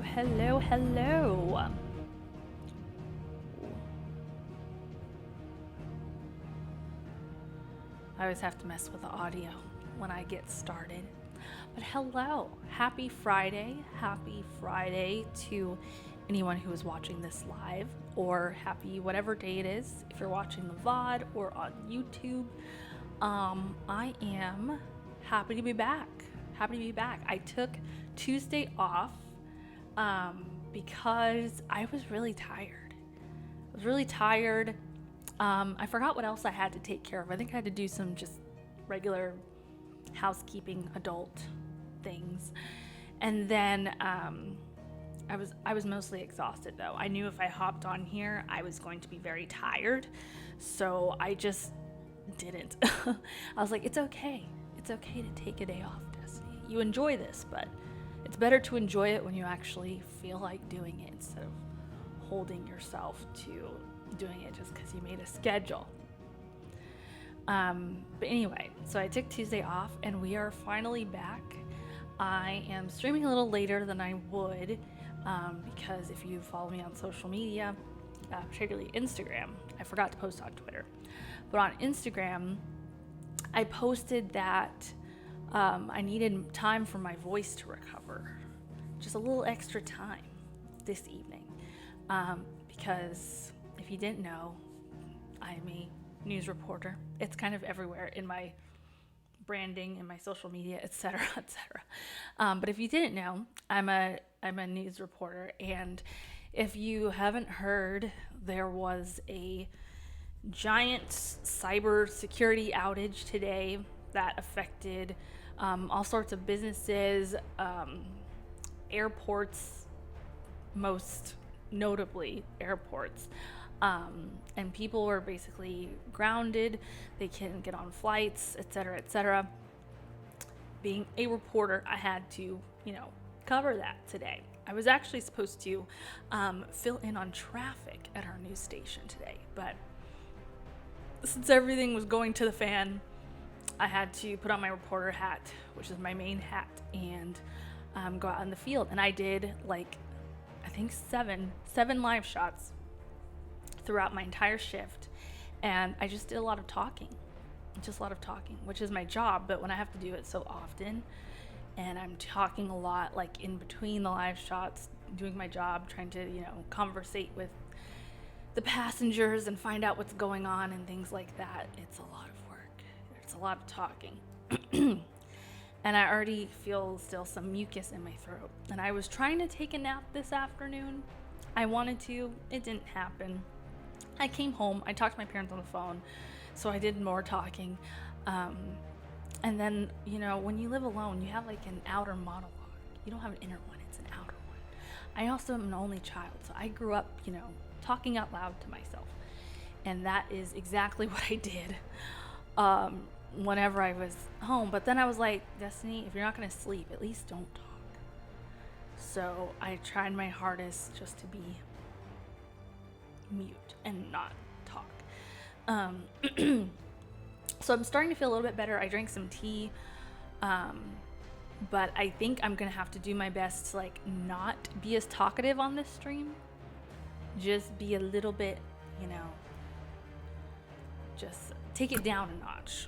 Hello. I always have to mess with the audio when I get started. But hello, happy Friday. Happy Friday to anyone who is watching this live, or happy whatever day it is if you're watching the VOD or on YouTube. I am happy to be back. I took Tuesday off because I was really tired. I forgot what else I had to take care of. I think I had to do some just regular housekeeping adult things. And then I was mostly exhausted though. I knew if I hopped on here, I was going to be very tired. So I just didn't. I was like, it's okay. It's okay to take a day off, Destiny. You enjoy this, but it's better to enjoy it when you actually feel like doing it instead of holding yourself to doing it just because you made a schedule. But anyway, so I took Tuesday off and we are finally back. I am streaming a little later than I would because if you follow me on social media, particularly Instagram, I forgot to post on Twitter, but on Instagram, I posted that I needed time for my voice to recover, just a little extra time this evening, because if you didn't know, I'm a news reporter. It's kind of everywhere in my branding and my social media, etc., etc. But if you didn't know, I'm a news reporter, and if you haven't heard, there was a giant cyber security outage today that affected all sorts of businesses, airports, most notably airports. And people were basically grounded. They couldn't get on flights, etc., etc. Being a reporter, I had to, cover that today. I was actually supposed to fill in on traffic at our news station today, but since everything was going to the fan, I had to put on my reporter hat, which is my main hat, and go out in the field. And I did I think seven live shots throughout my entire shift, and I just did a lot of talking, which is my job. But when I have to do it so often, and I'm talking a lot, in between the live shots, doing my job, trying to conversate with the passengers and find out what's going on and things like that, it's a lot of work. It's a lot of talking. And I already feel still some mucus in my throat. And I was trying to take a nap this afternoon. I wanted to. It didn't happen. I came home. I talked to my parents on the phone. So I did more talking. And then, when you live alone, you have an outer monologue. You don't have an inner one. It's an outer one. I also am an only child. So I grew up, talking out loud to myself. And that is exactly what I did whenever I was home. But then I was like, Destiny, if you're not going to sleep, at least don't talk. So I tried my hardest just to be mute and not talk. So I'm starting to feel a little bit better. I drank some tea. But I think I'm going to have to do my best to not be as talkative on this stream. Just be a little bit, just take it down a notch.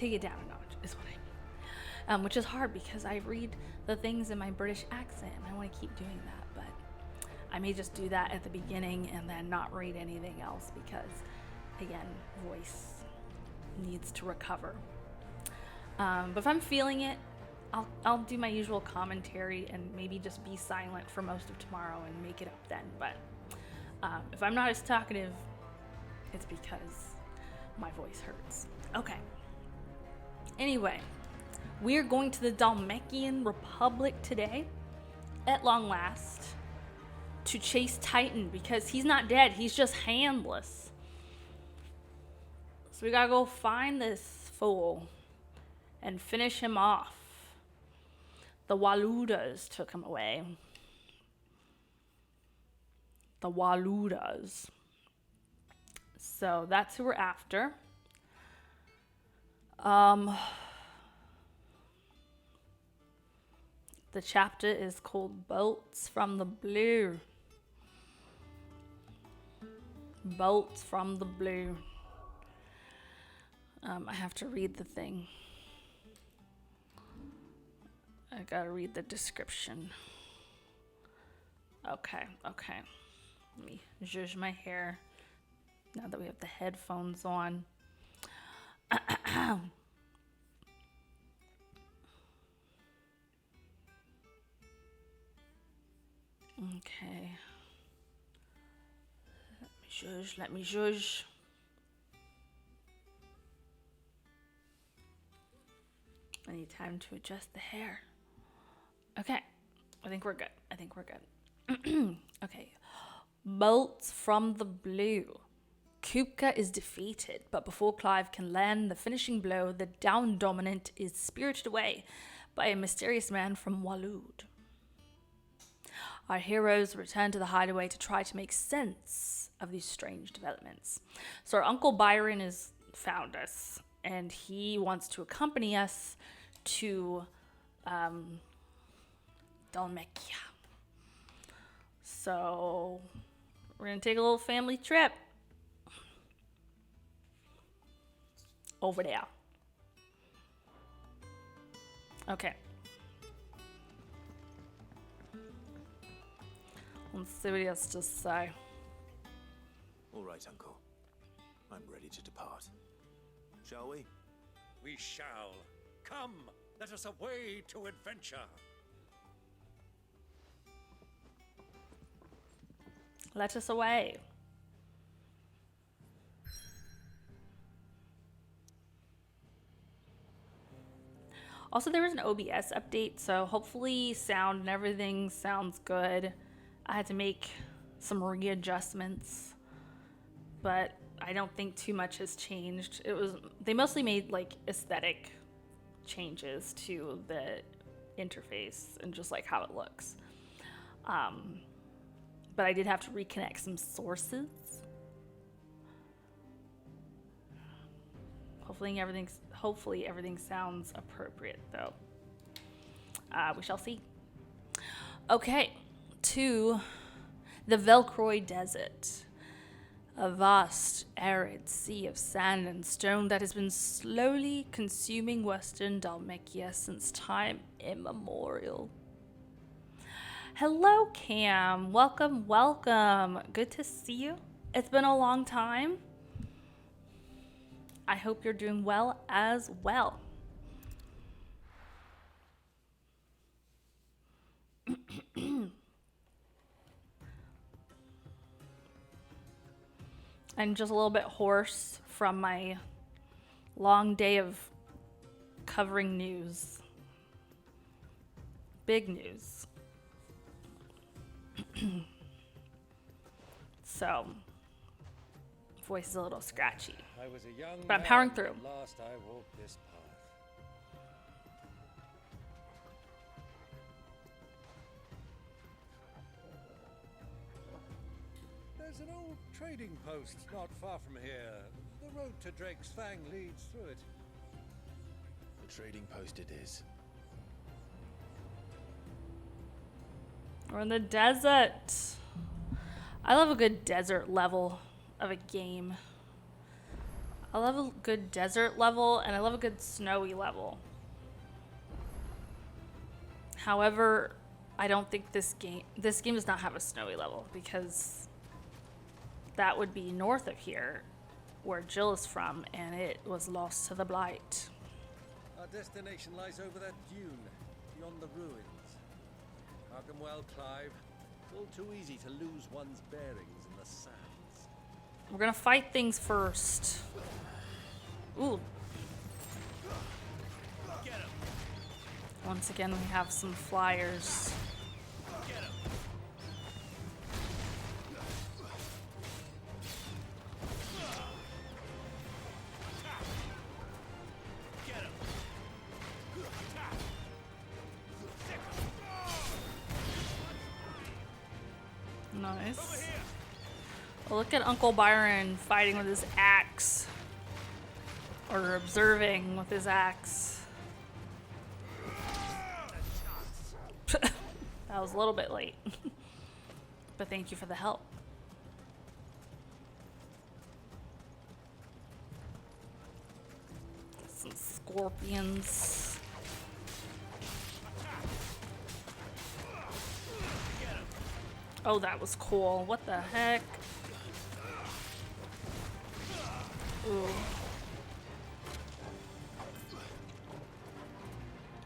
Is what I mean. Which is hard because I read the things in my British accent and I want to keep doing that. But I may just do that at the beginning and then not read anything else because, again, voice needs to recover. But if I'm feeling it, I'll do my usual commentary and maybe just be silent for most of tomorrow and make it up then. But if I'm not as talkative, it's because my voice hurts. Okay. Anyway, we are going to the Dalmekian Republic today, at long last, to chase Titan because he's not dead. He's just handless. So we gotta go find this fool and finish him off. The Waludas took him away. The Waludas. So that's who we're after. The chapter is called Bolts from the Blue. Bolts from the Blue. I have to read the thing. I gotta read the description. Okay. Let me zhuzh my hair now that we have the headphones on. Okay. Let me zhuzh. I need time to adjust the hair. Okay. I think we're good. Okay. Bolts from the Blue. Kupka is defeated, but before Clive can land the finishing blow, the Down Dominant is spirited away by a mysterious man from Waloed. Our heroes return to the hideaway to try to make sense of these strange developments. So our Uncle Byron has found us, and he wants to accompany us to Dalmekia. So we're going to take a little family trip over there. Okay. Let's see what he has to say. All right, Uncle. I'm ready to depart. Shall we? We shall. Come, let us away to adventure. Let us away. Also, there was an OBS update, so hopefully sound and everything sounds good. I had to make some readjustments, but I don't think too much has changed. They mostly made like aesthetic changes to the interface and just like how it looks. But I did have to reconnect some sources. Hopefully everything sounds appropriate though. We shall see. Okay, to the Velcroy Desert. A vast, arid sea of sand and stone that has been slowly consuming western Dalmekia since time immemorial. Hello, Cam. Welcome. Good to see you. It's been a long time. I hope you're doing well as well. I'm just a little bit hoarse from my long day of covering news. Big news. So, voice is a little scratchy. I was a young but I'm powering man, through. At last I walked this path. There's an old trading post not far from here. The road to Drake's Fang leads through it. The trading post it is. We're in the desert. I love a good desert level of a game. I love a good desert level, and I love a good snowy level. However, I don't think this game does not have a snowy level, because that would be north of here, where Jill is from, and it was lost to the blight. Our destination lies over that dune, beyond the ruins. Harken well, Clive. All too easy to lose one's bearings in the sands. We're gonna fight things first. Ooh. Get him. Once again, we have some flyers. Get him. Get him. Nice. Well, look at Uncle Byron fighting with his axe. Or observing with his axe. I was a little bit late. But thank you for the help. Some scorpions. Oh, that was cool. What the heck? Ooh.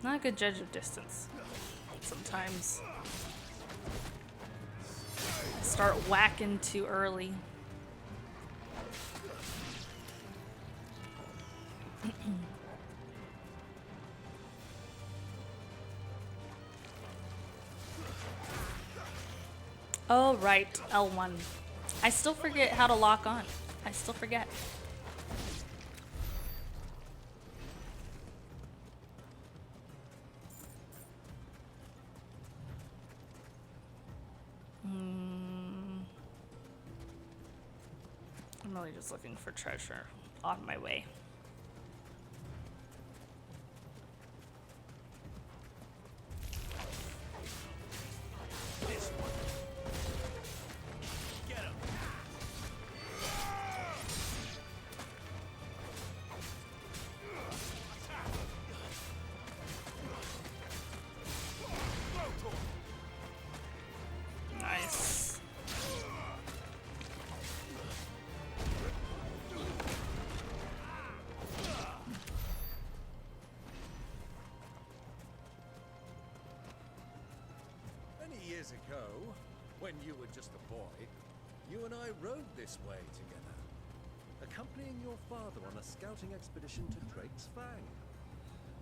Not a good judge of distance. Sometimes. I start whacking too early. Oh, right. L1. I still forget how to lock on. I still forget. I'm really just looking for treasure on my way. Nice. Many years ago, when you were just a boy, you and I rode this way together, accompanying your father on a scouting expedition to Drake's Fang.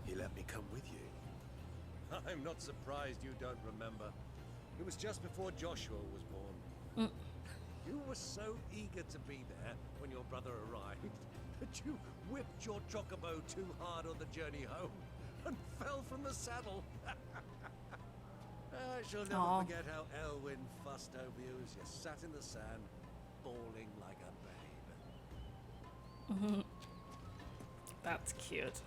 He let me come with you. I'm not surprised you don't remember. It was just before Joshua was born. You were so eager to be there when your brother arrived that you whipped your chocobo too hard on the journey home and fell from the saddle. I shall never Aw. forget how Elwyn fussed over you as you sat in the sand, bawling like a babe. That's cute.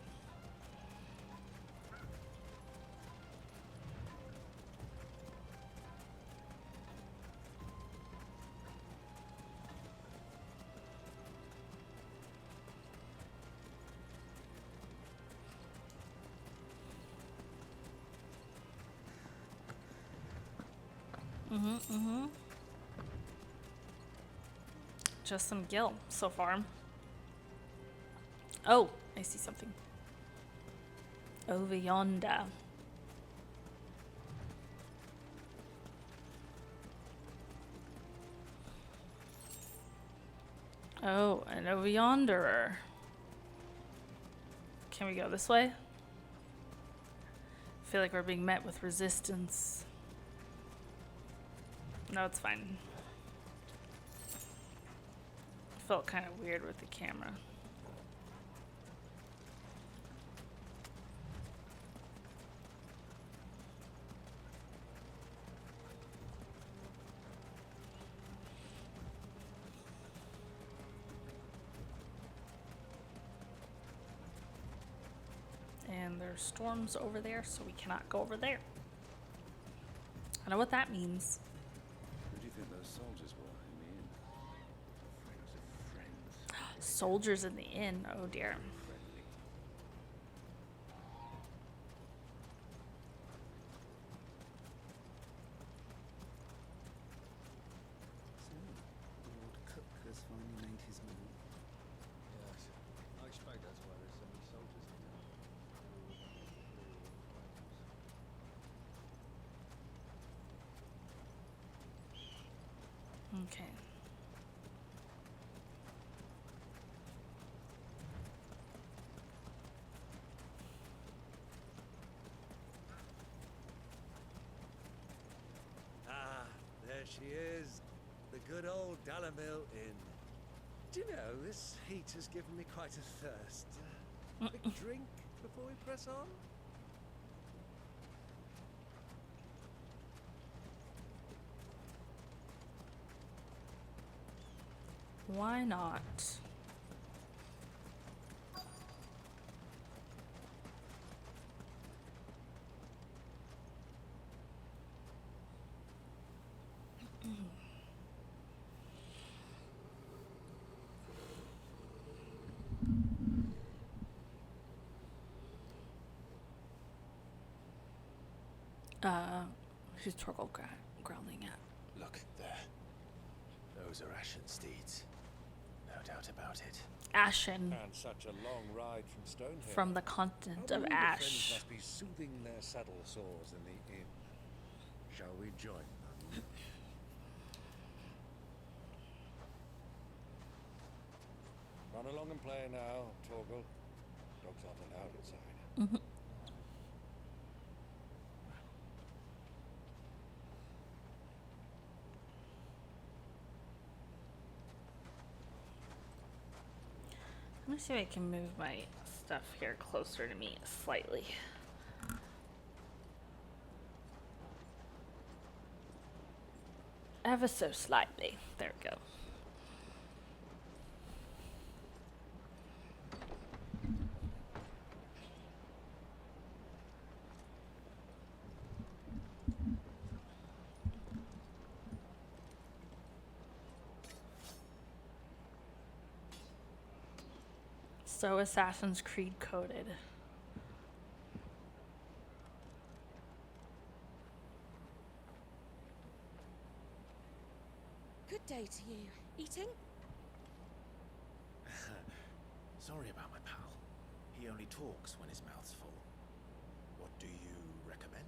Just some gil so far. Oh, I see something. Over yonder. Oh, and over yonder. Can we go this way? I feel like we're being met with resistance. No, it's fine. Felt kind of weird with the camera. And there's storms over there, so we cannot go over there. I know what that means. Who do you think those soldiers were in the inn? Friends of friends. Soldiers in the inn. Oh dear. Friendly. So, Lord Cook has finally made his move. Yes, I expect that's why there's so many soldiers in there. Okay. Ah, there she is. The good old Dalamil Inn. Do you know, this heat has given me quite a thirst. Quick drink before we press on? Why not? Who's Torgal growling at? Look, there. Those are Ashen steeds. No doubt about it. Ashen And such a long ride from Stonehill. from the continent Our of older friends Ash. must be soothing their saddle sores in the inn. Shall we join them? Run along and play now, Torgal. Dogs aren't allowed inside. Let me see if I can move my stuff here closer to me slightly. Ever so slightly. There we go. So Assassin's Creed coded. Good day to you. Eating? Sorry about my pal. He only talks when his mouth's full. What do you recommend?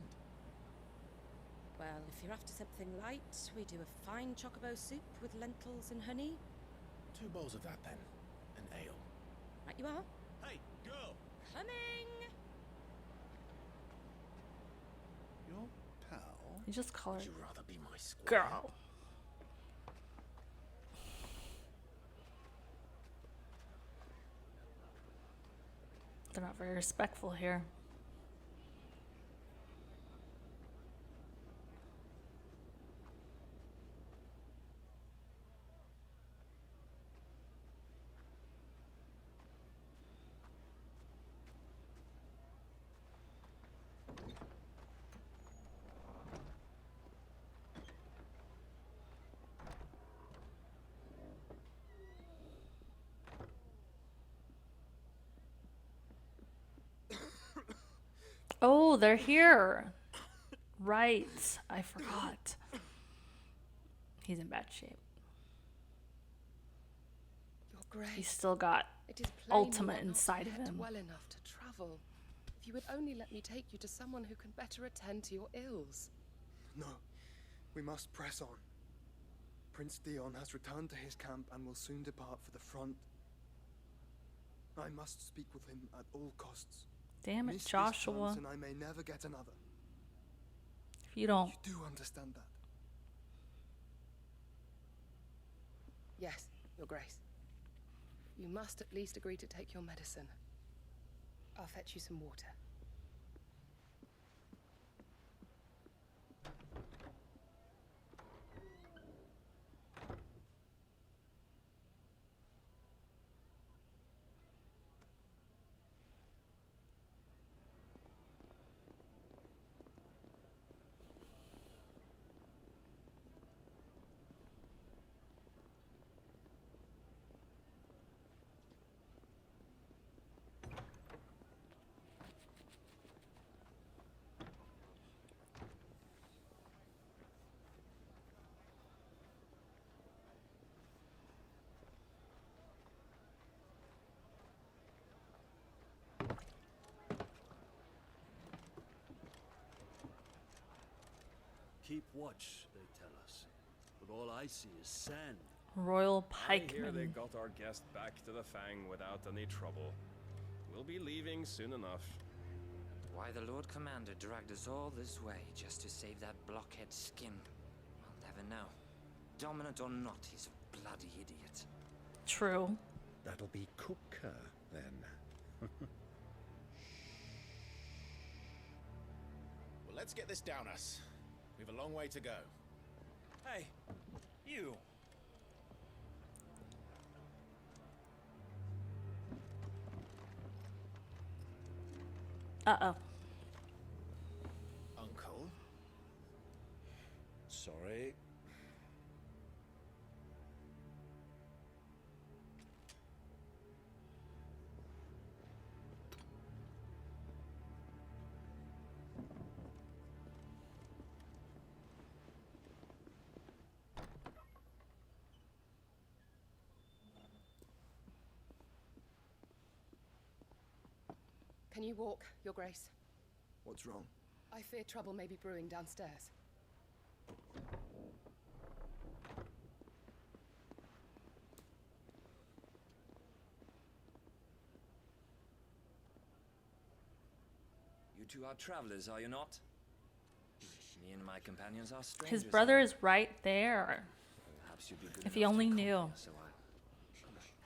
Well, if you're after something light, we do a fine chocobo soup with lentils and honey. 2 bowls of that then. An ale. Right you are. Hey, girl! Coming! Your pal? You just call her Would you rather be my squire? girl. They're not very respectful here. Oh, they're here. Right. I forgot. He's in bad shape. Your Grace, He's still got it is plain ultimate you are not inside of yet him. well enough to travel. If you would only let me take you to someone who can better attend to your ills. No, we must press on. Prince Theon has returned to his camp and will soon depart for the front. I must speak with him at all costs. Damn it, Miss this Joshua. chance and I may never get another. If you don't. You do understand that? Yes, Your Grace. You must at least agree to take your medicine. I'll fetch you some water. Keep watch, they tell us. But all I see is sand. Royal I hear they Pikeman. got our guest back to the Fang without any trouble. We'll be leaving soon enough. Why the Lord Commander dragged us all this way just to save that blockhead skin, we'll never know. Dominant or not, he's a bloody idiot. True. That'll be Cooker, then. Well, let's get this down us. We've a long way to go. Hey, you. Uh-oh. Uncle? Sorry. Can you walk, Your Grace? What's wrong? I fear trouble may be brewing downstairs. You two are travelers, are you not? Me and my companions are strangers. His brother is right there. Perhaps you'd be good If he enough to only accompany knew. us a while.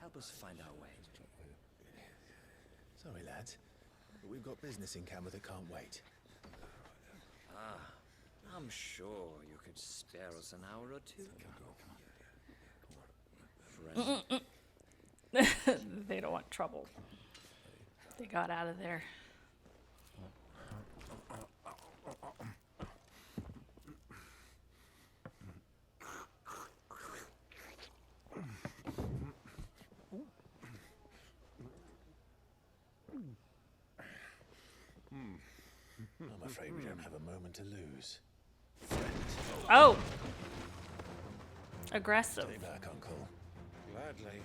Help us find our way. Sorry, lads. But we've got business in camera that can't wait. I'm sure you could spare us an hour or two. Friend. They don't want trouble. They got out of there. I'm afraid we don't have a moment to lose. Oh! Aggressive. Stay back, Uncle. Gladly.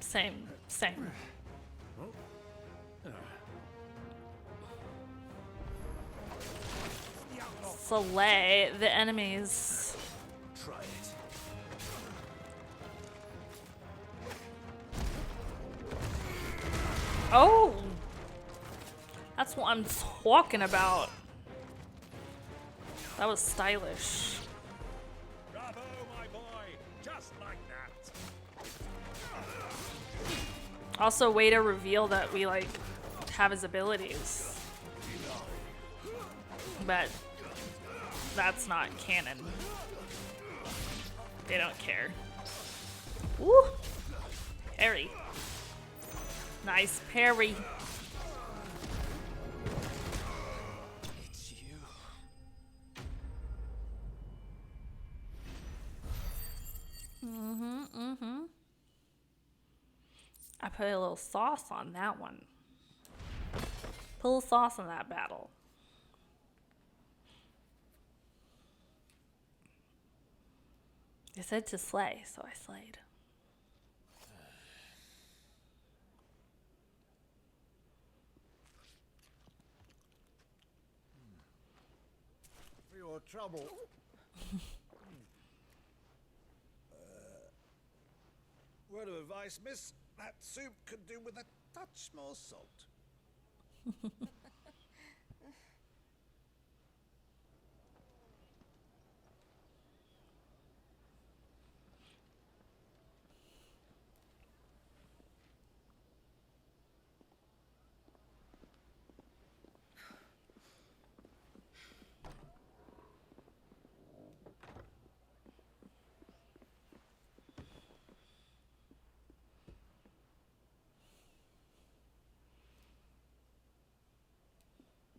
Same. Slay the enemies. Try it. Oh! That's what I'm talking about. That was stylish. Bravo, my boy! Just like that! Also, way to reveal that we, like, have his abilities. But that's not canon. They don't care. Woo! Parry. Nice parry. It's you. I put a little sauce on that one. Put a little sauce on that battle. They said to slay, so I slayed. For your trouble. Word of advice, miss. That soup could do with a touch more salt.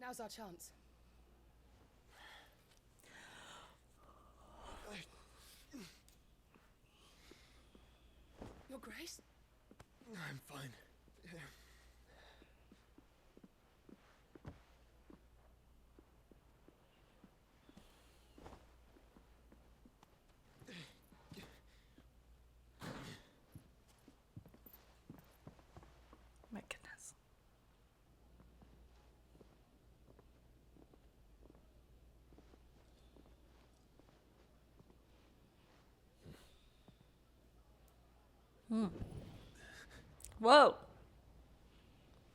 Now's our chance. Your Grace? I'm fine. My goodness. Whoa.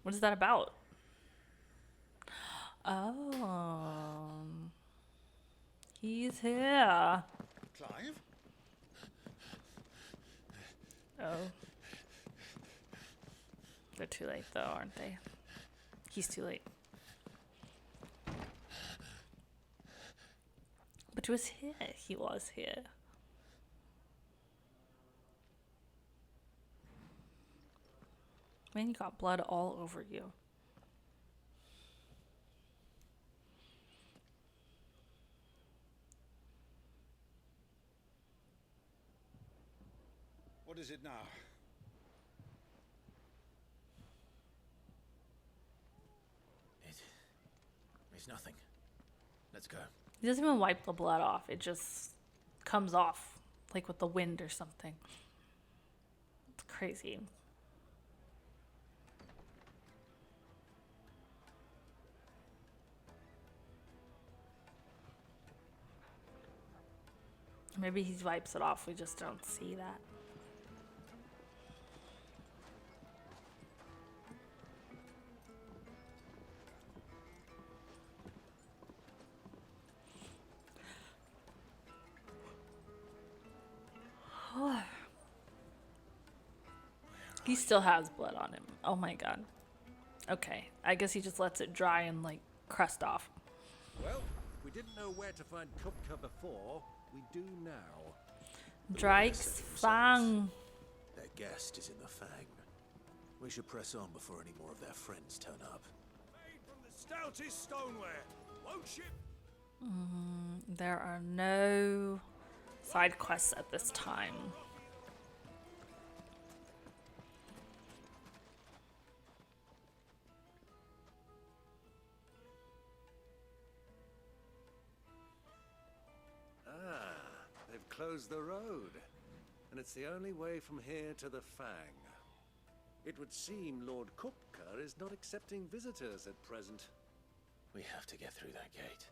What is that about? Oh. He's here. Clive? Oh. They're too late though, aren't they? He's too late. But he was here. He was here. Man, you got blood all over you. What is it now? It's nothing. Let's go. He doesn't even wipe the blood off. It just comes off, like with the wind or something. It's crazy. Maybe he wipes it off. We just don't see that. He still has blood on him. Oh my god. Okay. I guess he just lets it dry and like crust off. Well, we didn't know where to find Kupka before. We do now. Drake's Fang. Their guest is in the Fang. We should press on before any more of their friends turn up. Made from the stoutest stoneware. Won't ship. There are no side quests at this time. They've closed the road, and it's the only way from here to the Fang. It would seem Lord Kupka is not accepting visitors at present. We have to get through that gate.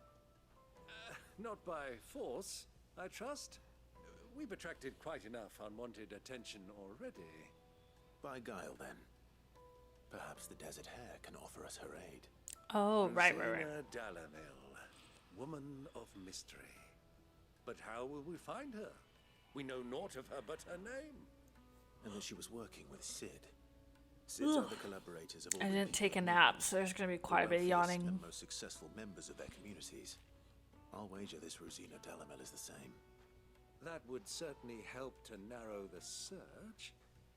Not by force, I trust. We've attracted quite enough unwanted attention already. By guile, then. Perhaps the Desert Hare can offer us her aid. Oh, right. Rosina Dalamil, woman of mystery. But how will we find her? We know naught of her but her name. And that she was working with Sid. Sid's other collaborators have I already didn't take a been nap, so there's going to be quite a bit of wealthiest yawning. and most successful members of their communities. I'll wager this Rosina Dalamil is the same. That would certainly help to narrow the search.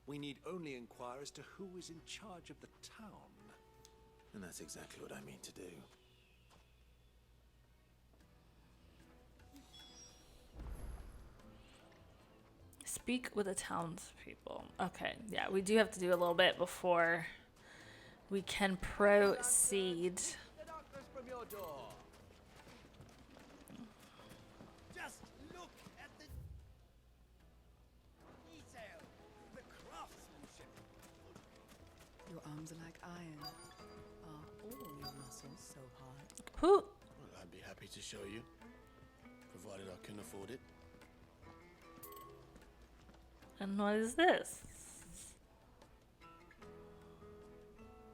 We need only inquire as to who is in charge of the town. And that's exactly what I mean to do. Speak with the townspeople. Okay, yeah, we do have to do a little bit before we can proceed. The darkness from your door. Just look at the detail, the craftsmanship. Your arms are like iron. Are all your muscles so hard? Who? Well, I'd be happy to show you, provided I can afford it. And what is this?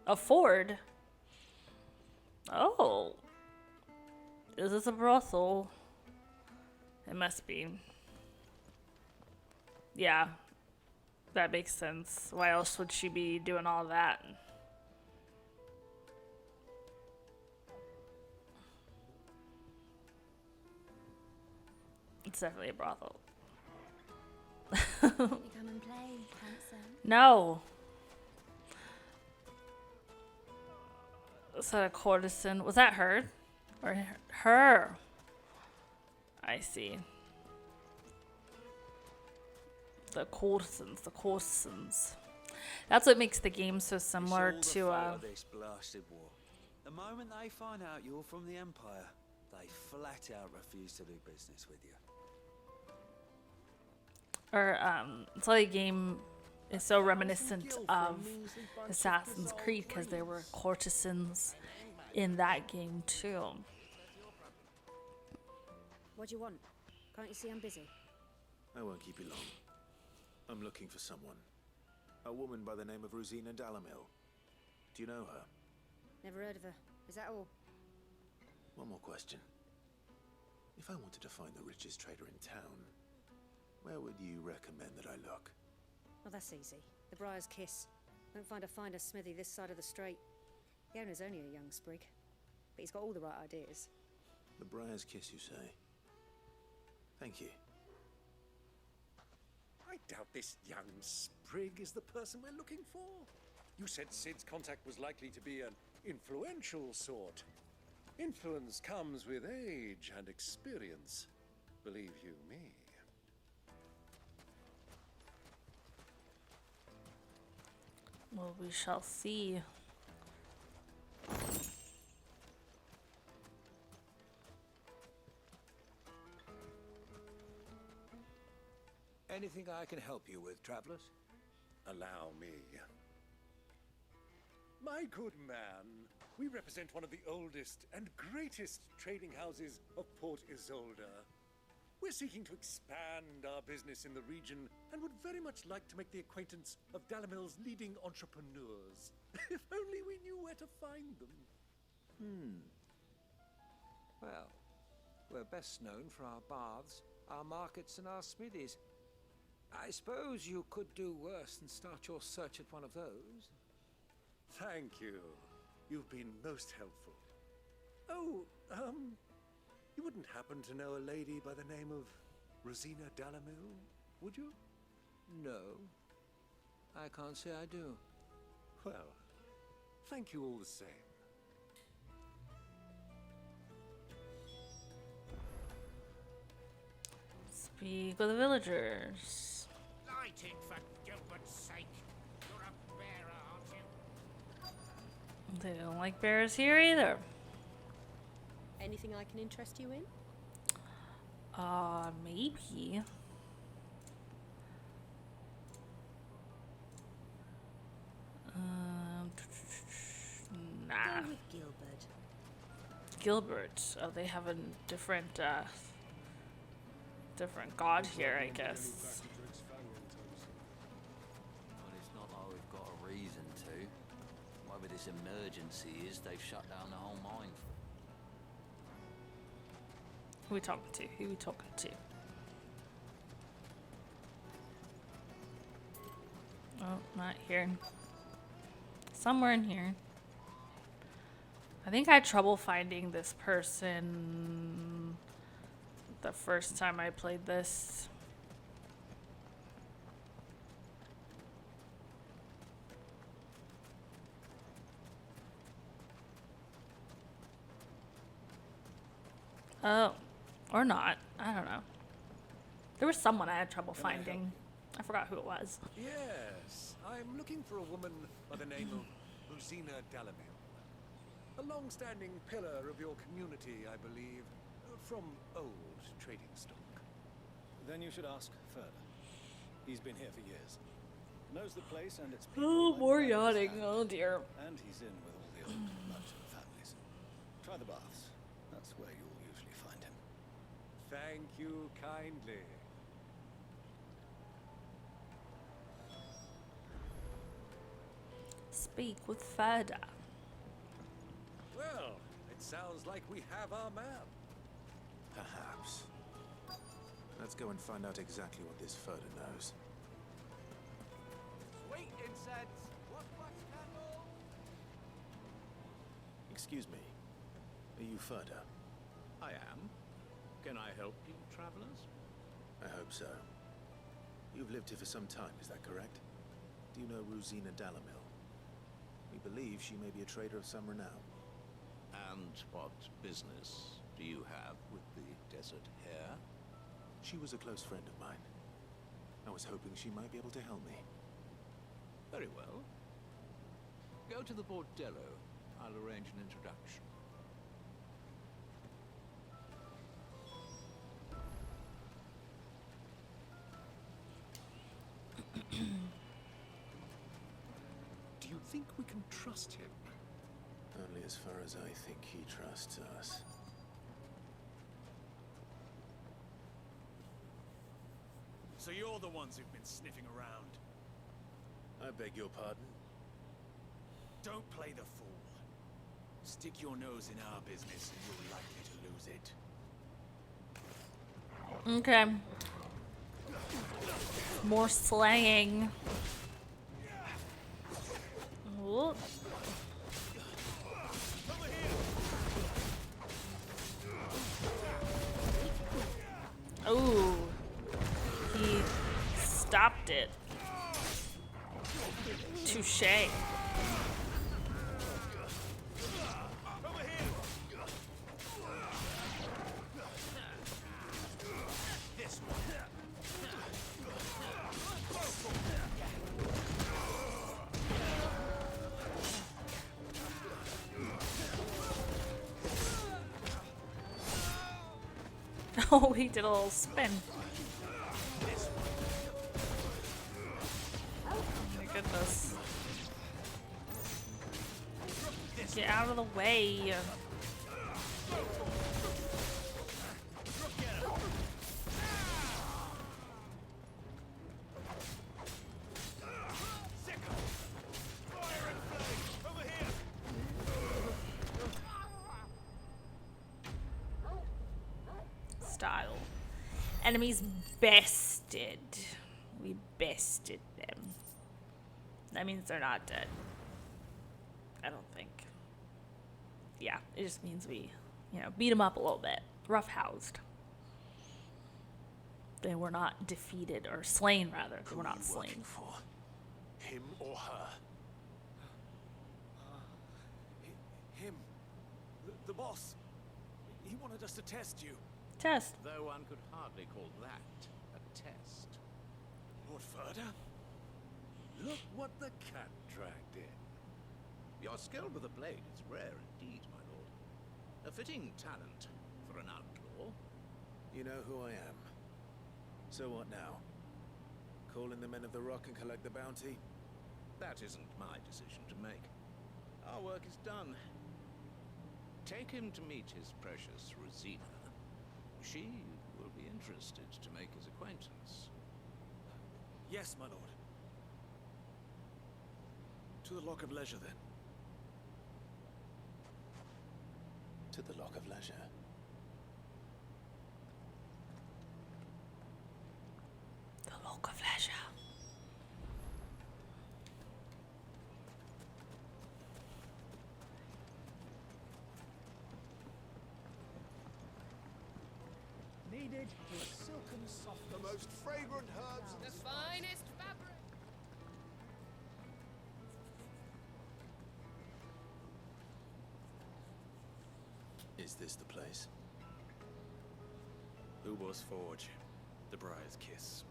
A Ford? Oh. Is this a brothel? It must be. Yeah. That makes sense. Why else would she be doing all that? It's definitely a brothel. You come and play, handsome. No. Was that a courtesan? Was that her? Or her? I see. The courtesans. That's what makes the game so similar to this blasted war. The moment they find out you're from the Empire, they flat out refuse to do business with you. It's like a game is so reminiscent of Assassin's Creed because there were courtesans in that game too. What do you want? Can't you see I'm busy? I won't keep you long. I'm looking for someone. A woman by the name of Rosina Dalamil. Do you know her? Never heard of her. Is that all? One more question. If I wanted to find the richest trader in town, where would you recommend that I look? Well, that's easy. The Briar's Kiss. Won't find a finer smithy this side of the strait. The owner's only a young sprig, but he's got all the right ideas. The Briar's Kiss, you say? Thank you. I doubt this young sprig is the person we're looking for. You said Sid's contact was likely to be an influential sort. Influence comes with age and experience, believe you me. Well, we shall see. Anything I can help you with, travelers? Allow me. My good man, we represent one of the oldest and greatest trading houses of Port Isolde. We're seeking to expand our business in the region and would very much like to make the acquaintance of Dalamil's leading entrepreneurs. If only we knew where to find them. Well, we're best known for our baths, our markets, and our smithies. I suppose you could do worse than start your search at one of those. Thank you. You've been most helpful. Oh, you wouldn't happen to know a lady by the name of Rosina Dalamil, would you? No, I can't say I do. Well, thank you all the same. Speak with the villagers. Lighting for Gilbert's sake. You're a bearer, aren't you? They don't like bears here either. Anything I can interest you in? Maybe. Nah. Go with Gilbert. Gilbert. Oh, they have a different, different god here, I guess. Well, it's not like we've got a reason to. Whatever this emergency is, they've shut down the whole mine. Who we talking to? Who we talking to? Oh, not here. Somewhere in here. I think I had trouble finding this person the first time I played this. Oh, or not. I don't know. There was someone I had trouble finding. I forgot who it was. Yes, I'm looking for a woman by the name of Rosina Dalamil. A long-standing pillar of your community, I believe, from old trading stock. Then you should ask further. He's been here for years. Knows the place and its people. Oh, like more the back of his yawning. hand. Oh dear. And he's in with all the old merchant families. Try the baths. That's where you'll usually find him. Thank you kindly. Speak with Ferda. Well, it sounds like we have our man. Perhaps. Let's go and find out exactly what this Ferda knows. Sweet incense! What wax candle? Excuse me. Are you Ferda? I am. Can I help you, travelers? I hope so. You've lived here for some time, is that correct? Do you know Rosina Dalamil? We believe she may be a trader of some renown. And what business do you have with the desert hare? She was a close friend of mine. I was hoping she might be able to help me. Very well. Go to the bordello. I'll arrange an introduction. Do you think we can trust him? Only as far as I think he trusts us. So you're the ones who've been sniffing around. I beg your pardon? Don't play the fool. Stick your nose in our business and you're likely to lose it. Okay. More slaying. Ooh. Oh, he stopped it. Touché. Oh, he did a little spin. Oh my goodness. Get out of the way. style. Enemies bested. We bested them. That means they're not dead. I don't think. Yeah, it just means we, beat them up a little bit. Roughhoused. They were not defeated, or slain, rather. They were not slain. For him or her? Him. The boss. He wanted us to test you. Test. Though one could hardly call that a test. Lord Furder? Look what the cat dragged in. Your skill with a blade is rare indeed, my lord. A fitting talent for an outlaw. You know who I am. So what now? Call in the Men of the Rock and collect the bounty? That isn't my decision to make. Our work is done. Take him to meet his precious Rosina. She will be interested to make his acquaintance. Yes, my lord. To the Lock of Leisure, then. To the Lock of Leisure. The Lock of Leisure. Needed with silken soft. The most fragrant herbs. The finest fabric. Is this the place? Ubor's Forge. The Briar's Kiss.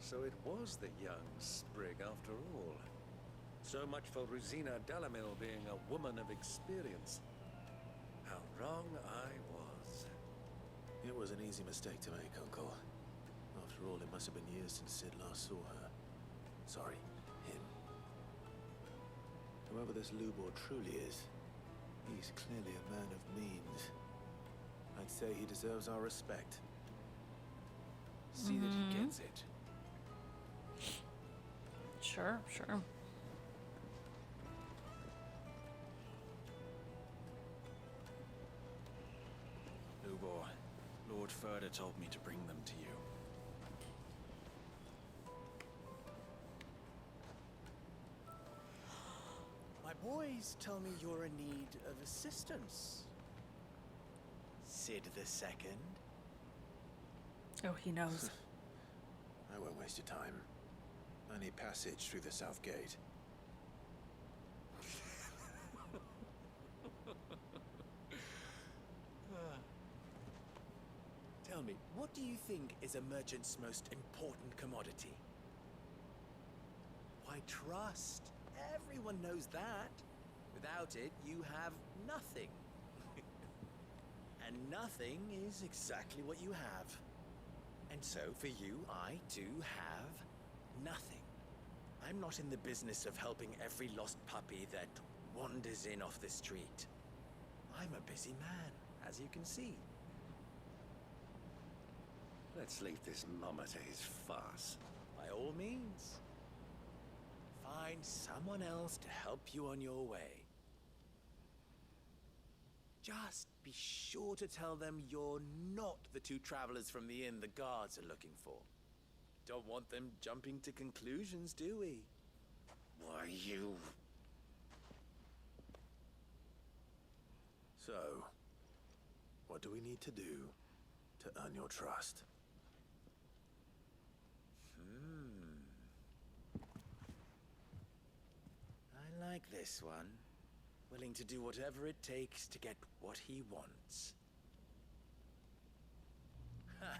So it was the young sprig after all. So much for Rosina Dalamil being a woman of experience. How wrong I was. It was an easy mistake to make, Uncle. After all, it must have been years since Sid last saw her. Sorry, him. Whoever this Lubor truly is, he's clearly a man of means. I'd say he deserves our respect. See that he gets it. Sure. Lubor, Lord Furder told me to bring them to you. My boys tell me you're in need of assistance. Sid the Second. Oh, he knows. I won't waste your time. I need passage through the south gate. Tell me, what do you think is a merchant's most important commodity? Why, trust. Everyone knows that. Without it, you have nothing. And nothing is exactly what you have. And so, for you, I too have nothing. I'm not in the business of helping every lost puppy that wanders in off the street. I'm a busy man, as you can see. Let's leave this mummer to his farce. By all means. Find someone else to help you on your way. Just be sure to tell them you're not the two travelers from the inn the guards are looking for. Don't want them jumping to conclusions, do we? Why, you... So, what do we need to do to earn your trust? I like this one. Willing to do whatever it takes to get what he wants. Ha!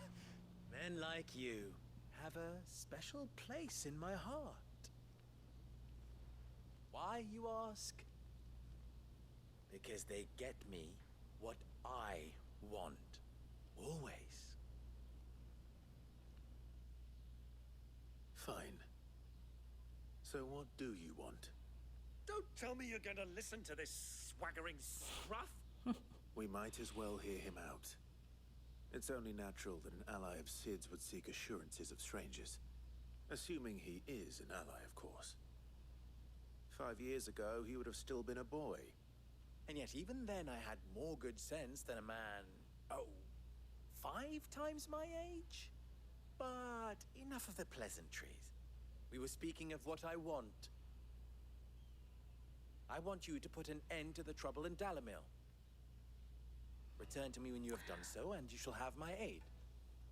Men like you have a special place in my heart. Why, you ask? Because they get me what I want. Always. Fine. So what do you want? Don't tell me you're gonna listen to this swaggering scruff! We might as well hear him out. It's only natural that an ally of Sid's would seek assurances of strangers. Assuming he is an ally, of course. 5 years ago, he would have still been a boy. And yet even then I had more good sense than a man, 5 times my age? But enough of the pleasantries. We were speaking of what I want. I want you to put an end to the trouble in Dalamil. Return to me when you have done so, and you shall have my aid.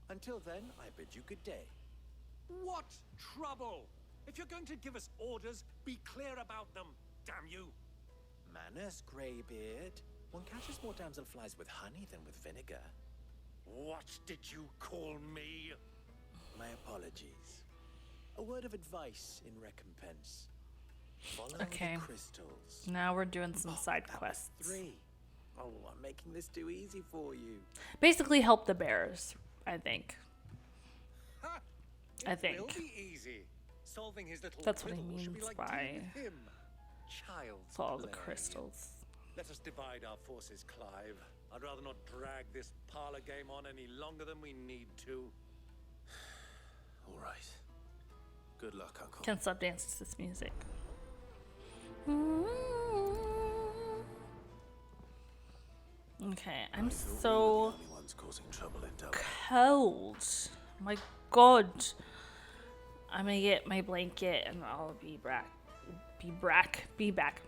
Until then, I bid you good day. What trouble? If you're going to give us orders, be clear about them, damn you. Manners, Greybeard. One catches more damselflies with honey than with vinegar. What did you call me? My apologies. A word of advice in recompense. Follow Okay. the crystals. Now we're doing some side quests. 3. Oh, I'm making this too easy for you. Basically help the bears, I think. It will be easy. Solving his little That's what he riddle should be means like by dealing with him. Child's follow the play. crystals. Let us divide our forces, Clive. I'd rather not drag this parlor game on any longer than we need to. All right. Good luck, Uncle. Can't stop dancing to this music. Okay, I'm so cold. My God. I'm gonna get my blanket and I'll be back. Be back.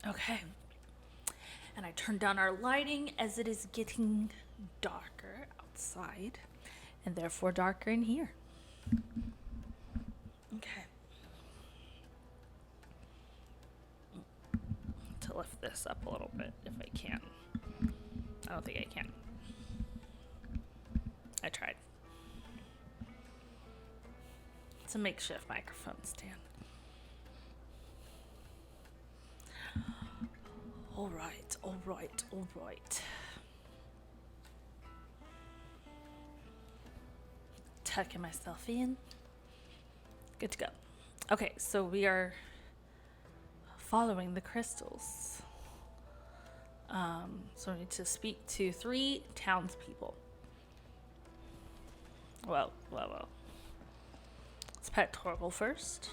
Okay. And I turned down our lighting as it is getting darker outside and therefore darker in here. Okay. To lift this up a little bit if I can. I don't think I can. I tried. It's a makeshift microphone stand. All right. Tucking myself in. Good to go. Okay, so we are following the crystals. So we need to speak to 3 townspeople. Well. Let's pet Torgal first.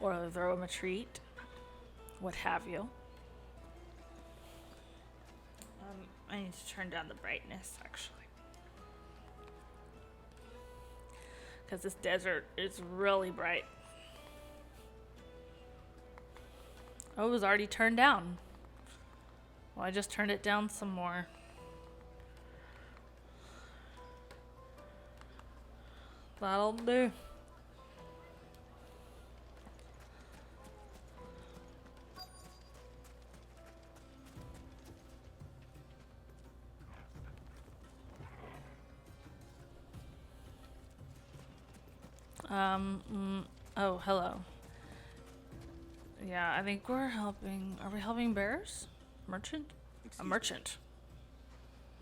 Or throw him a treat. What have you. I need to turn down the brightness, actually. Because this desert is really bright. Oh, it was already turned down. Well, I just turned it down some more. That'll do. Oh, hello. Yeah, I think we're helping. Are we helping bears? Merchant? A merchant.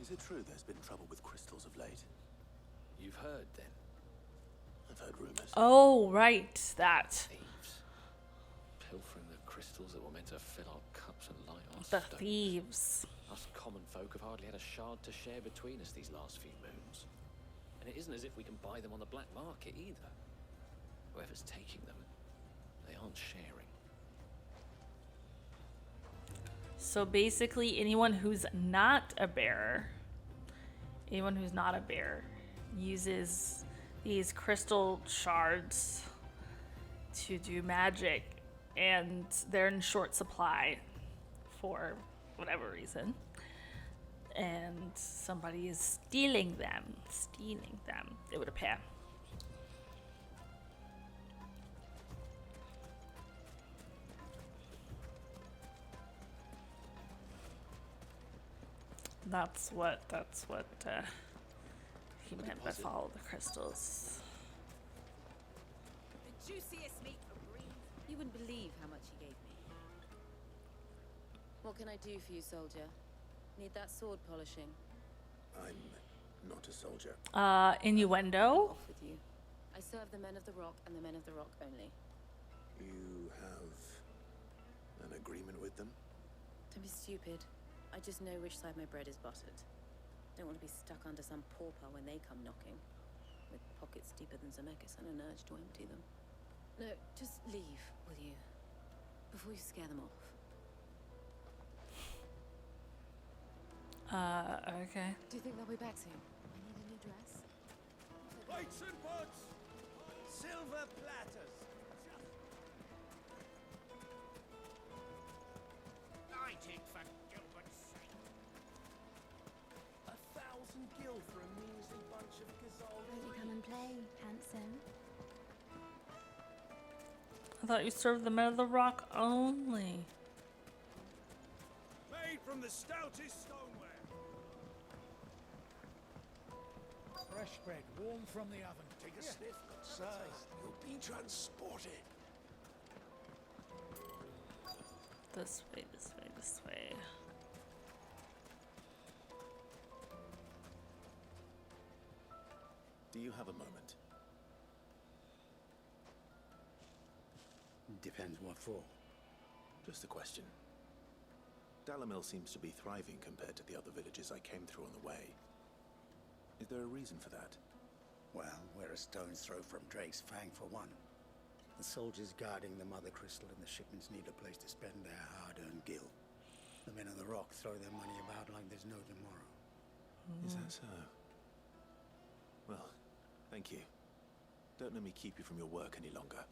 Is it true there's been trouble with crystals of late? You've heard, then? I've heard rumors. Oh, right. That. Thieves. Pilfering the crystals that were meant to fill our cups and light our The stones. thieves. Us common folk have hardly had a shard to share between us these last few moons. And it isn't as if we can buy them on the black market either. Whoever's taking them, they aren't sharing. So basically, anyone who's not a bear uses these crystal shards to do magic, and they're in short supply for whatever reason. And somebody is stealing them. It would appear. That's what he meant by follow the crystals. The juiciest meat for breeze. You wouldn't believe how much he gave me. What can I do for you, soldier? Need that sword polishing? I'm not a soldier. Innuendo? Off with you. I serve the men of the rock and the men of the rock only. You have an agreement with them? Don't be stupid. I just know which side my bread is buttered. Don't want to be stuck under some pauper when they come knocking. With pockets deeper than Zemeckis and an urge to empty them. No, just leave, will you? Before you scare them off. Okay. Do you think they'll be back soon? I need a new dress. Plates and pots! Silver platters! I take for Gilbert's sake. 1,000 gil for a measly bunch of Gazal. Won't you come and play, handsome? I thought you served the men of the rock only. Made from the stoutest stoneware. Fresh bread, warm from the oven. Take a sniff, good sir. You'll be transported. This way, this way, this way. Do you have a moment? Depends what for. Just a question. Dalamil seems to be thriving compared to the other villages I came through on the way. Is there a reason for that? Well, we're a stone's throw from Drake's Fang for one. The soldiers guarding the Mother Crystal and the shipments need a place to spend their hard-earned gil. The men of the rock throw their money about like there's no tomorrow. Is that so? Well, thank you. Don't let me keep you from your work any longer.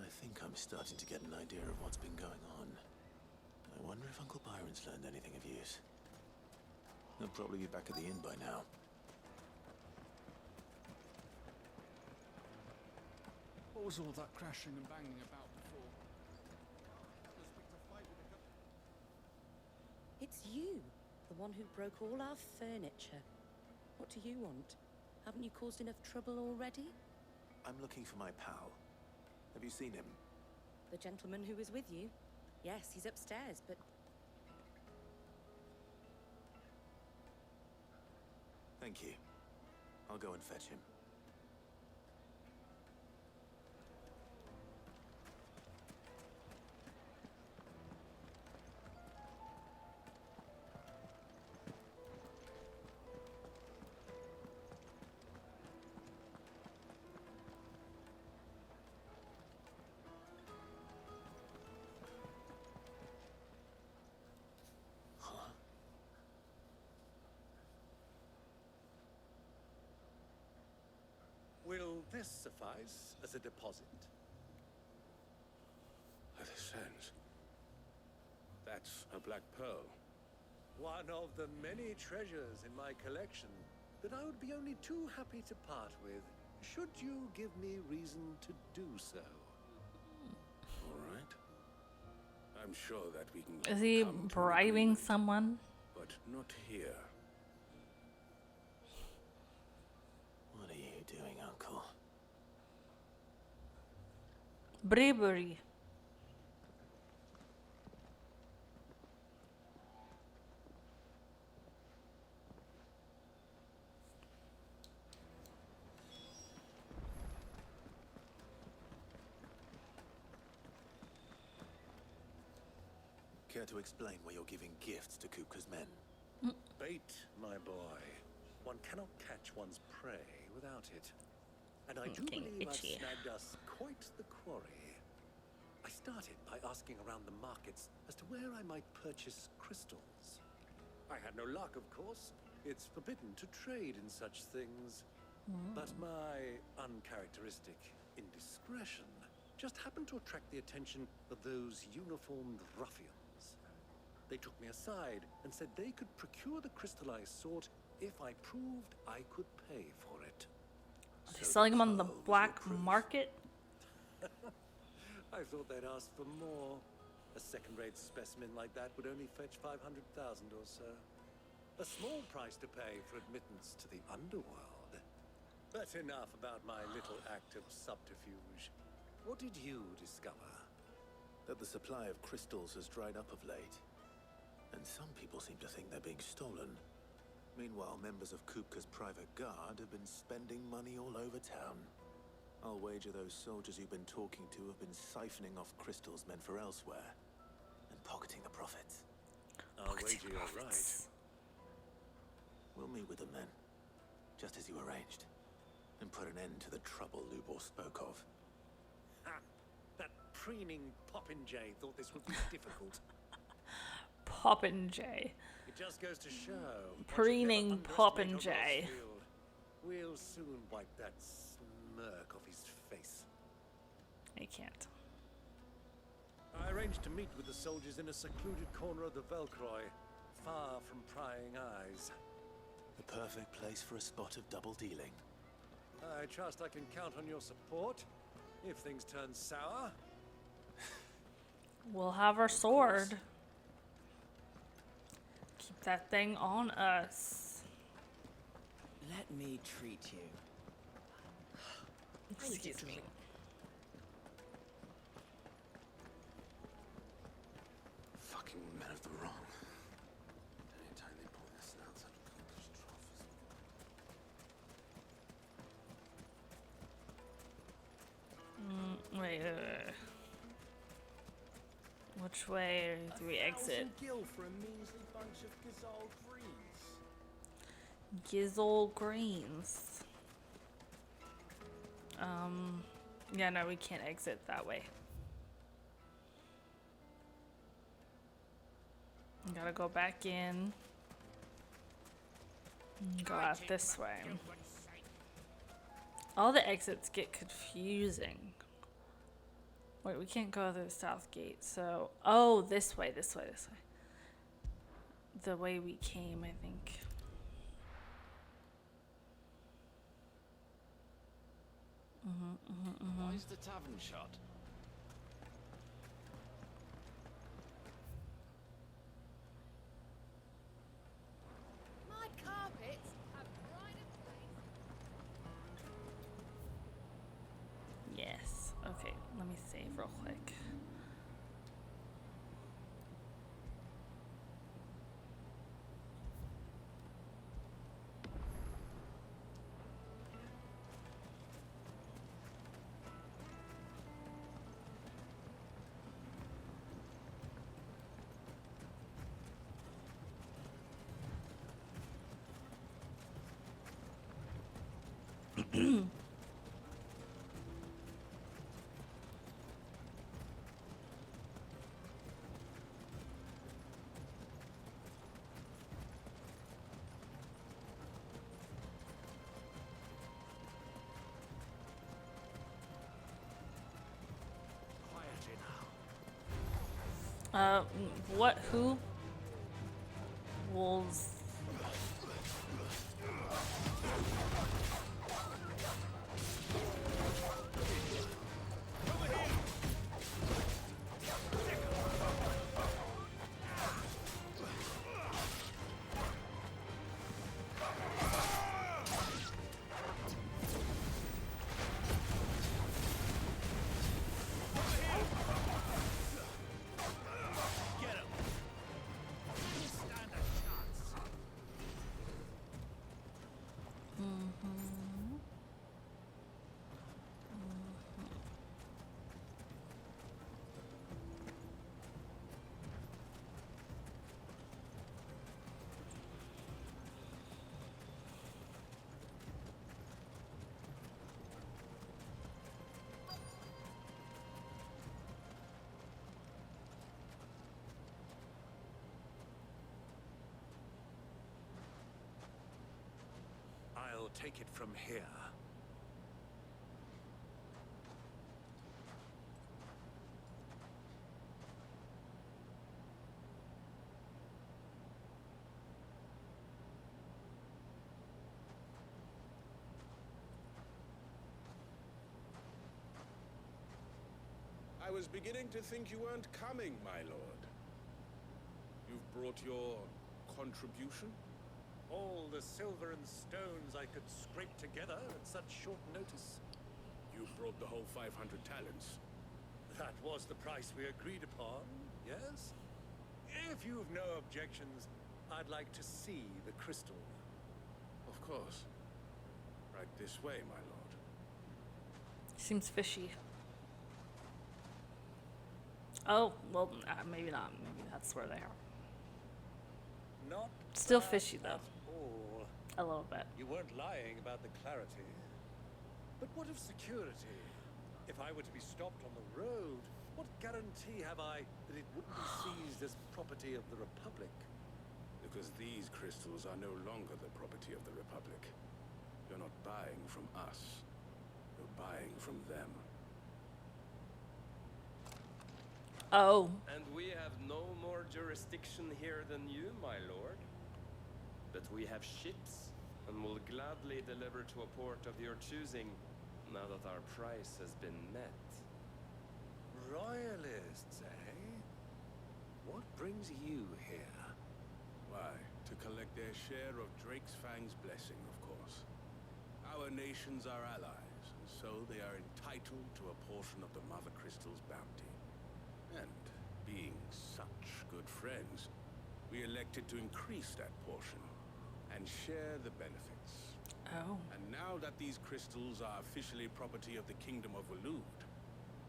I think I'm starting to get an idea of what's been going on. I wonder if Uncle Byron's learned anything of use. He'll probably be back at the inn by now. What was all that crashing and banging about before? It's you, the one who broke all our furniture. What do you want? Haven't you caused enough trouble already? I'm looking for my pal. Have you seen him? The gentleman who was with you? Yes, he's upstairs, but... Thank you. I'll go and fetch him. Will this suffice as a deposit? That is sense. That's a black pearl. One of the many treasures in my collection that I would be only too happy to part with, should you give me reason to do so. All right. I'm sure that we can. Is he come to an bribing agreement, someone? but not here. What are you doing, Uncle? Bravery. Care to explain why you're giving gifts to Kupka's men? Bait, my boy. One cannot catch one's prey without it. And I do Getting believe I've itchy. snagged us quite the quarry. I started by asking around the markets as to where I might purchase crystals. I had no luck, of course. It's forbidden to trade in such things. But my uncharacteristic indiscretion just happened to attract the attention of those uniformed ruffians. They took me aside and said they could procure the crystallized sort if I proved I could pay for it. Are they selling them on the black market? I thought they'd ask for more. A second-rate specimen like that would only fetch 500,000 or so. A small price to pay for admittance to the underworld. But enough about my little act of subterfuge. What did you discover? That the supply of crystals has dried up of late. And some people seem to think they're being stolen. Meanwhile, members of Kupka's private guard have been spending money all over town. I'll wager those soldiers you've been talking to have been siphoning off crystals meant for elsewhere. And pocketing the profits. I'll wager you're right. We'll meet with them then. Just as you arranged. And put an end to the trouble Lubor spoke of. Ha! That preening popinjay thought this would be difficult. Popinjay. It just goes to show. Preening Popinjay. We'll soon wipe that smirk off his face. I can't. I arranged to meet with the soldiers in a secluded corner of the Velcroy, far from prying eyes. The perfect place for a spot of double dealing. I trust I can count on your support if things turn sour. We'll have our sword. Keep that thing on us. Let me treat you. Excuse me. Fucking men of the wrong. Anytime they pull their snouts out of Kupka's trough. Wait. Which way do we exit? Gil for a measly bunch of Gazal greens. Gizzle greens. Yeah, no, we can't exit that way. We gotta go back in. Go out this way. All the exits get confusing. Wait, we can't go through the south gate, so... Oh, this way, this way, this way. The way we came, I think. Why is the tavern shut? My carpets have pride of place. Yes. Okay, let me save real quick. What? Who? Wolves. take it from here. I was beginning to think you weren't coming, my lord. You've brought your contribution? All the silver and stones I could scrape together at such short notice. You brought the whole 500 talents. That was the price we agreed upon, yes? If you've no objections, I'd like to see the crystal. Of course. Right this way, my lord. Seems fishy. Oh, well, maybe not. Maybe that's where they are. Not Still bad fishy, though. at all. A little bit. You weren't lying about the clarity. But what of security? If I were to be stopped on the road, what guarantee have I that it wouldn't be seized as property of the Republic? Because these crystals are no longer the property of the Republic. You're not buying from us. You're buying from them. Oh. And we have no more jurisdiction here than you, my lord. But we have ships, and will gladly deliver to a port of your choosing, now that our price has been met. Royalists, eh? What brings you here? Why, to collect their share of Drake's Fang's blessing, of course. Our nations are allies, and so they are entitled to a portion of the Mother Crystal's bounty. And being such good friends, we elected to increase that portion and share the benefits. Oh. And now that these crystals are officially property of the Kingdom of Waloed,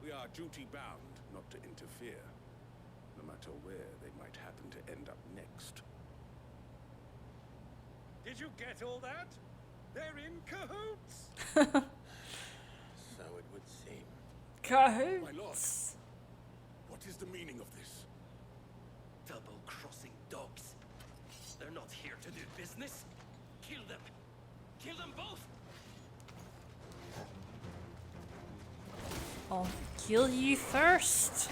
we are duty-bound not to interfere, no matter where they might happen to end up next. Did you get all that? They're in cahoots! So it would seem. Cahoots. My lord, what is the meaning of this? Double-crossing dogs. They're not here to do business. Kill them. Kill them both. I'll kill you first.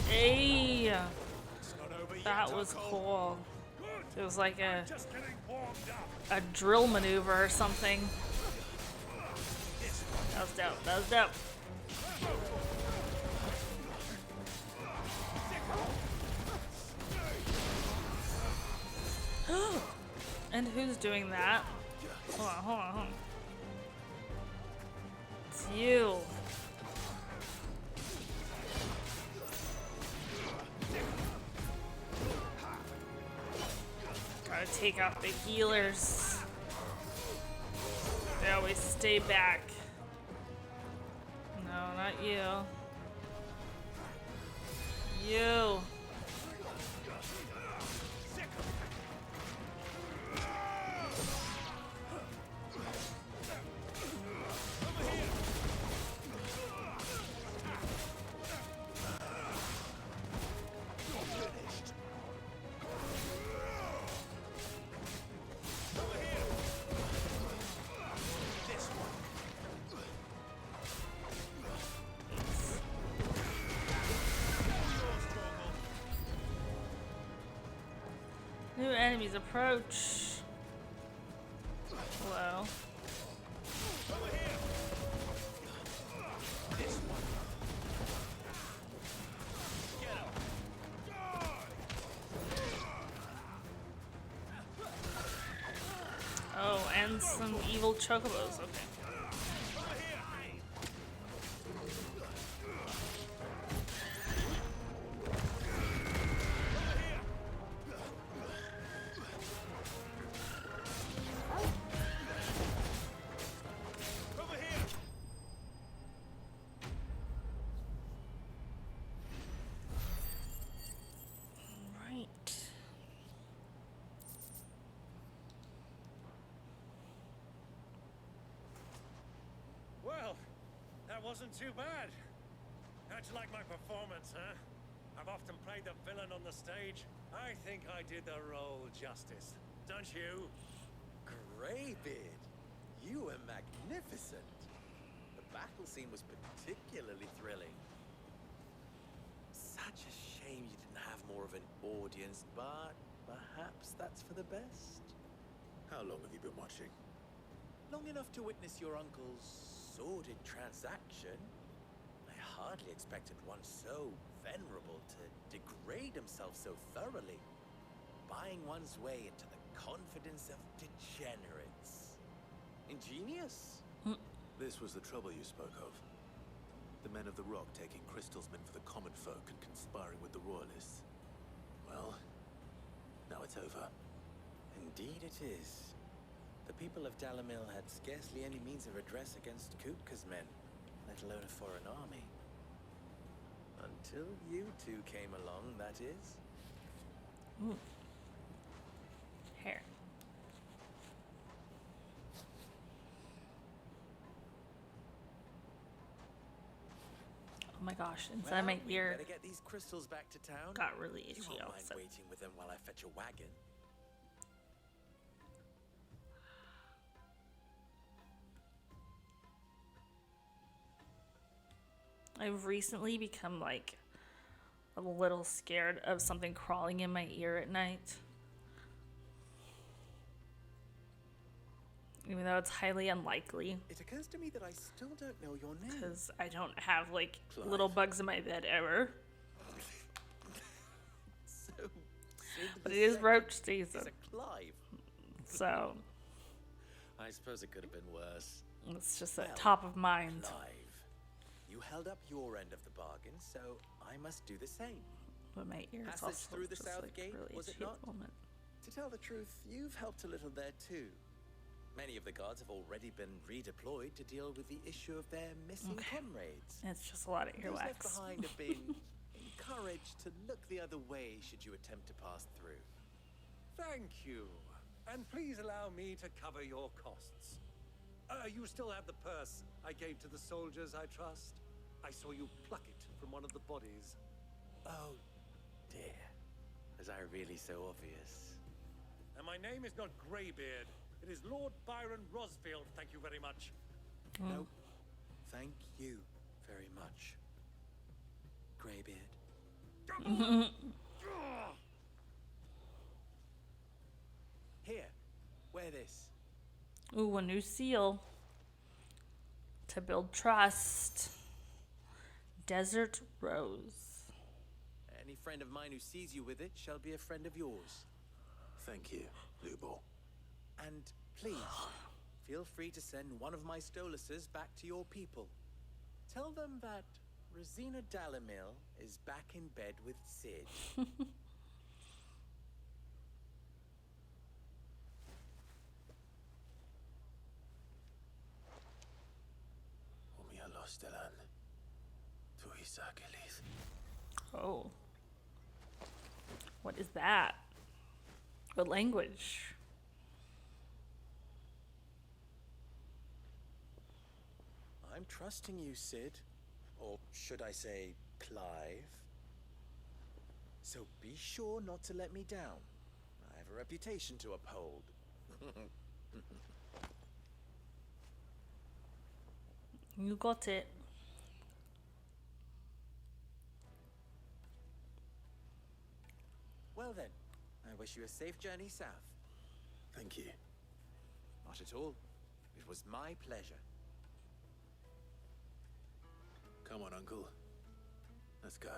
Hey, that was cool. It was like a drill maneuver or something. That was dope. That was dope. And who's doing that? Hold on, hold on, hold on. It's you. Gotta take out the healers. They always stay back. No, not you. You. New enemies approach. Hello. Oh, and some evil chocobos. Okay. wasn't too bad. How'd you like my performance, huh? I've often played the villain on the stage. I think I did the role justice. Don't you? Greybeard, you were magnificent. The battle scene was particularly thrilling. Such a shame you didn't have more of an audience, but perhaps that's for the best. How long have you been watching? Long enough to witness your uncle's sordid transaction. I hardly expected one so venerable to degrade himself so thoroughly, buying one's way into the confidence of degenerates. Ingenious. This was the trouble you spoke of. The men of the Rock taking crystals meant for the common folk and conspiring with the Royalists. Well, now it's over. Indeed it is. The people of Dalamil had scarcely any means of redress against Kupka's men, let alone a foreign army. Until you two came along, that is. Ooh. Hair. Oh my gosh, inside my ear Better get these crystals back to town. got really You itchy won't all of a mind sudden. waiting with them while I fetch a wagon. I've recently become like a little scared of something crawling in my ear at night. Even though it's highly unlikely. It occurs to me that I still don't know your name. Because I don't have like Clive. little bugs in my bed ever. So, But it is roach season. It's a Clive. So I suppose it could have been worse. it's just at top of mind. Clive, you held up your end of the bargain, so I must do the same. But my ear is Passage also through the just south like gate, really was it itchy at not? the moment. To tell the truth, you've helped a little there too. Many of the guards have already been redeployed to deal with the issue of their missing comrades. It's just a lot of Those left earwax. behind have been encouraged to look the other way should you attempt to pass through. Thank you. And please allow me to cover your costs. You still have the purse I gave to the soldiers, I trust? I saw you pluck it from one of the bodies. Oh, dear. Was I really so obvious? And my name is not Greybeard. It is Lord Byron Rosfield, thank you very much. No, thank you very much, Greybeard. Here, wear this. Ooh, a new seal. To build trust. Desert Rose. Any friend of mine who sees you with it shall be a friend of yours. Thank you, Lubor. And please, feel free to send one of my Stoluses back to your people. Tell them that Rosina Dalamil is back in bed with Sid. Oh. What is that? What language? I'm trusting you, Sid. Or should I say, Clive. So be sure not to let me down. I have a reputation to uphold. You got it. Well then, I wish you a safe journey south. Thank you. Not at all. It was my pleasure. Come on, Uncle. Let's go.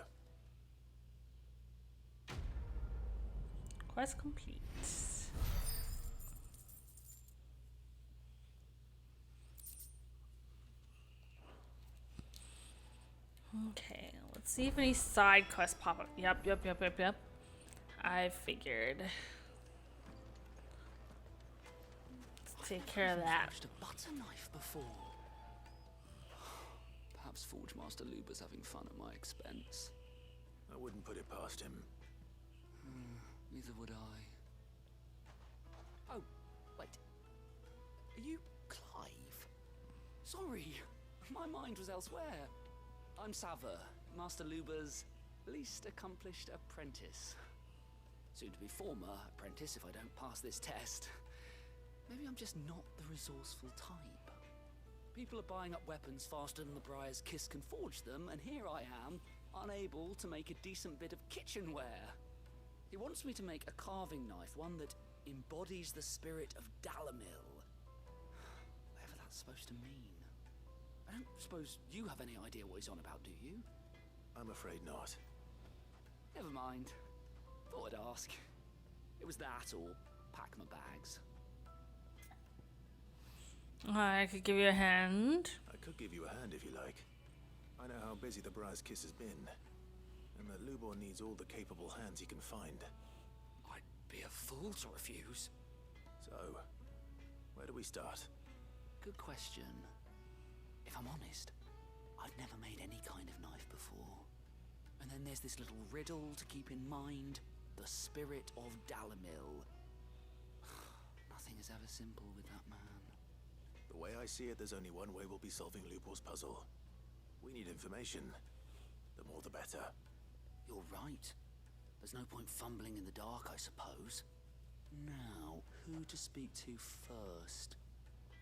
Quest complete. Okay, let's see if any side quests pop up. Yep. I figured. Let's take care of that. Forged a butter knife before. Perhaps Forge Master Luber's having fun at my expense. I wouldn't put it past him. Neither would I. Oh, wait. Are you Clive? Sorry. My mind was elsewhere. I'm Sava, Master Luba's least accomplished apprentice. Soon to be former apprentice if I don't pass this test. Maybe I'm just not the resourceful type. People are buying up weapons faster than the Briar's Kiss can forge them, and here I am, unable to make a decent bit of kitchenware. He wants me to make a carving knife, one that embodies the spirit of Dalamil. Whatever that's supposed to mean. I don't suppose you have any idea what he's on about, do you? I'm afraid not. Never mind. Thought I'd ask. It was that or pack my bags. I could give you a hand. I could give you a hand if you like. I know how busy the Briar's Kiss has been, and that Lubor needs all the capable hands he can find. I'd be a fool to refuse. So, where do we start? Good question. If I'm honest, I've never made any kind of knife before. And then there's this little riddle to keep in mind. The spirit of Dalamil. Nothing is ever simple with that man. The way I see it, there's only one way we'll be solving Lubor's puzzle. We need information. The more the better. You're right. There's no point fumbling in the dark, I suppose. Now, who to speak to first?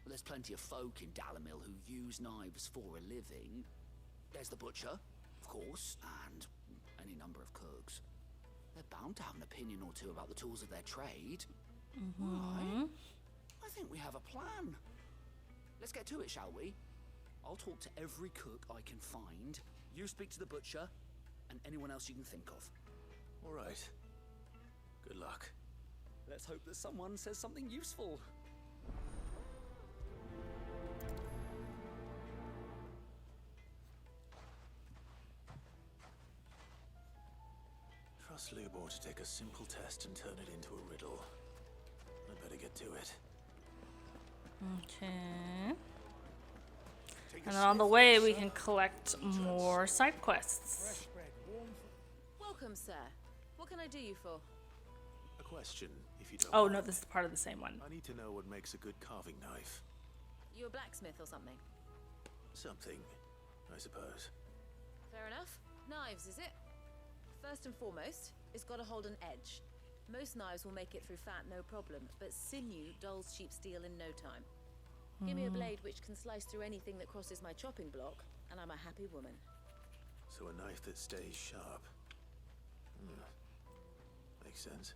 Well, there's plenty of folk in Dalamil who use knives for a living. There's the butcher, of course, and any number of cooks. They're bound to have an opinion or two about the tools of their trade. Right. I think we have a plan. Let's get to it, shall we? I'll talk to every cook I can find. You speak to the butcher, and anyone else you can think of. All right. Good luck. Let's hope that someone says something useful. Trust Lubor to take a simple test and turn it into a riddle. I better get to it. Okay. And then on the way, we can collect more side quests. Welcome, sir. What can I do you for? A question, if you don't Oh, mind. no, this is part of the same one. I need to know what makes a good carving knife. You a blacksmith or something? Something, I suppose. Fair enough. Knives, is it? First and foremost, it's got to hold an edge. Most knives will make it through fat, no problem, but sinew dulls cheap steel in no time. Give me a blade which can slice through anything that crosses my chopping block, and I'm a happy woman. So a knife that stays sharp. Makes sense.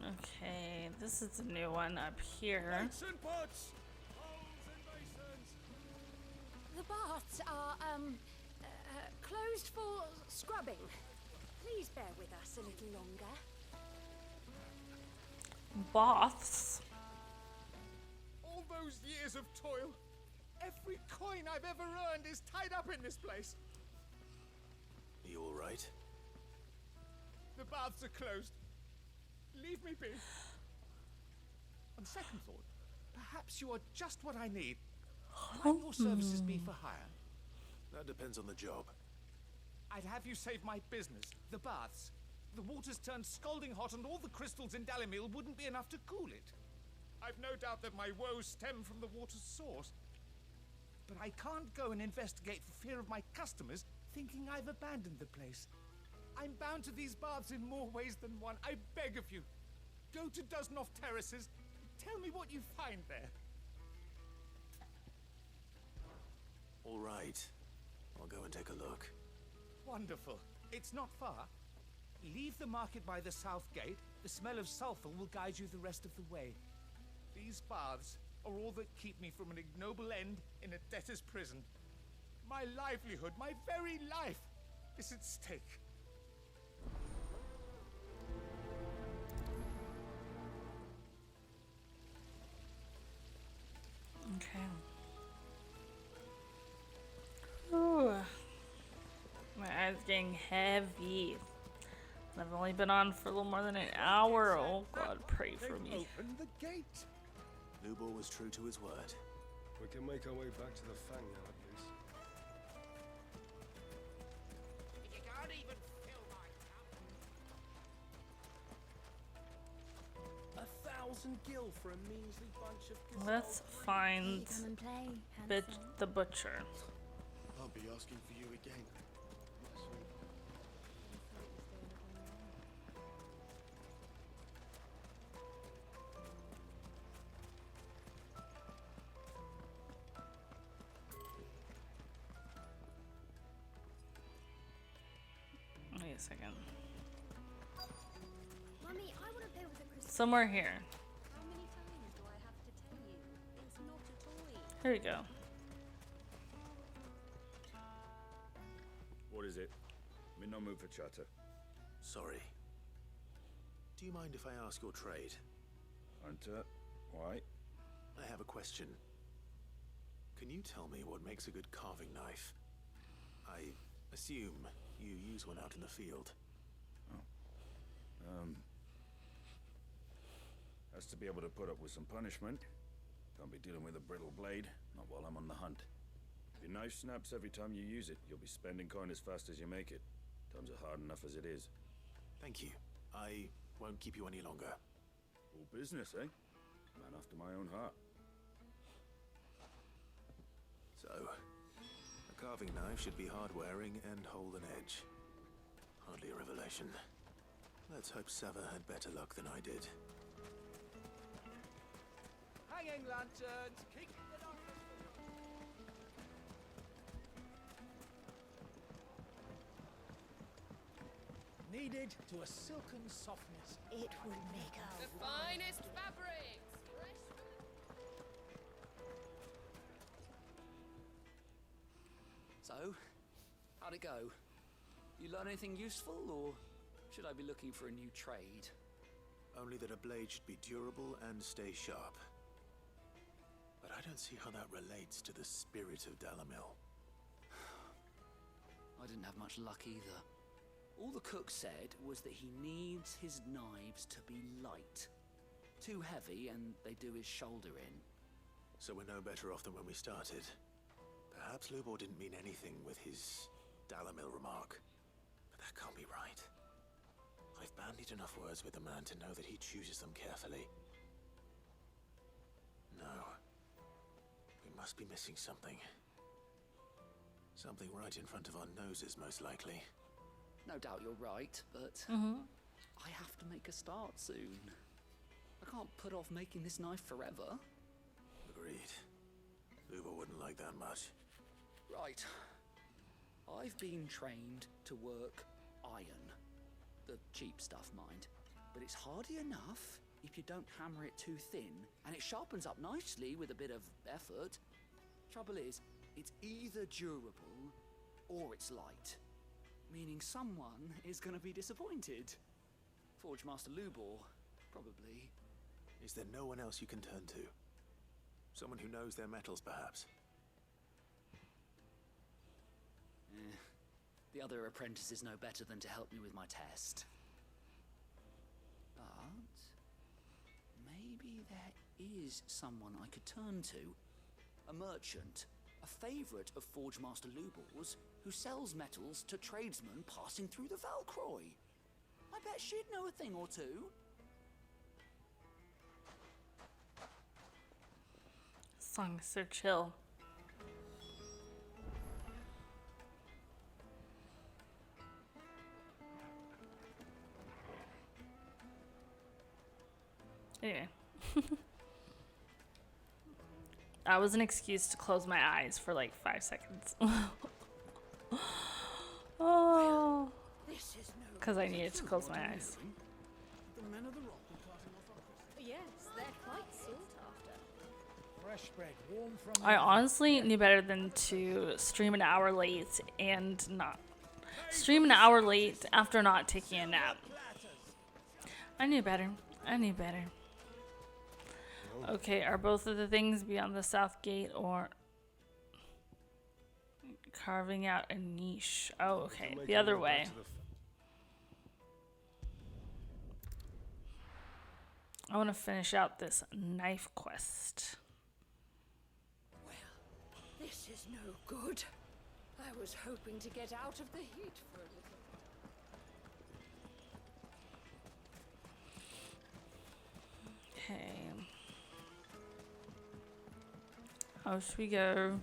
Okay, this is a new one up here. Plates and pots! Bowls and basins! The baths are, closed for scrubbing. Please bear with us a little longer. Baths. All those years of toil, every coin I've ever earned is tied up in this place. You all right? The baths are closed. Leave me be. On second thought, perhaps you are just what I need. Might your services be for hire? That depends on the job. I'd have you save my business, the baths. The water's turned scalding hot and all the crystals in Dalamil wouldn't be enough to cool it. I've no doubt that my woes stem from the water's source. But I can't go and investigate for fear of my customers thinking I've abandoned the place. I'm bound to these baths in more ways than one. I beg of you, go to Dusnoff Terraces. Tell me what you find there. All right. I'll go and take a look. Wonderful. It's not far. Leave the market by the south gate. The smell of sulfur will guide you the rest of the way. These baths are all that keep me from an ignoble end in a debtor's prison. My livelihood, my very life, is at stake. Okay. Ooh. My eyes getting heavy. I've only been on for a little more than an hour. Oh God, pray for me. Open the gate. Lubor was true to his word. We can make our way back to the Fang now, at least. You can't even fill my cup. crimson gill for a measly bunch of Let's find Come and play, Bit handsome. the butcher. I'll be asking for you again. My sweet. Wait a second. Mummy, I want to play with the crystal. Somewhere here. How many times do I have to tell you? It's not a toy. Here we go. What is it? I'm in no mood for chatter. Sorry. Do you mind if I ask your trade? Hunter, why? I have a question. Can you tell me what makes a good carving knife? I assume you use one out in the field. Has to be able to put up with some punishment. Can't be dealing with a brittle blade, not while I'm on the hunt. If your knife snaps every time you use it, you'll be spending coin as fast as you make it. Times are hard enough as it is. Thank you. I won't keep you any longer. All business, eh? Man after my own heart. So, a carving knife should be hard-wearing and hold an edge. Hardly a revelation. Let's hope Sava had better luck than I did. Hanging lanterns, keep the darkness. Kneaded to a silken softness. It will make The a finest fabrics! Fresh So, how'd it go? You learn anything useful, or should I be looking for a new trade? Only that a blade should be durable and stay sharp. But I don't see how that relates to the spirit of Dalamil. I didn't have much luck either. All the cook said was that he needs his knives to be light. Too heavy and they do his shoulder in. So we're no better off than when we started. Perhaps Lubor didn't mean anything with his Dalamil remark. But that can't be right. I've bandied enough words with the man to know that he chooses them carefully. No. We must be missing something. Something right in front of our noses, most likely. No doubt you're right, but I have to make a start soon. I can't put off making this knife forever. Agreed. Lubor wouldn't like that much. Right. I've been trained to work iron. The cheap stuff, mind. But it's hardy enough if you don't hammer it too thin, and it sharpens up nicely with a bit of effort. Trouble is, it's either durable or it's light. Meaning someone is going to be disappointed. Forge Master Lubor, probably. Is there no one else you can turn to? Someone who knows their metals, perhaps? The other apprentices know better than to help me with my test. But maybe there is someone I could turn to. A merchant, a favourite of Forge Master Lubor's, who sells metals to tradesmen passing through the Valcroy. I bet she'd know a thing or two. Song is so chill. Anyway. That was an excuse to close my eyes for like 5 seconds. Oh. Because I needed to close my eyes. The men of the rock are carting off our crystals. Yes, they're quite sought after. Fresh bread, warm from I honestly knew better than to stream an hour late and not stream an hour late after not taking a nap. I knew better. I knew better. Okay, are both of the things beyond the south gate or carving out a niche? Oh, okay. The other way. I want to finish out this knife quest. This is no good. I was hoping to get out of the heat for a little. Okay. How should we go?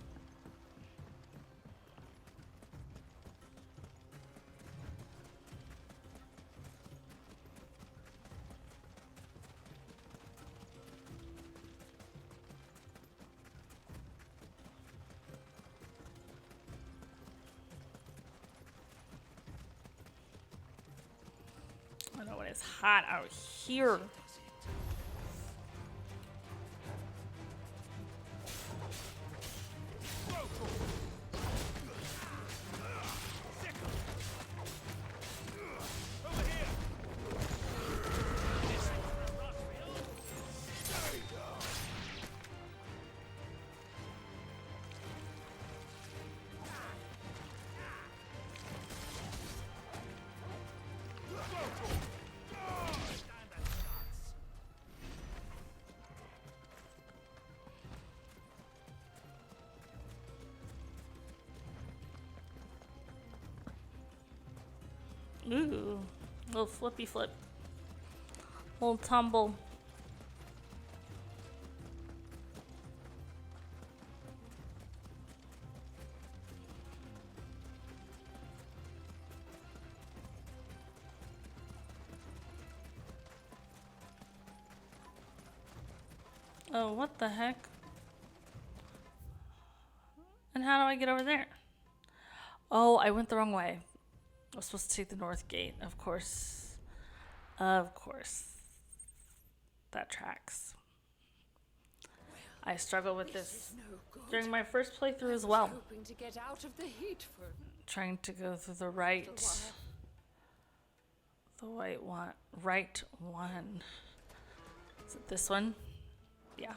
I know it's hot out here. Ooh, little flippy flip. Little tumble. Oh, what the heck? And how do I get over there? Oh, I went the wrong way. I was supposed to take the north gate, of course. Of course. That tracks. I struggled with this during my first playthrough as well. Hoping to get out of the heat for Trying to go through the right one. Is it this one? Yeah.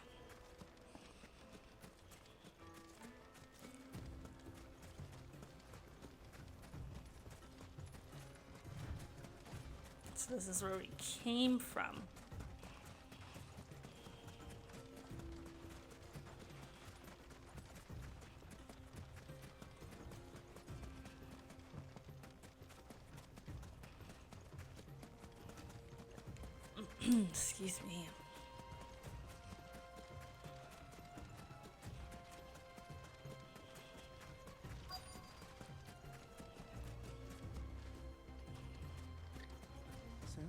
So this is where we came from. Excuse me. So,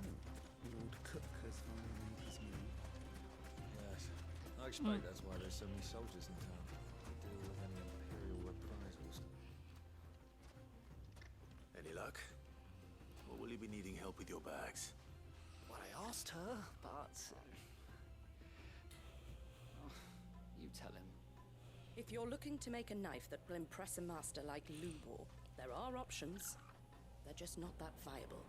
Lord Cook has finally made his move. Yes. I expect that's why there's so many soldiers in town. To deal with any Imperial reprisals. Any luck? Or will you be needing help with your bags? Well, I asked her, but... oh, you tell him. If you're looking to make a knife that will impress a master like Lubor, there are options. They're just not that viable.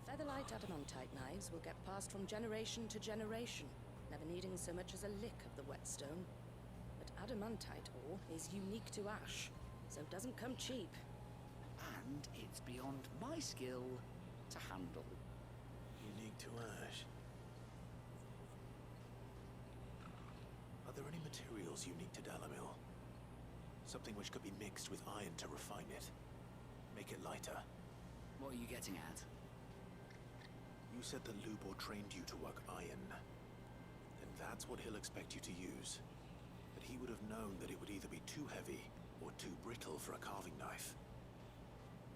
Featherlight adamantite knives will get passed from generation to generation, never needing so much as a lick of the whetstone. But adamantite ore is unique to ash, so it doesn't come cheap. And it's beyond my skill to handle. Unique to ash. Are there any materials unique to Dalamil? Something which could be mixed with iron to refine it. Make it lighter. What are you getting at? You said that Lubor trained you to work iron. And that's what he'll expect you to use. But he would have known that it would either be too heavy or too brittle for a carving knife.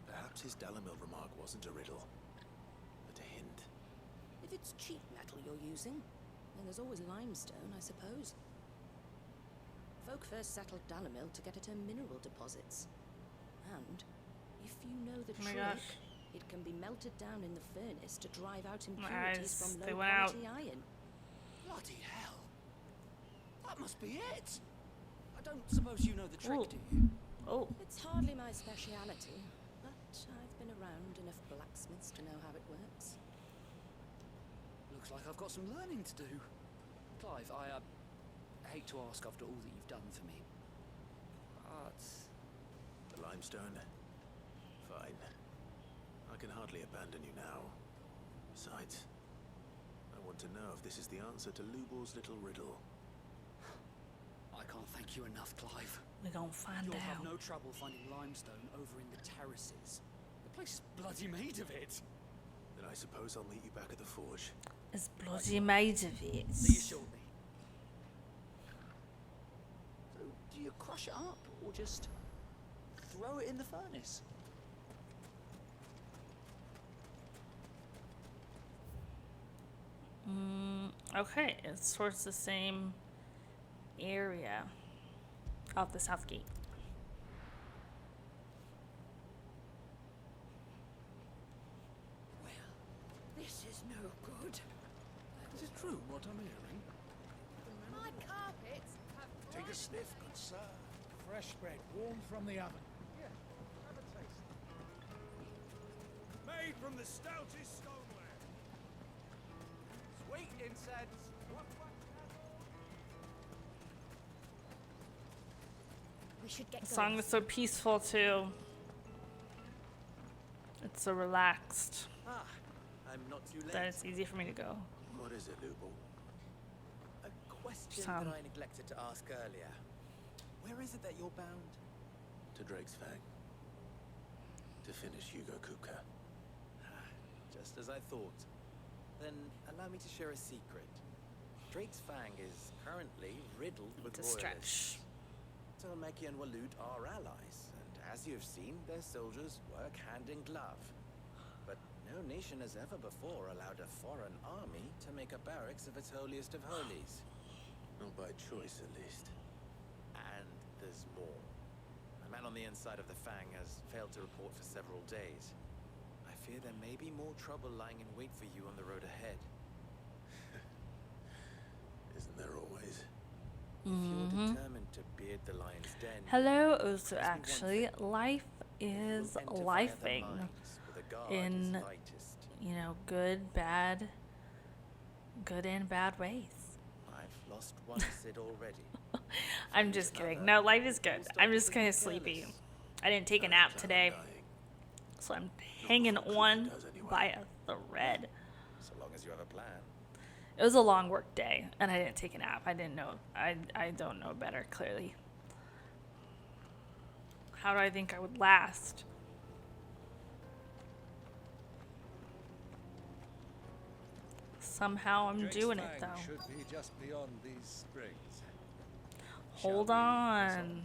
Perhaps his Dalamil remark wasn't a riddle, but a hint. If it's cheap metal you're using, then there's always limestone, I suppose. Folk first settled Dalamil to get at her mineral deposits. And, if you know the trick, it can be melted down in the furnace to drive out impurities from low-quality iron. Bloody hell! That must be it! I don't suppose you know the trick, do you? Oh. It's hardly my speciality, but I've been around enough blacksmiths to know how it works. Looks like I've got some learning to do. Clive, I hate to ask after all that you've done for me, but... The limestone? Fine. I can hardly abandon you now. Besides, I want to know if this is the answer to Lubor's little riddle. I can't thank you enough, Clive. We're gonna find You'll out. have no trouble finding limestone over in the terraces. The place is bloody made of it. Then I suppose I'll meet you back at the forge. is bloody made of it. See you shortly. So, do you crush it up or just throw it in the furnace? Okay, it's towards the same area of the south gate. This is no good. Is it true what I'm hearing? My carpets have Take a sniff, good sir. Fresh bread, warm from the oven. Yeah, have a taste. Made from the stoutest stoneware. Sweet incense. We should get The song is so peaceful too. It's so relaxed Ah, I'm not too late. that it's easy for me to go. What is it, Lubel? A question Sound. that I neglected to ask earlier. Where is it that you're bound? To Drake's Fang. To finish Hugo Kupka. Just as I thought. Then allow me to share a secret. Drake's Fang is currently riddled with It's a royalists. stretch. Tolmeki and Walud are allies, and as you've seen, their soldiers work hand in glove. But no nation has ever before allowed a foreign army to make a barracks of its holiest of holies. Not by choice, at least. And there's more. A man on the inside of the Fang has failed to report for several days. I fear there may be more trouble lying in wait for you on the road ahead. Isn't there always? If you're determined to beard the lion's den... Hello, also actually, life is lifing in, you know, good and bad ways. I've lost one Sid already. I'm just kidding. No, life is good. I'm just kind of sleepy. I didn't take a nap today, so I'm hanging on by a thread. So long as you have a plan. It was a long work day, and I didn't take a nap. I didn't know. I don't know better, clearly. How do I think I would last? Somehow I'm Drake's doing it, Fang though. should be just beyond these springs. Hold on.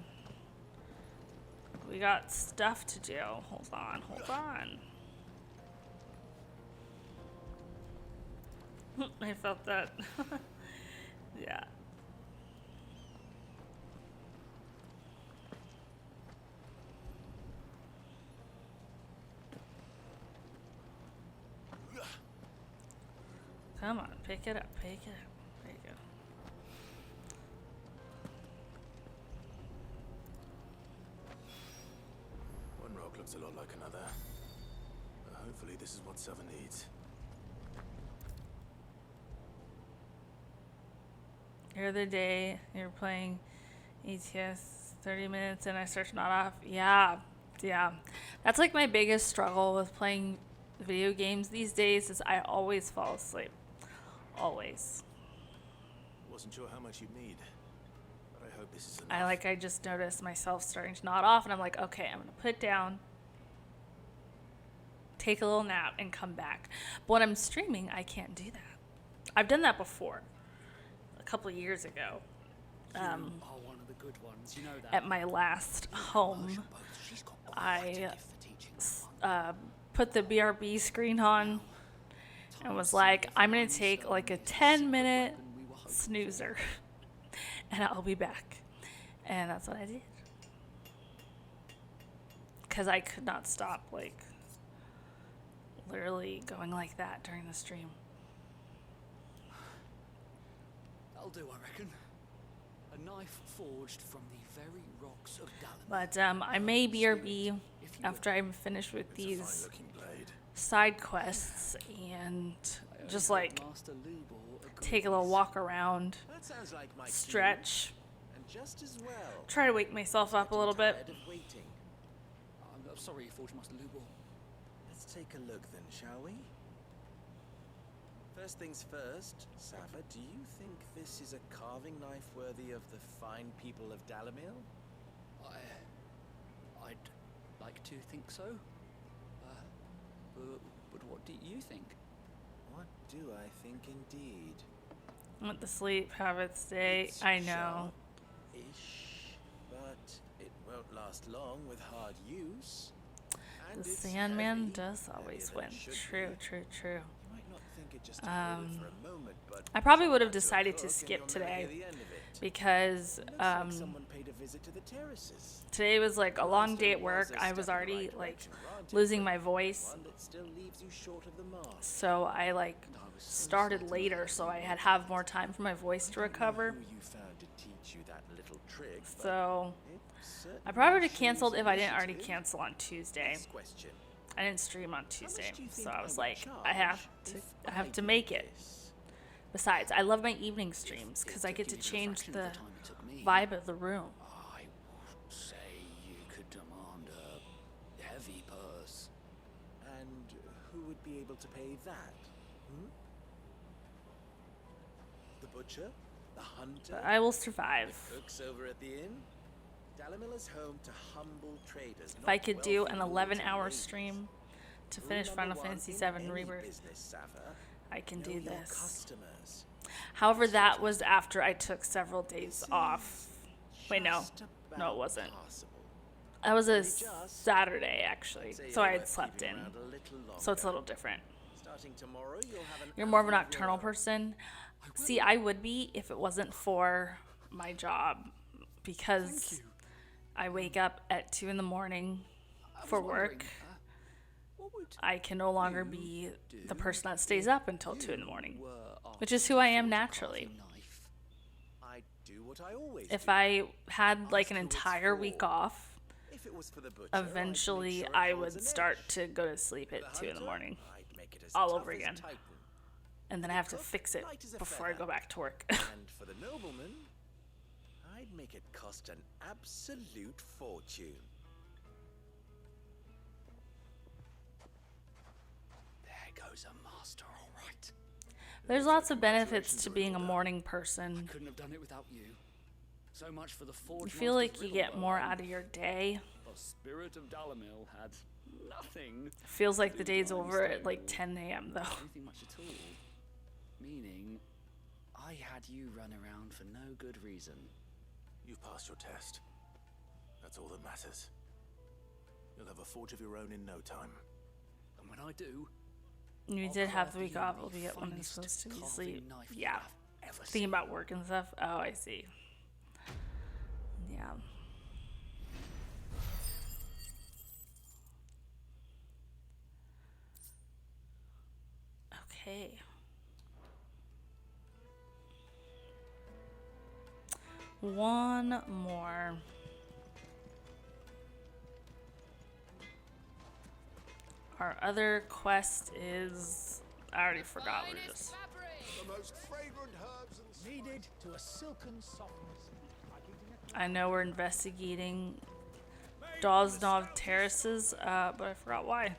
We got stuff to do. Hold on, hold on. I felt that. Yeah. Come on, pick it up, pick it up. There you go. One rock looks a lot like another. But hopefully this is what Seven needs. The other day, you're playing ETS 30 minutes and I search not off. Yeah. That's like my biggest struggle with playing video games these days is I always fall asleep. Always. Wasn't sure how much you'd need, but I hope this is enough. I just noticed myself starting to nod off and I'm like, okay, I'm gonna put it down, take a little nap and come back. But when I'm streaming, I can't do that. I've done that before. A couple of years ago. You are one of the good ones, you know that. At my last home, I put the BRB screen on and was like, I'm gonna take like a 10-minute snoozer and I'll be back. And that's what I did. Because I could not stop, like, literally going like that during the stream. That'll do, I reckon. A knife forged from the very rocks of Dalamir. But I may BRB after I'm finished with these side quests and just like take a little walk around, That sounds like my stretch, and just as well. try to wake myself up a little bit. Tired of waiting. I'm sorry you forged Master Lubor. Let's take a look then, shall we? First things first, Sava, do you think this is a carving knife worthy of the fine people of Dalamir? I'd like to think so. But what do you think? What do I think indeed? Let the sleep have its day. I know. Ish, but it won't last long with hard use. And The it's Sandman heavy, does always heavier win. than it should True, be. true, true. You might not think it just to hold it for a moment, but I probably would have add to a decided to cook and skip you'll never today hear the end of it. because Looks like someone paid a visit to the terraces. today was like a long day at work. was a I was step in the already right like direction, granted, losing but my voice, one that still leaves you short of the mark. so I like started later, so I had have more time for my voice to recover. Who you found to teach you that little trick, but So it certainly I probably would have shows canceled if I didn't already initiative. cancel on Tuesday. Next question. I didn't stream on Tuesday, do you so think I I was would like, charge I have to make it. Besides, I love my evening streams because I get to change the vibe of the room. I would say you could demand a heavy purse. And who would be able to pay that? The butcher? The hunter? But I will survive. The cooks over at the inn? Dalamil is home to humble traders. If I could do an 11-hour stream to finish Final Fantasy VII Rebirth, I can do this. However, that was after I took several days off. Wait, no, it wasn't. That was a Saturday, actually, so I had slept in. So it's a little different. Starting tomorrow, you'll have an You're more of a nocturnal person. See, I would be if it wasn't for my job, because I wake up at 2 in the morning for work. I can no longer be the person that stays up until 2 in the morning, which is who I am naturally. I do what I always If do. I had like an entire week off, If it was for the butcher, eventually I'd make sure it I holds would an start edge. to go to sleep at The 2 in the hunter, morning, I'd make it as all tough over as again. Titan. And then I have to fix it light as a before I feather. go back to work. And for the nobleman, I'd make it cost an absolute fortune. There goes a master, all right. There's lots of benefits to being a morning person. Couldn't have done it without you. So much for the forge. You feel like you get more out of your day. The spirit of Dalamil had nothing. Feels like the day's over at like 10 a.m. though. Anything much at all. Meaning, I had you run around for no good reason. You've passed your test. That's all that matters. You'll have a forge of your own in no time. And when I do, You did have the week off. I'll be at when I'm supposed to be asleep. Yeah. Thinking about work and stuff. Oh, I see. Yeah. Okay. One more. Our other quest is... I already forgot what it is. The most fragrant herbs and needed to a silken softness. I know we're investigating Doznov Terraces, but I forgot why.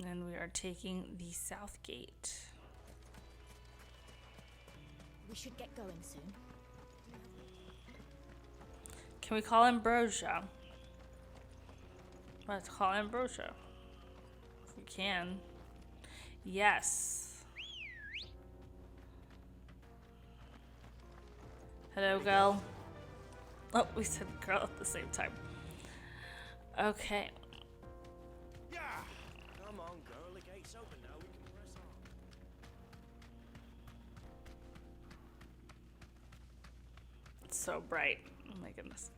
And we are taking the south gate. We should get going soon. Can we call Ambrosia? Let's call Ambrosia. If we can. Yes. Hello, girl. Oh, we said girl at the same time. Okay. Come on, girl. The gate's open now. We can press on. It's so bright. Oh my goodness.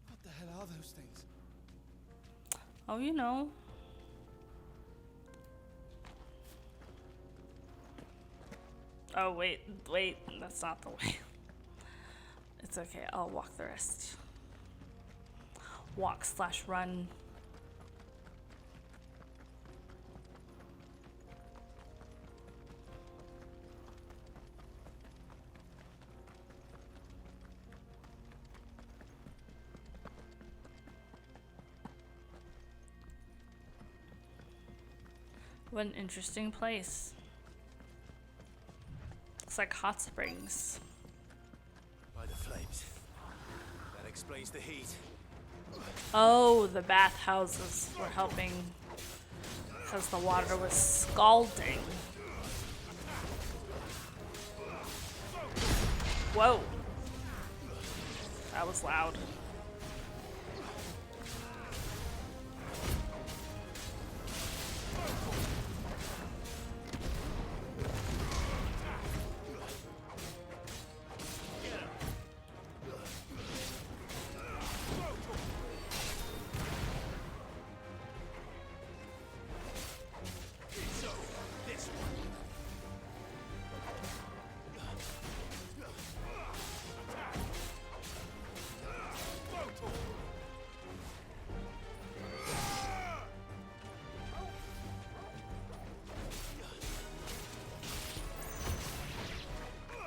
What the hell are those things? Oh, you know. Oh, wait, that's not the way. It's okay, I'll walk the rest. Walk/run. What an interesting place. Looks like hot springs. By the flames. That explains the heat. Oh, the bathhouses were helping because the water was scalding. Whoa. That was loud.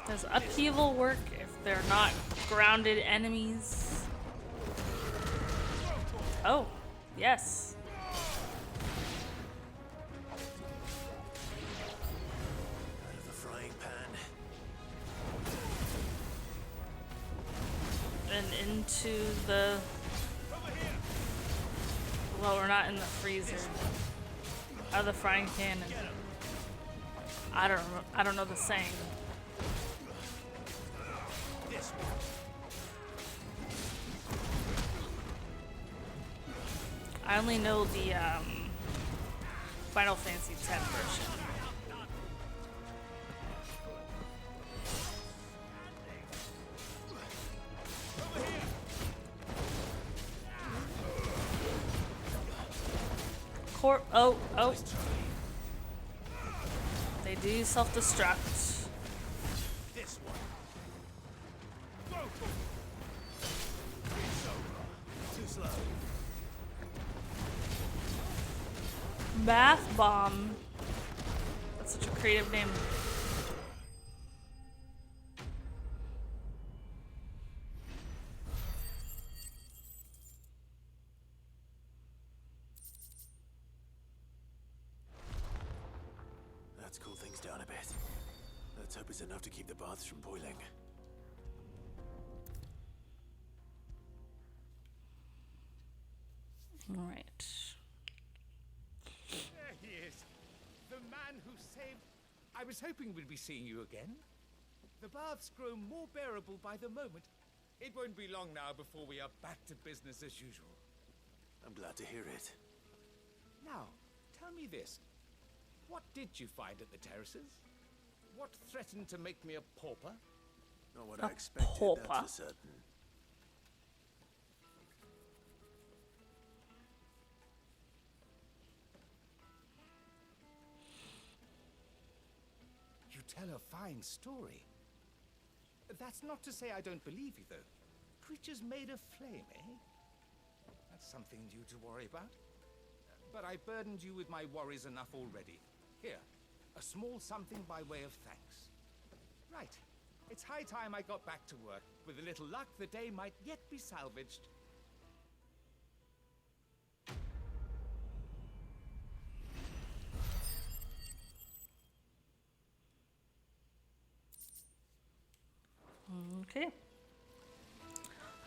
Does upheaval work if they're not grounded enemies? Oh, yes. Out of the frying pan. And into the... Well, we're not in the freezer. Out of the frying pan. And I don't know the saying. I only know the Final Fantasy X version. Oh. They do self-destruct. This one. Too slow. Bath Bomb. That's such a creative name. Let's cool things down a bit. Let's hope it's enough to keep the baths from boiling. All right. There he is. The man who saved... I was hoping we'd be seeing you again. The baths grow more bearable by the moment. It won't be long now before we are back to business as usual. I'm glad to hear it. Now, tell me this. What did you find at the terraces? What threatened to make me a pauper? Not what I expected, that's for certain. You tell a fine story. That's not to say I don't believe you, though. Creatures made of flame, eh? That's something new to worry about. But I burdened you with my worries enough already. Here, a small something by way of thanks. Right. It's high time I got back to work. With a little luck, the day might yet be salvaged. Okay.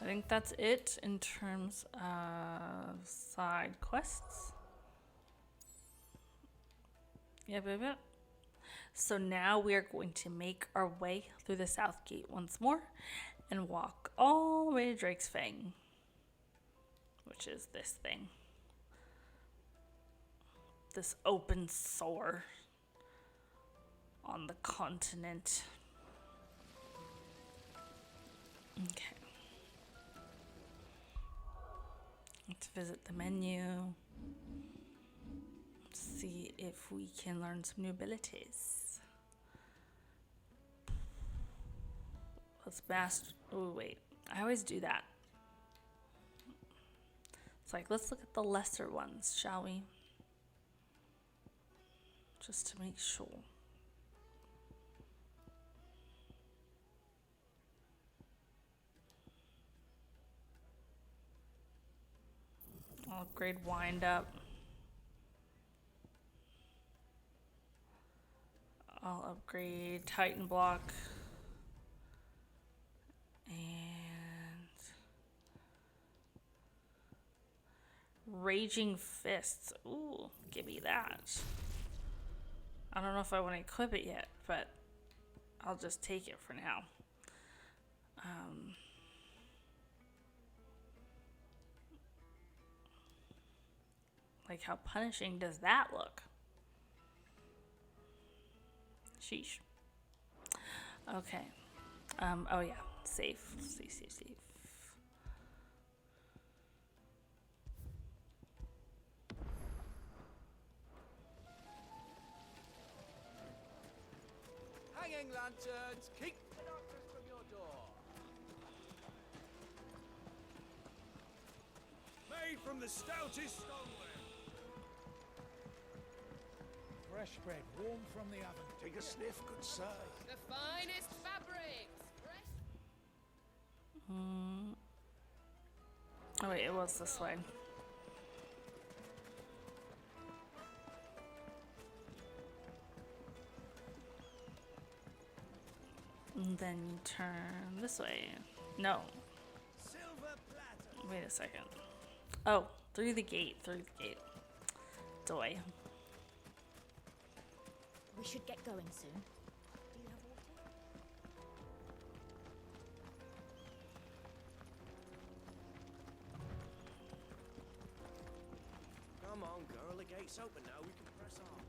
I think that's it in terms of side quests. Yep. So now we are going to make our way through the South Gate once more and walk all the way to Drake's Fang, which is this thing. This open sore on the continent. Okay. Let's visit the menu. See if we can learn some new abilities. Let's master. Oh, wait. I always do that. It's like, let's look at the lesser ones, shall we? Just to make sure. I'll upgrade Wind Up. I'll upgrade Titan Block. And Raging Fists. Ooh, give me that. I don't know if I want to equip it yet, but I'll just take it for now. Like, how punishing does that look? Sheesh. Okay. Oh yeah. Safe. Safe. Hanging lanterns, keep the darkness from your door. Made from the stoutest stoneware. Fresh bread, warm from the oven. Take a sniff, good sir. The finest fabrics. Oh wait, it was this way. And then you turn this way. No. Wait a second. Oh, through the gate. Doy. We should get going soon. Do you have water? Come on, girl, the gate's open now. We can press on.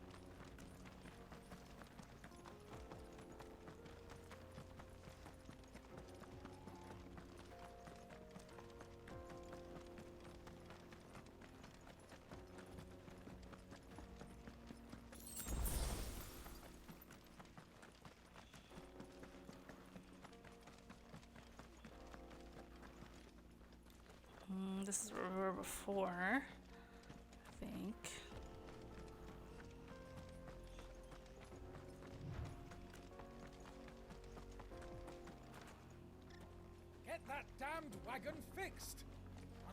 This is where we were before, I think. Get that damned wagon fixed!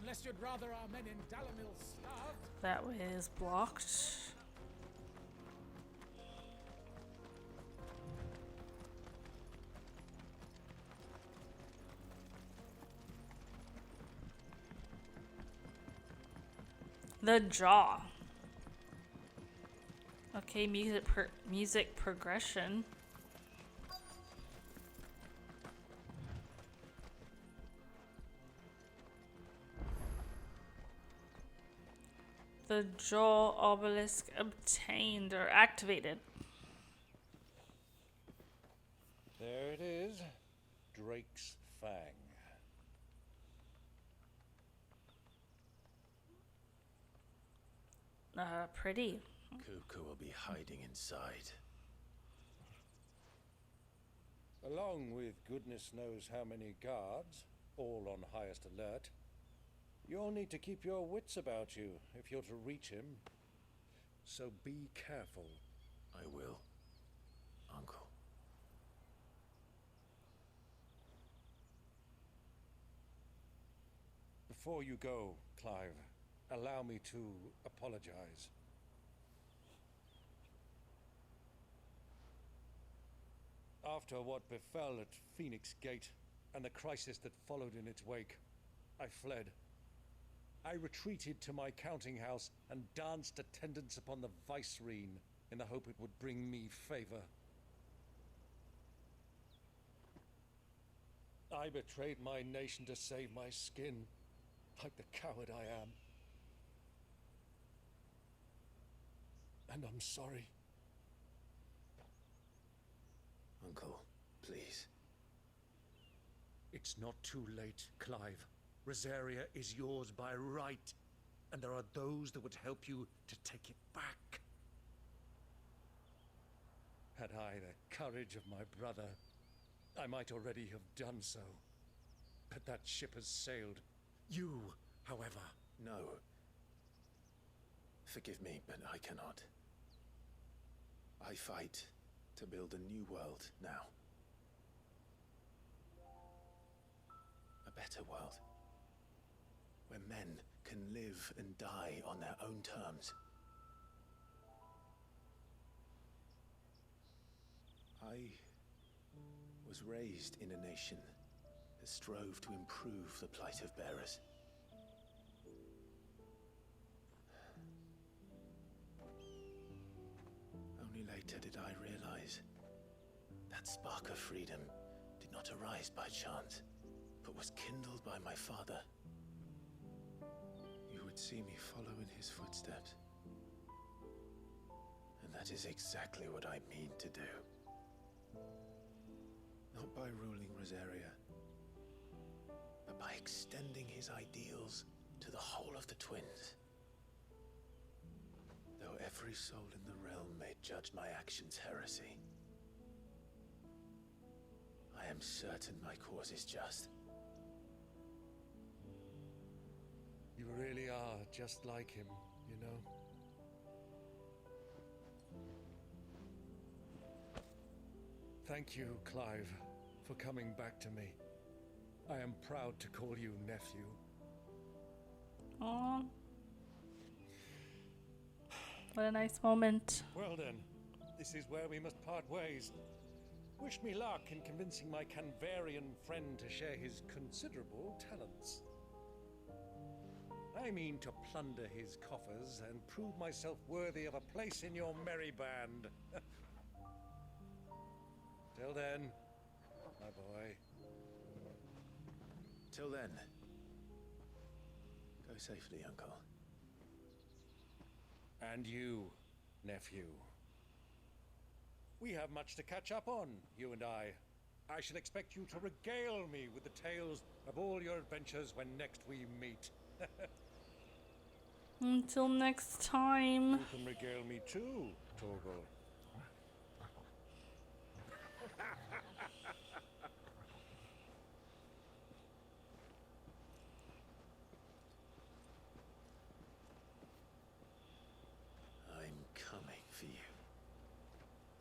Unless you'd rather our men in Dalamil starved. That way is blocked. The jaw. Okay, music progression. The jaw obelisk obtained or activated. There it is. Drake's Fang. Pretty. Kupka will be hiding inside. Along with goodness knows how many guards, all on highest alert. You'll need to keep your wits about you if you're to reach him. So be careful. I will, Uncle. Before you go, Clive, allow me to apologize. After what befell at Phoenix Gate and the crisis that followed in its wake, I fled. I retreated to my counting house and danced attendance upon the vicereine in the hope it would bring me favor. I betrayed my nation to save my skin, like the coward I am. And I'm sorry. Uncle, please. It's not too late, Clive. Rosaria is yours by right, and there are those that would help you to take it back. Had I the courage of my brother, I might already have done so. But that ship has sailed. You, however... No. Forgive me, but I cannot. I fight to build a new world now. A better world. Where men can live and die on their own terms. I was raised in a nation that strove to improve the plight of bearers. later did I realize that spark of freedom did not arise by chance, but was kindled by my father. You would see me follow in his footsteps. And that is exactly what I mean to do. Not by ruling Rosaria, but by extending his ideals to the whole of the twins. Though every soul in the realm may judge my actions heresy, I am certain my cause is just. You really are just like him, you know? Thank you, Clive, for coming back to me. I am proud to call you nephew. Aww. What a nice moment. Well then, this is where we must part ways. Wish me luck in convincing my Canvarian friend to share his considerable talents. I mean to plunder his coffers and prove myself worthy of a place in your merry band. Till then, my boy. Till then, go safely, Uncle. And you, nephew. We have much to catch up on, you and I. I shall expect you to regale me with the tales of all your adventures when next we meet. Until next time. You can regale me too, Torgal. I'm coming for you,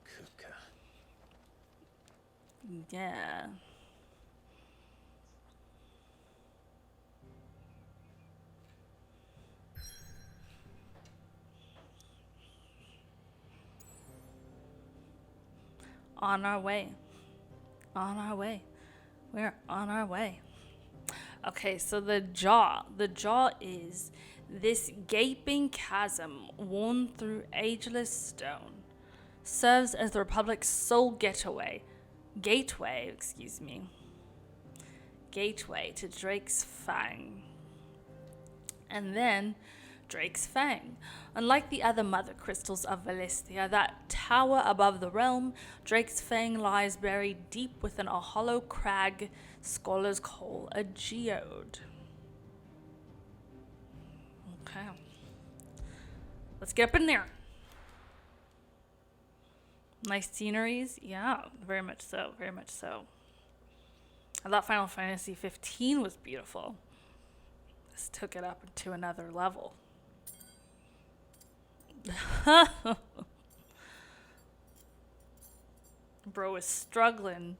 Kupka. Yeah. On our way. On our way. We're on our way. Okay, so the jaw. The jaw is this gaping chasm worn through ageless stone. Serves as the Republic's sole gateway to Drake's Fang. And then Drake's Fang. Unlike the other mother crystals of Valisthea that tower above the realm, Drake's Fang lies buried deep within a hollow crag scholars call a geode. Okay. Let's get up in there. Nice sceneries? Yeah, very much so, very much so. I thought Final Fantasy 15 was beautiful. This took it up to another level. Bro is struggling.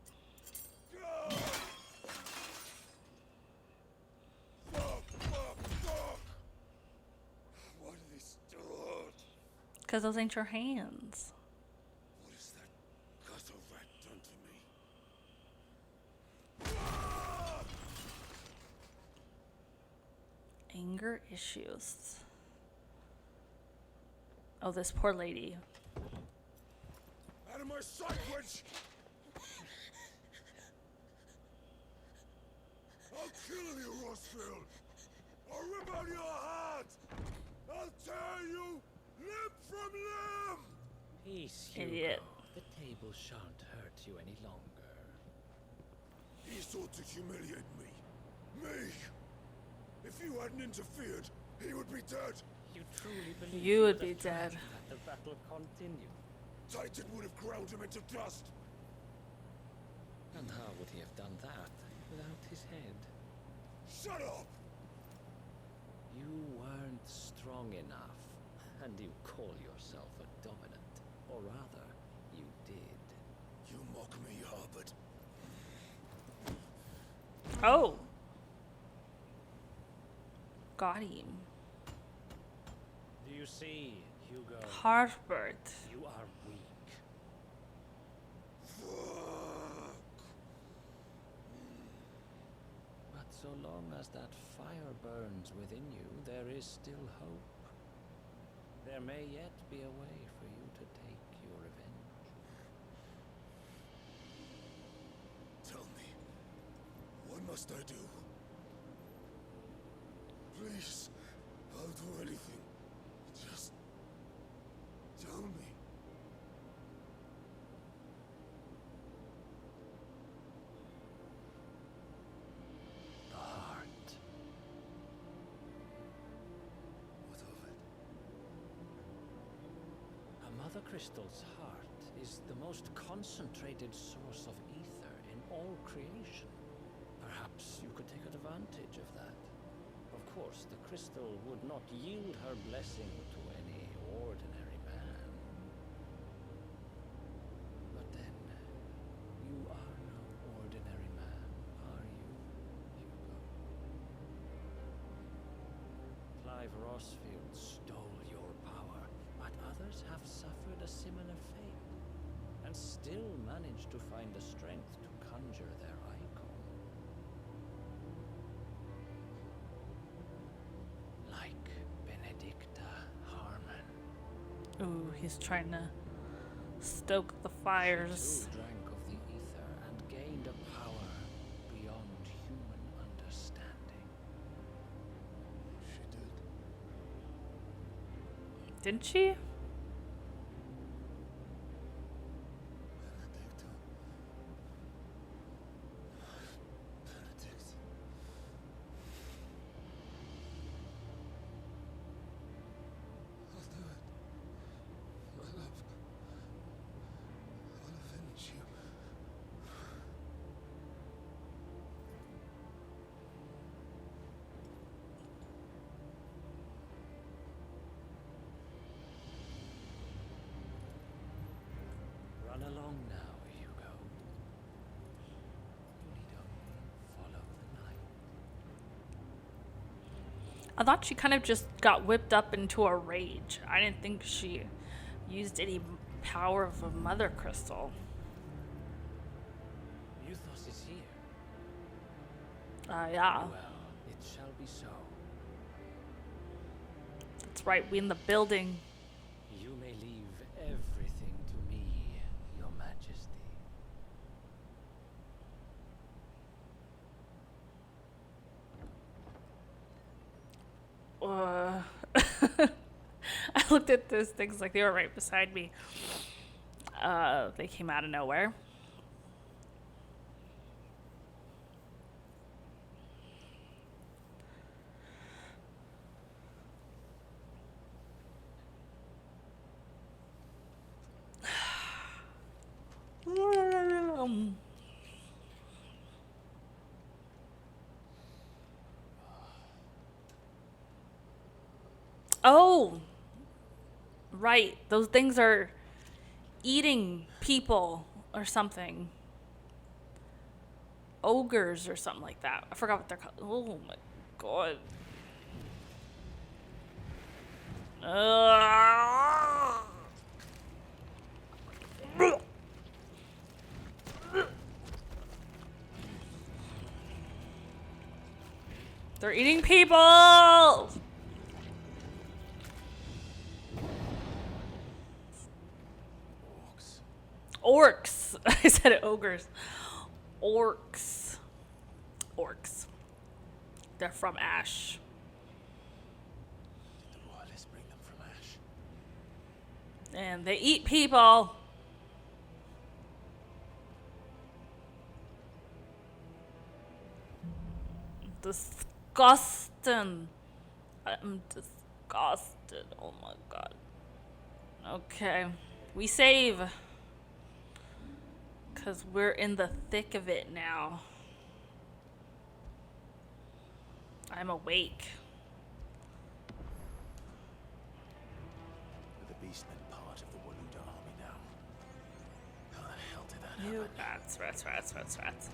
What are these doing? Because those ain't your hands. What is that gutter rat done to me? Anger issues. Oh, this poor lady. Out of my sight, witch! I'll kill you, Rossfield! I'll rip out your heart! I'll tear you limb from limb! Peace, Hugo. Idiot. The table shan't hurt you any longer. He sought to humiliate me. Me! If you hadn't interfered, he would be dead. You truly believe You would be dead. that the battle continued? Titan would have ground him into dust. And how would he have done that without his head? Shut up! You weren't strong enough, and you call yourself a dominant. Or rather, you did. You mock me, Harvard. Oh. Got him. Do you see, Hugo? Harvard. You are weak. But so long as that fire burns within you, there is still hope. There may yet be a way for you to take your revenge. must I do? Please, I'll do anything. Just tell me. The heart. What of it? A Mother Crystal's heart is the most concentrated source of ether in all creation. Perhaps you could take advantage of that. Of course, the crystal would not yield her blessing to any ordinary man. But then, you are no ordinary man, are you, Hugo? Clive Rossfield stole your power, but others have suffered a similar fate, and still managed to find the strength to conjure their icon. Like Benedicta Harmon. Ooh, he's trying to stoke the fires. She too drank of the ether and gained a power beyond human understanding. She did. Didn't she? Benedict. I'll do it. My love. I'll avenge you. Run along now, Hugo. You need only follow the night. I thought she kind of just got whipped up into a rage. I didn't think she used any power of a Mother Crystal. Euthos is here. Yeah. Well, it shall be so. That's right, we in the building. You may leave everything to me, Your Majesty. I looked at those things like they were right beside me. They came out of nowhere. Oh, right. Those things are eating people or something. Ogres or something like that. I forgot what they're called. Oh my god. They're eating people! Orcs. I said ogres. Orcs. Orcs. They're from Ash. Did the royalists bring them from Ash? And they eat people. Disgusting. I'm disgusted. Oh my god. Okay. We save. Because we're in the thick of it now. I'm awake. Are the beastmen part of the Waluda army now? How the hell did that happen? You rats.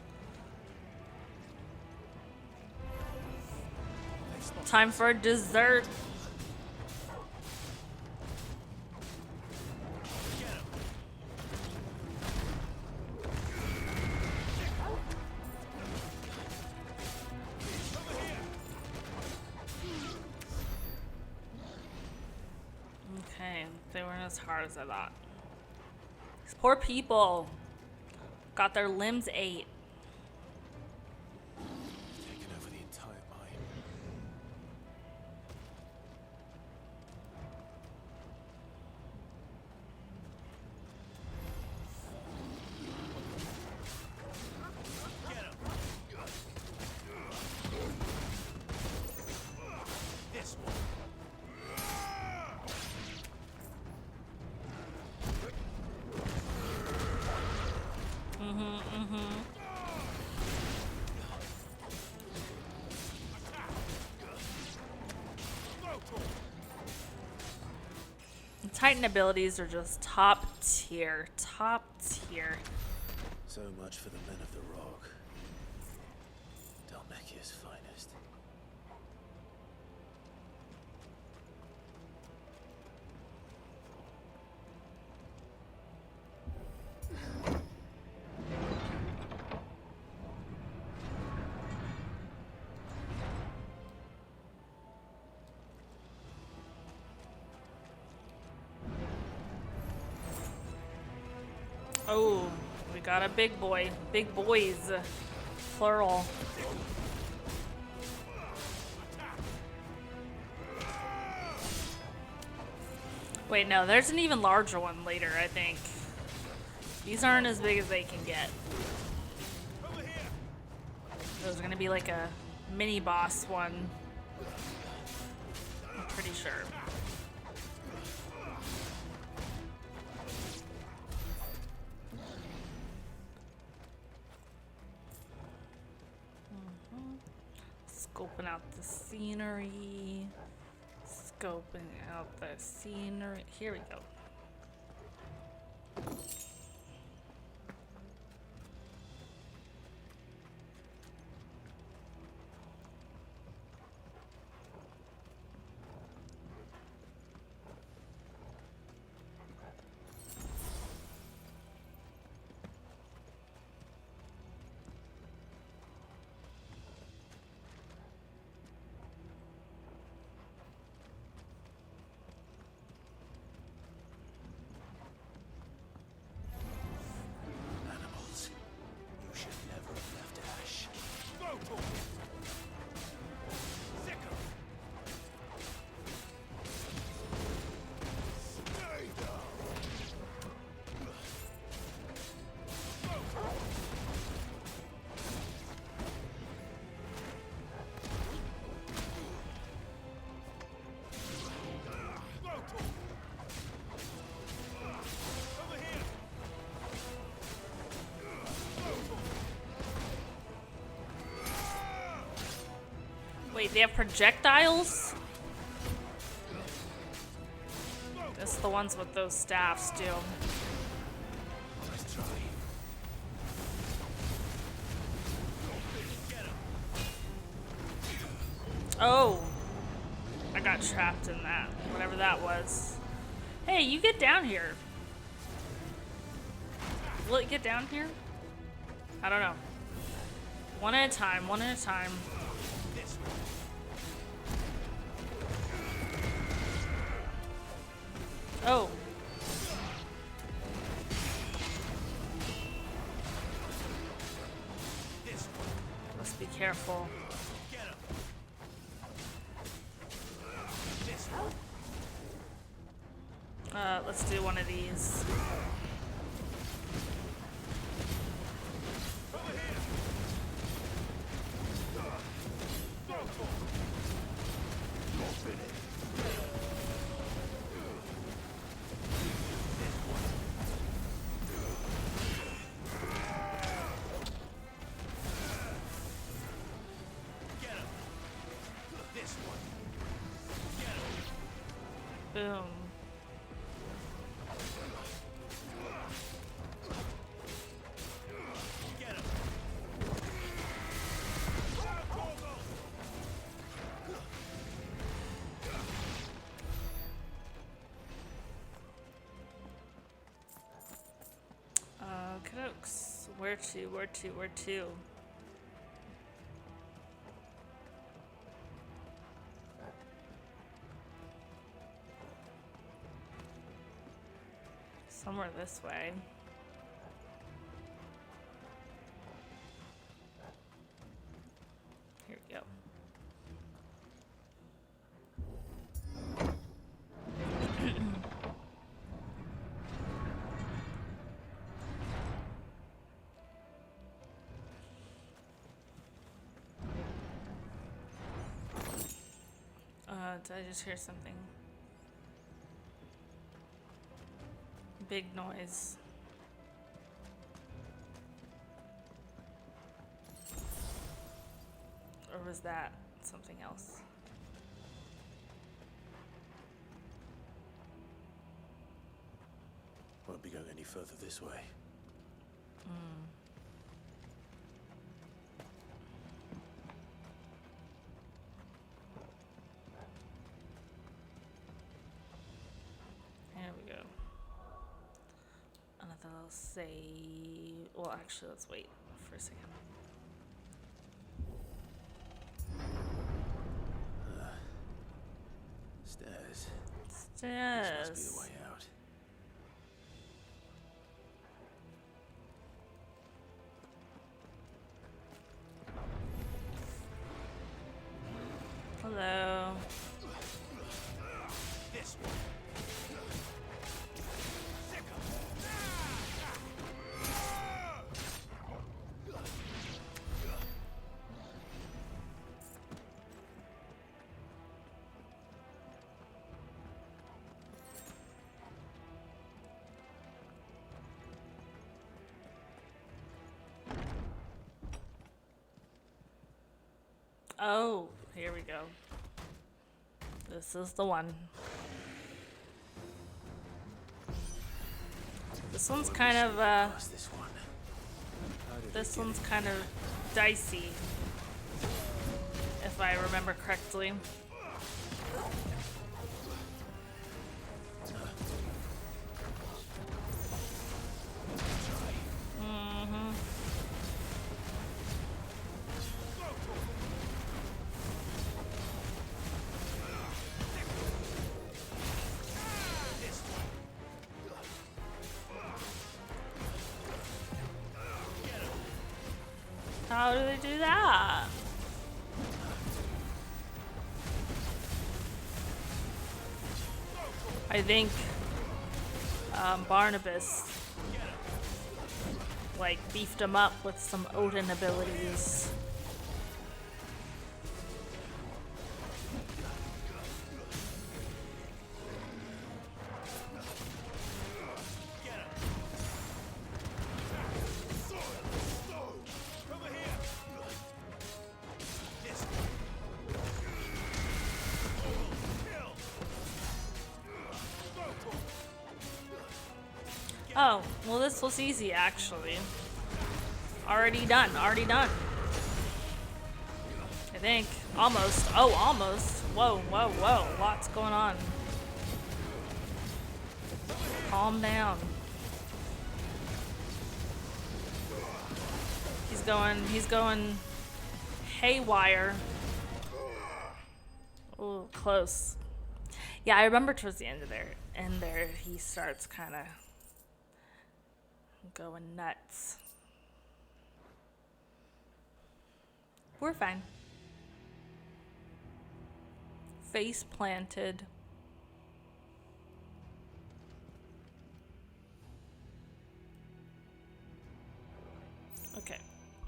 Time for dessert. Okay, they weren't as hard as I thought. These poor people got their limbs ate. Titan abilities are just top tier. Top tier. So much for the men of the rock. Dalmekia's finest. Oh, we got a big boy. Big boys. Plural. Wait, no, there's an even larger one later, I think. These aren't as big as they can get. There's gonna be like a mini boss one. I'm pretty sure. Scoping out the scenery. Scoping out the scenery. Here we go. Animals. You should never have left Ash. Wait, they have projectiles? That's the ones with those staffs do. Let's try. Oh, I got trapped in that, whatever that was. Hey, you get down here. Will it get down here? I don't know. One at a time, one at a time. Oh. Must be careful. Let's do one of these. Boom. Crooks. Where to? Somewhere this way. Here we go. Did I just hear something? Big noise. was that something else? Won't be going any further this way. There we go. And I'll say, well, actually, let's wait for a second. Stairs. Stairs. This must be the way out. Hello. This one. Oh, here we go. This is the one. This one's kind of, this one's kind of dicey, if I remember correctly. How do they do that? I think Barnabas like beefed him up with some Odin abilities. Oh, well this was easy actually. Already done, already done. I think. Almost. Oh, almost. Whoa, whoa, whoa. Lots going on. Calm down. He's going haywire. Oh, close. Yeah, I remember towards the end of there he starts kind of going nuts. We're fine. Face planted. Okay,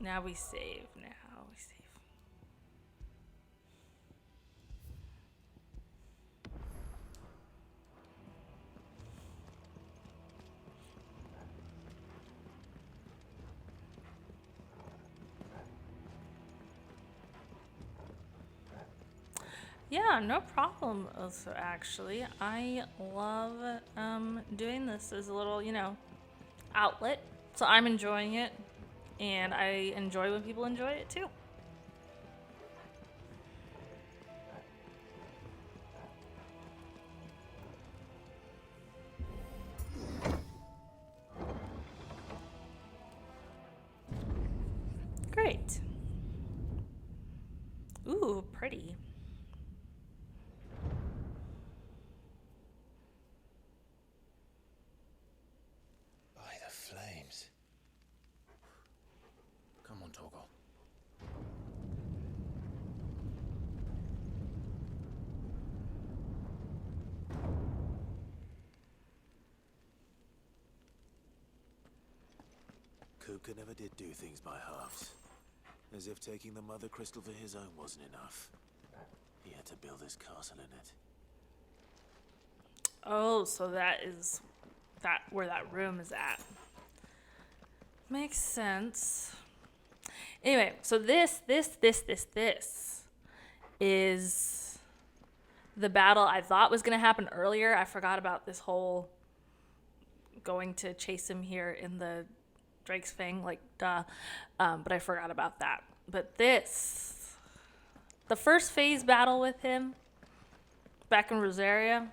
now we save. Now we save. Yeah, no problem. Also, actually, I love doing this as a little, outlet. So I'm enjoying it, and I enjoy when people enjoy it too. Great. Ooh, pretty. By the flames. Come on, Torgal. Kupka never did do things by halves. As if taking the Mother Crystal for his own wasn't enough. He had to build his castle in it. Oh, so that is where that room is at. Makes sense. Anyway, so this is the battle I thought was going to happen earlier. I forgot about this whole going to chase him here in the Drake's Fang, like, duh. But I forgot about that. But this, the first phase battle with him, back in Rosaria,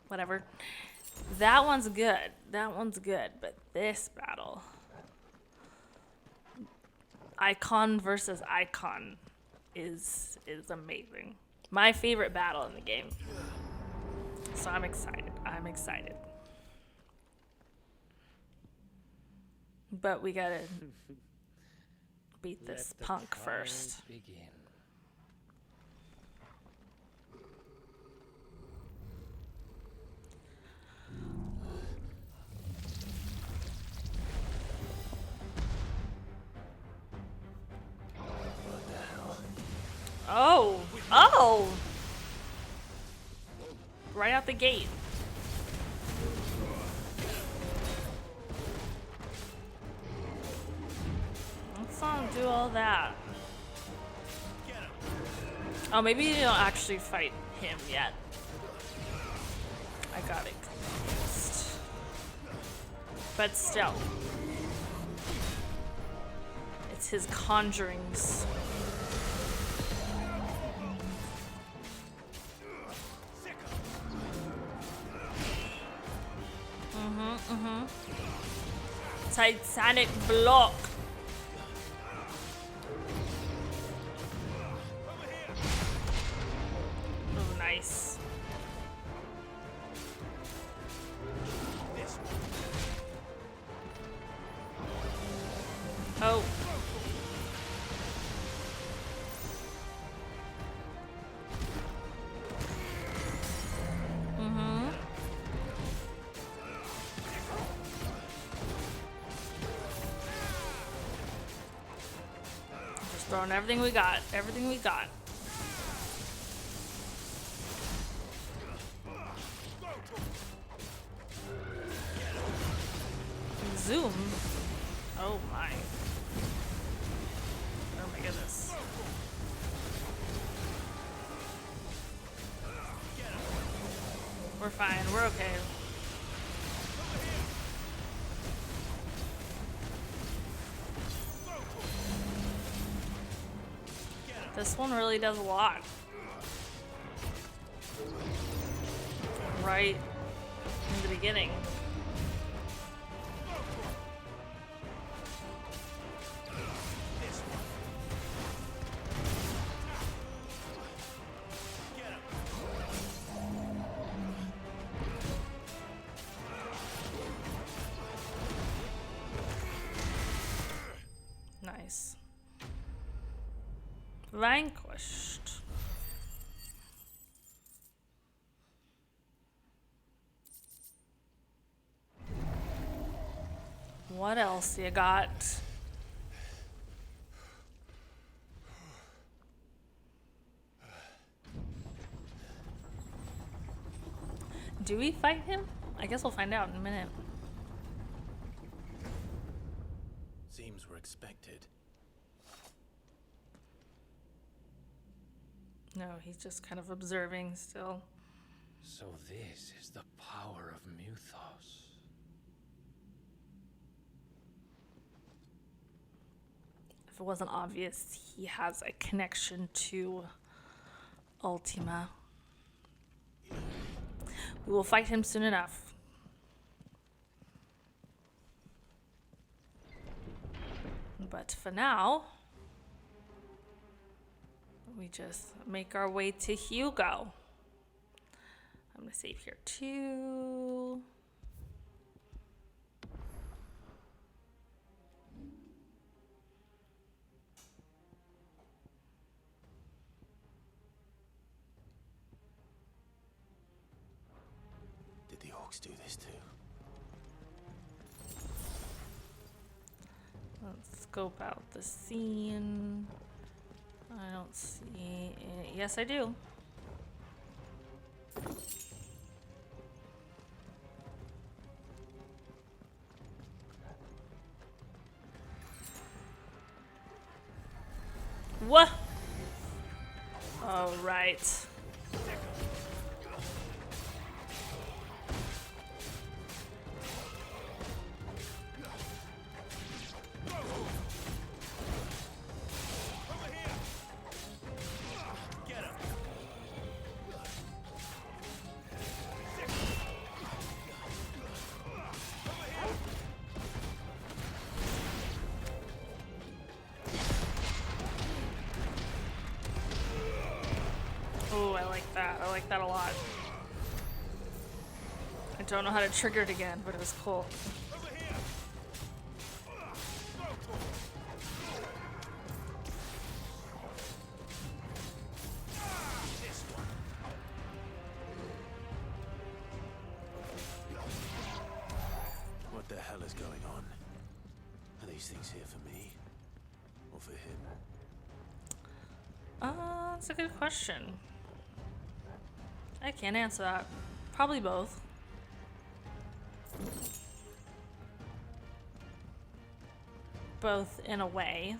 whatever, that one's good. That one's good. But this battle, icon versus icon, is amazing. My favorite battle in the game. So I'm excited. I'm excited. But we gotta beat this Let the punk trial first. Begin. Oh! Oh! Right out the gate. Let's not do all that. Oh, maybe you don't actually fight him yet. I got it confused. But still. It's his conjurings. Titanic block. Oh, nice. Oh. Just throwing everything we got. Everything we got. Zoom. Oh my. Oh my goodness. We're fine. We're okay. This one really does a lot. Right in the beginning. Nice. Vanquished. What else you got? Do we fight him? I guess we'll find out in a minute. Seems we're expected. No, he's just kind of observing still. So this is the power of Muthos. If it wasn't obvious, he has a connection to Ultima. We will fight him soon enough. But for now, we just make our way to Hugo. I'm gonna save here too. Did the orcs do this too? Let's scope out the scene. I don't see it. Yes, I do. What? Oh, right. Oh, I like that. I like that a lot. I don't know how to trigger it again, but it was cool. What the hell is going on? Are these things here for me? Or for him? That's a good question. I can't answer that. Probably both. Both in a way.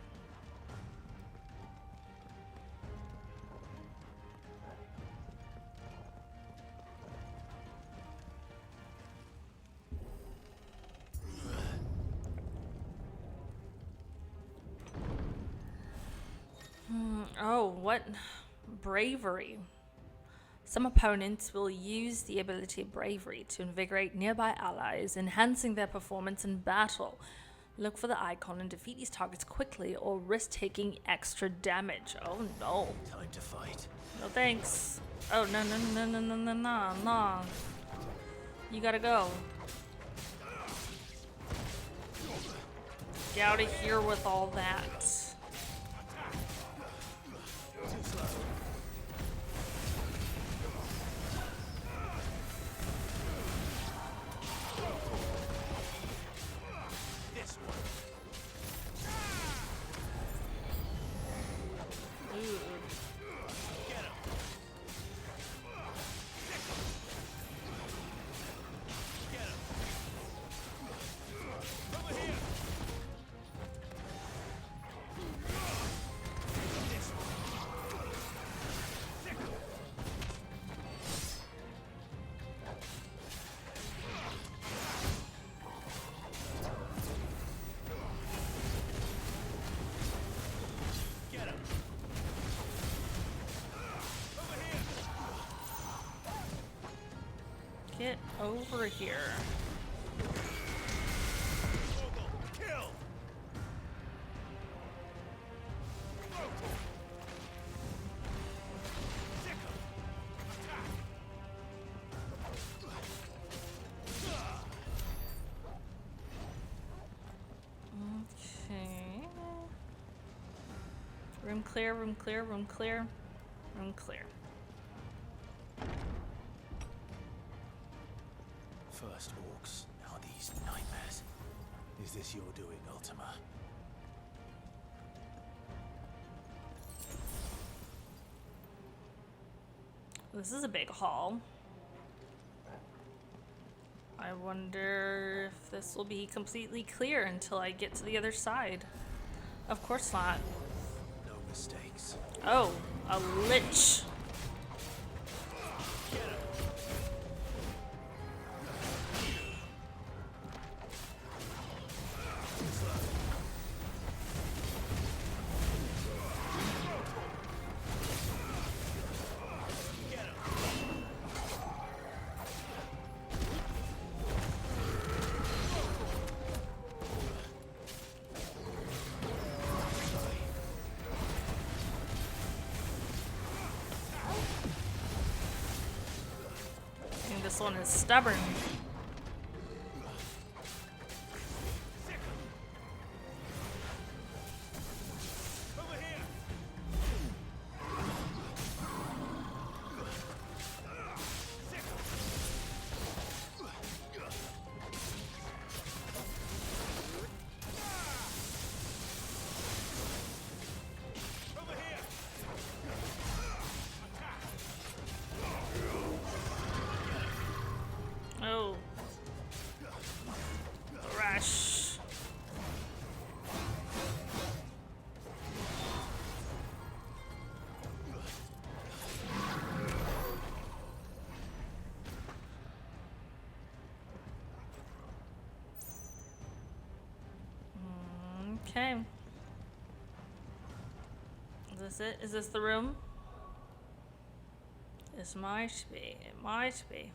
Oh, what bravery. Some opponents will use the ability Bravery to invigorate nearby allies, enhancing their performance in battle. Look for the icon and defeat these targets quickly or risk taking extra damage. Oh no. Time to fight. No thanks. Oh no no no no no no no no. You gotta go. Get out of here with all that. Get over here. Okay. Room clear, room clear, room clear, room clear. First orcs, now these nightmares. Is this your doing, Ultima? This is a big hall. I wonder if this will be completely clear until I get to the other side. Of course not. No mistakes. Oh, a lich. This one is stubborn. Oh, Okay. Is this it? Is this the room? This might be. It might be.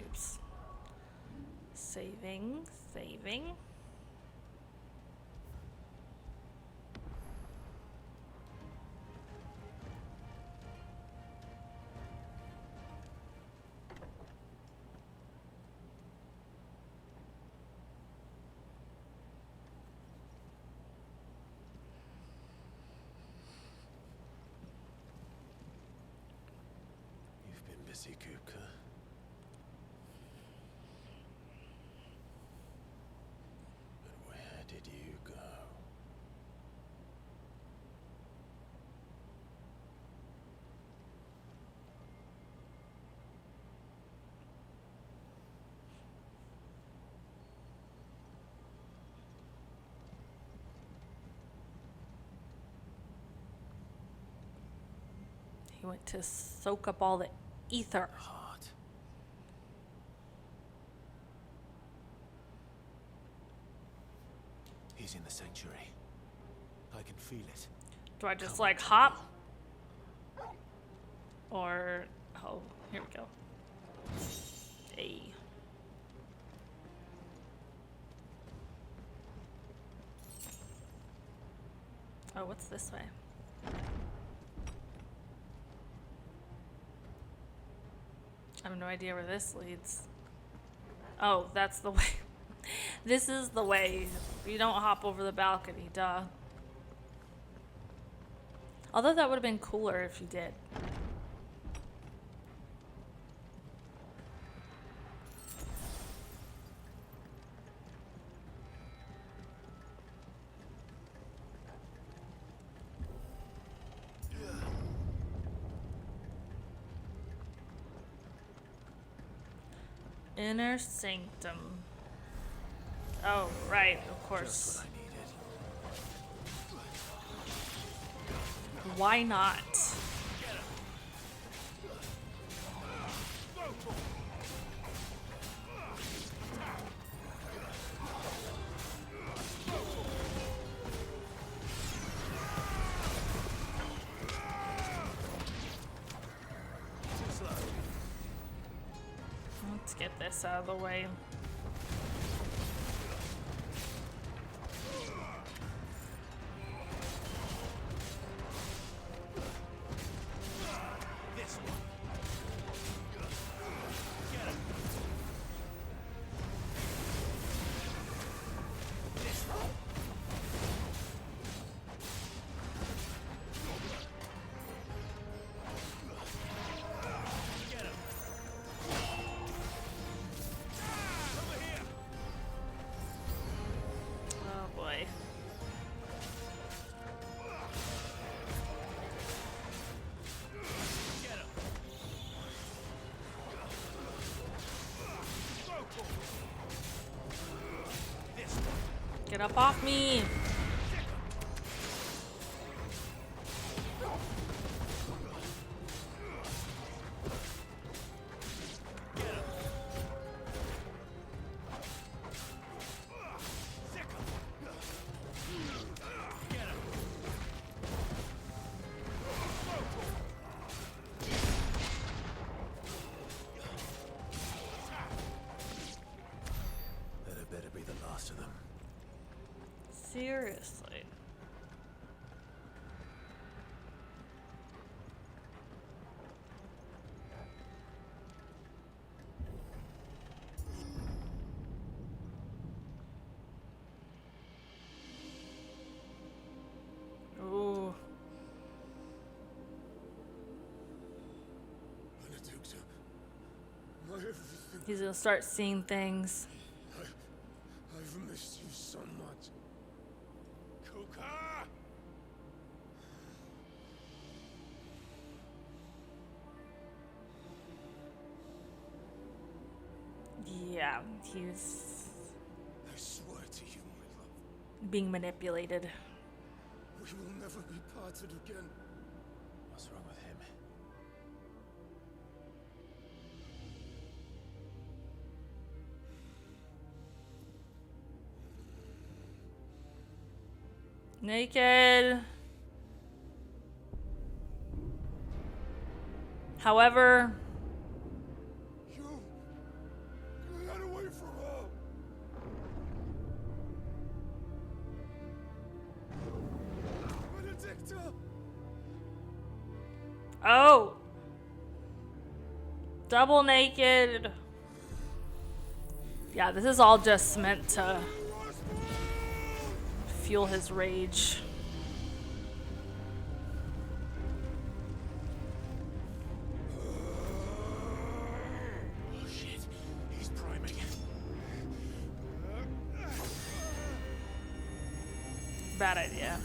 Oops. Saving. Saving. You've been busy, Kupka. But where did you go? He went to soak up all the ether. Heart. He's in the sanctuary. I can feel it. Do I just Come like on, hop? Or, oh, here we go. Hey. Oh, what's this way? I have no idea where this leads. Oh, that's the way. This is the way. You don't hop over the balcony, duh. Although that would have been cooler if you did. Inner sanctum. Oh, right, of course. Just what I needed. Why not? Let's get this out of the way. Oh boy. Get up off me! That had better be the last of them. Seriously. Ooh. Benedicta, my everything. He's gonna start seeing things. I've missed you so much. Kuka! Yeah, he's I swear to you, my love, being manipulated. we will never be parted again. What's wrong with him? Naked. However, Get away from her! Benedicta! oh, double naked. Yeah, this is all just meant to fuel his rage. Oh shit, he's priming. Bad idea.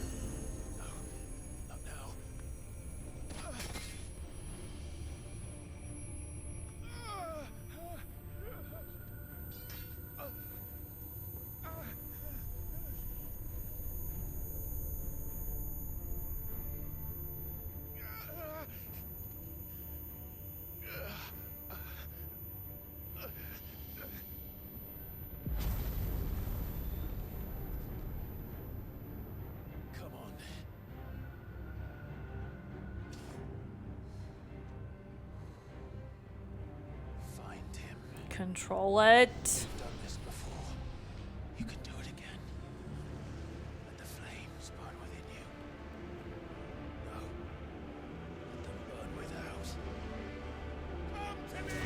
Not now. Come on. Find him. Control it. You've done this before. You can do it again. Let the flames burn within you. No. Let them burn without. Come to me,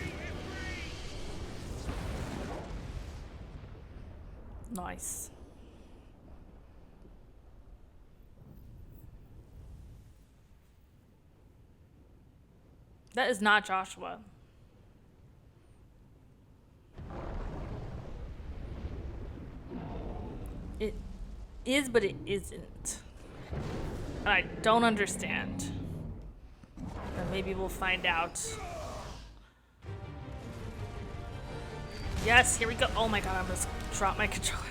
Nice. That is not Joshua. It is, but it isn't. I don't understand. But maybe we'll find out. Yes, here we go. Oh my god, I almost dropped my controller.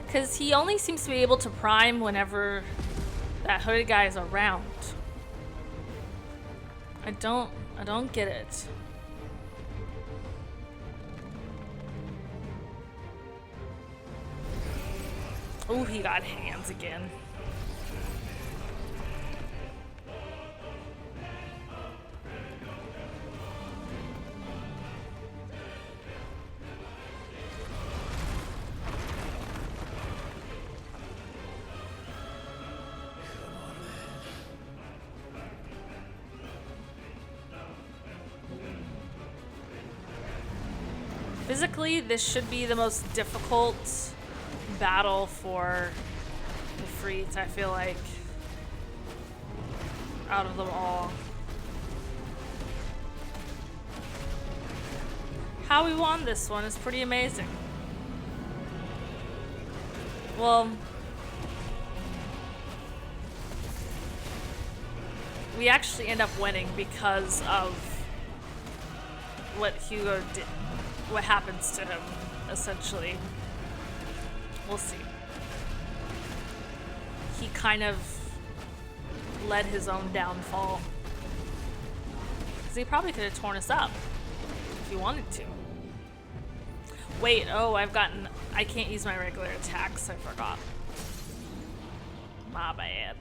Because he only seems to be able to prime whenever that hooded guy is around. I don't get it. Oh, he got hands again. Physically, this should be the most difficult battle for the Freeds, I feel like, out of them all. How we won this one is pretty amazing. Well, we actually end up winning because of what Hugo did, what happens to him, essentially. We'll see. He kind of led his own downfall. Because he probably could have torn us up if he wanted to. Wait, oh, I can't use my regular attacks, I forgot. My bad.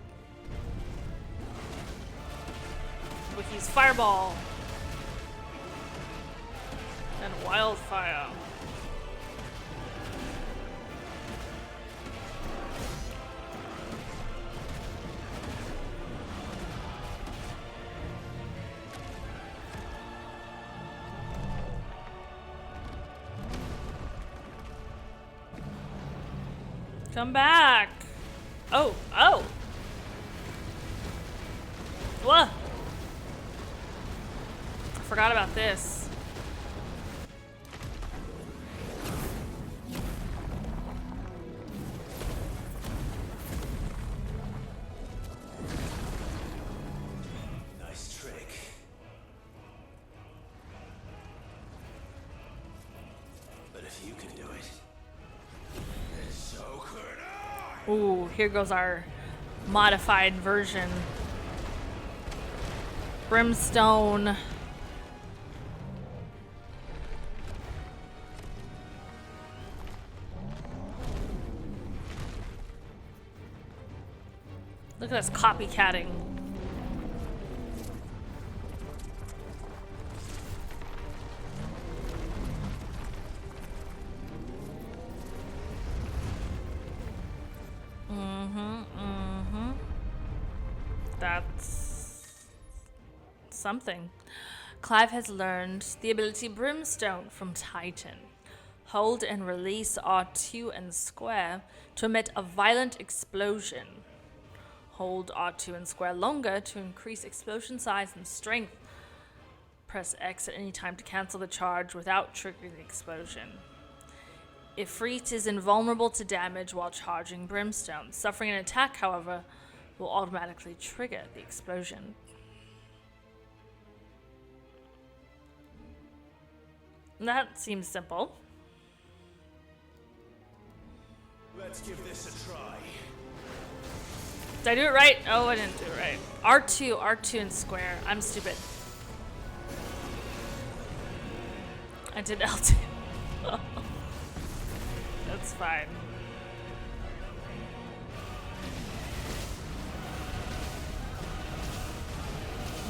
Wiki's Fireball. And Wildfire. Come back. Oh. What? I forgot about this. Nice trick. But if you can do it, then so could I. Ooh, here goes our modified version. Brimstone. Look at us copycatting. That's something. Clive has learned the ability Brimstone from Titan. Hold and release R2 and square to emit a violent explosion. Hold R2 and square longer to increase explosion size and strength. Press X at any time to cancel the charge without triggering the explosion. Ifrit is invulnerable to damage while charging Brimstone. Suffering an attack, however, will automatically trigger the explosion. That seems simple. Let's give this a try. Did I do it right? Oh, I didn't do it right. R2 and square. I'm stupid. I did L2. That's fine.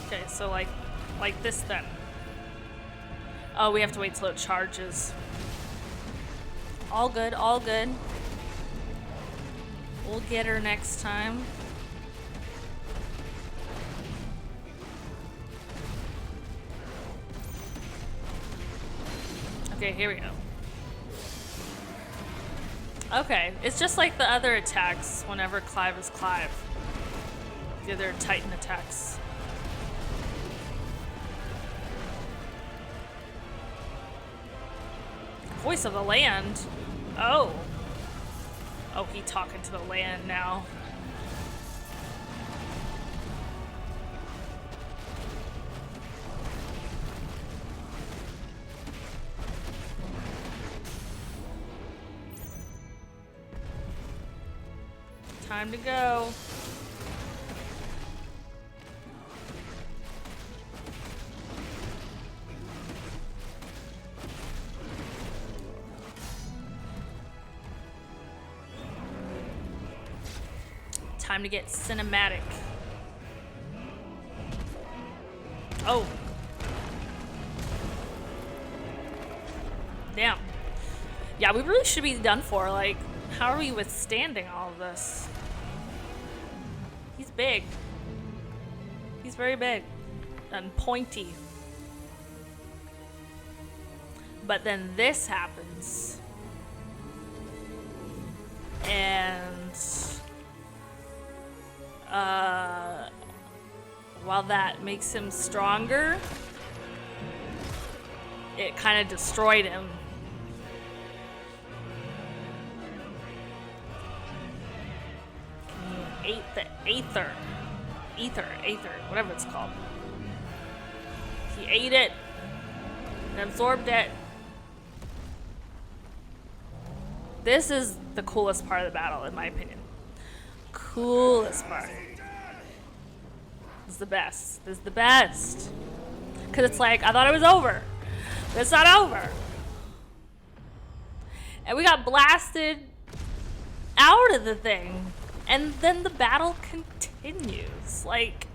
Okay, so like this then. Oh, we have to wait till it charges. All good, all good. We'll get her next time. Okay, here we go. Okay, it's just like the other attacks whenever Clive is Clive. The other Titan attacks. Voice of the land? Oh. Oh, he talking to the land now. Time to go. Time to get cinematic. Oh. Damn. Yeah, we really should be done for. Like, how are we withstanding all of this? He's big. He's very big and pointy. But then this happens. And while that makes him stronger, it kind of destroyed him. Ate the ether, whatever it's called. He ate it and absorbed it. This is the coolest part of the battle, in my opinion. Coolest part. This is the best. This is the best. Because it's like, I thought it was over. But it's not over. And we got blasted out of the thing. And then the battle continues. Like,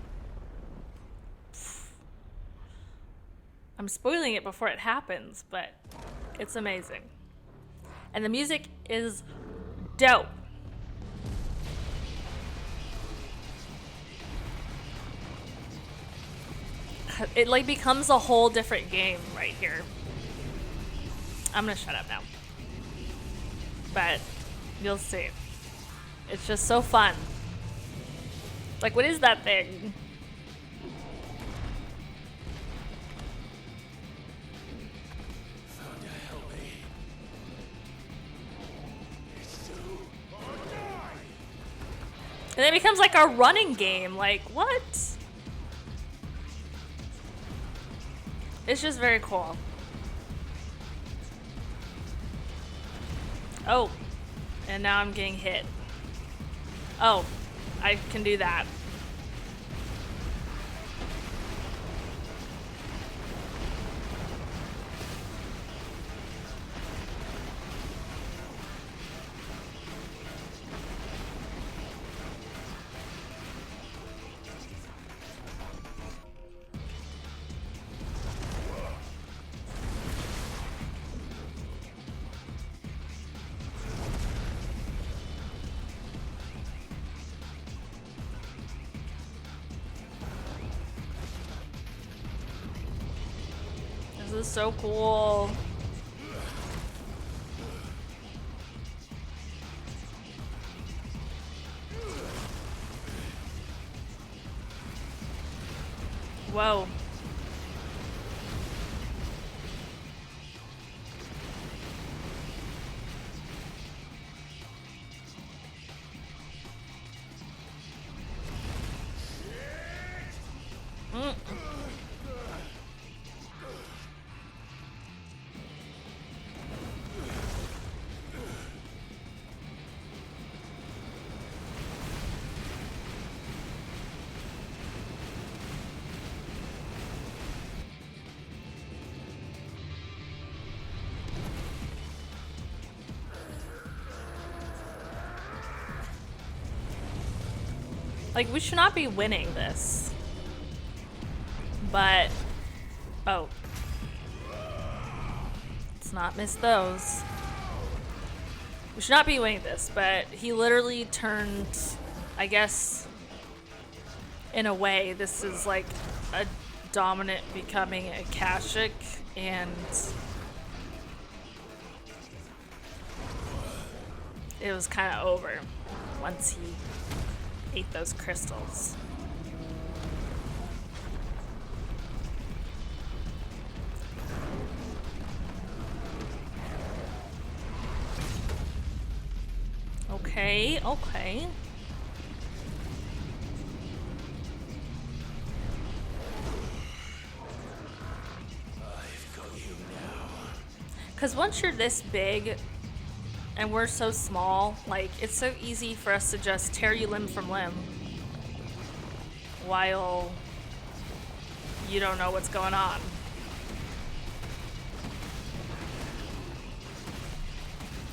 I'm spoiling it before it happens, but it's amazing. And the music is dope. It like becomes a whole different game right here. I'm gonna shut up now. But you'll see. It's just so fun. Like, what is that thing? And it becomes like a running game. Like, what? It's just very cool. Oh. And now I'm getting hit. Oh. I can do that. is so cool. Whoa. Like, we should not be winning this. But, oh. Let's not miss those. We should not be winning this, but he literally turned, I guess, in a way, this is like a dominant becoming a Kashik, and it was kind of over once he ate those crystals. Okay, okay. I've got you now. Because once you're this big and we're so small, like, it's so easy for us to just tear you limb from limb while you don't know what's going on.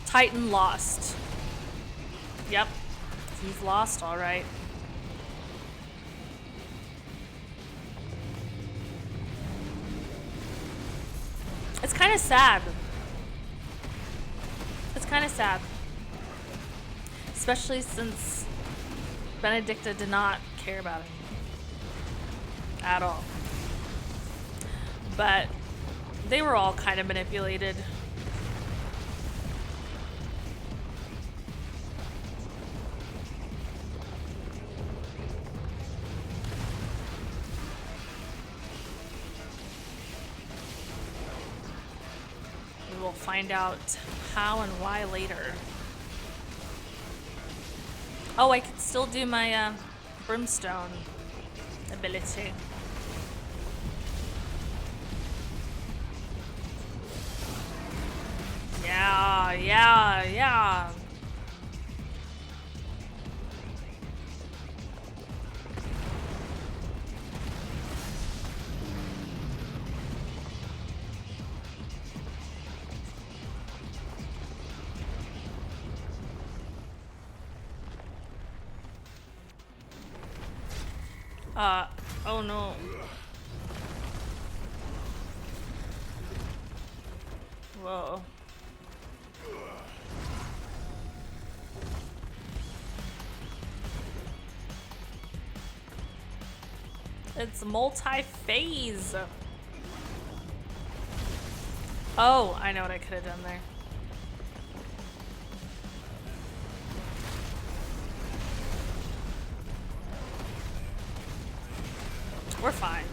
Titan lost. Yep, he's lost, all right. It's kind of sad. It's kind of sad. Especially since Benedicta did not care about him at all. But they were all kind of manipulated. We will find out how and why later. Oh, I could still do my brimstone ability. Yeah, yeah, yeah. Oh no. Whoa. It's multi-phase. Oh, I know what I could have done there. We're fine.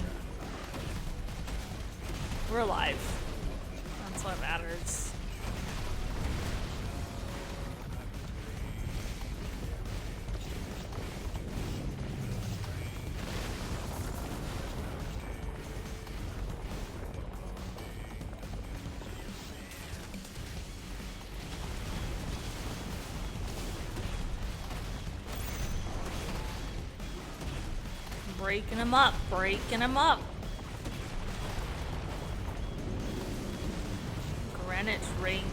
We're alive. That's what matters. Breaking him up, breaking him up. Granite ring.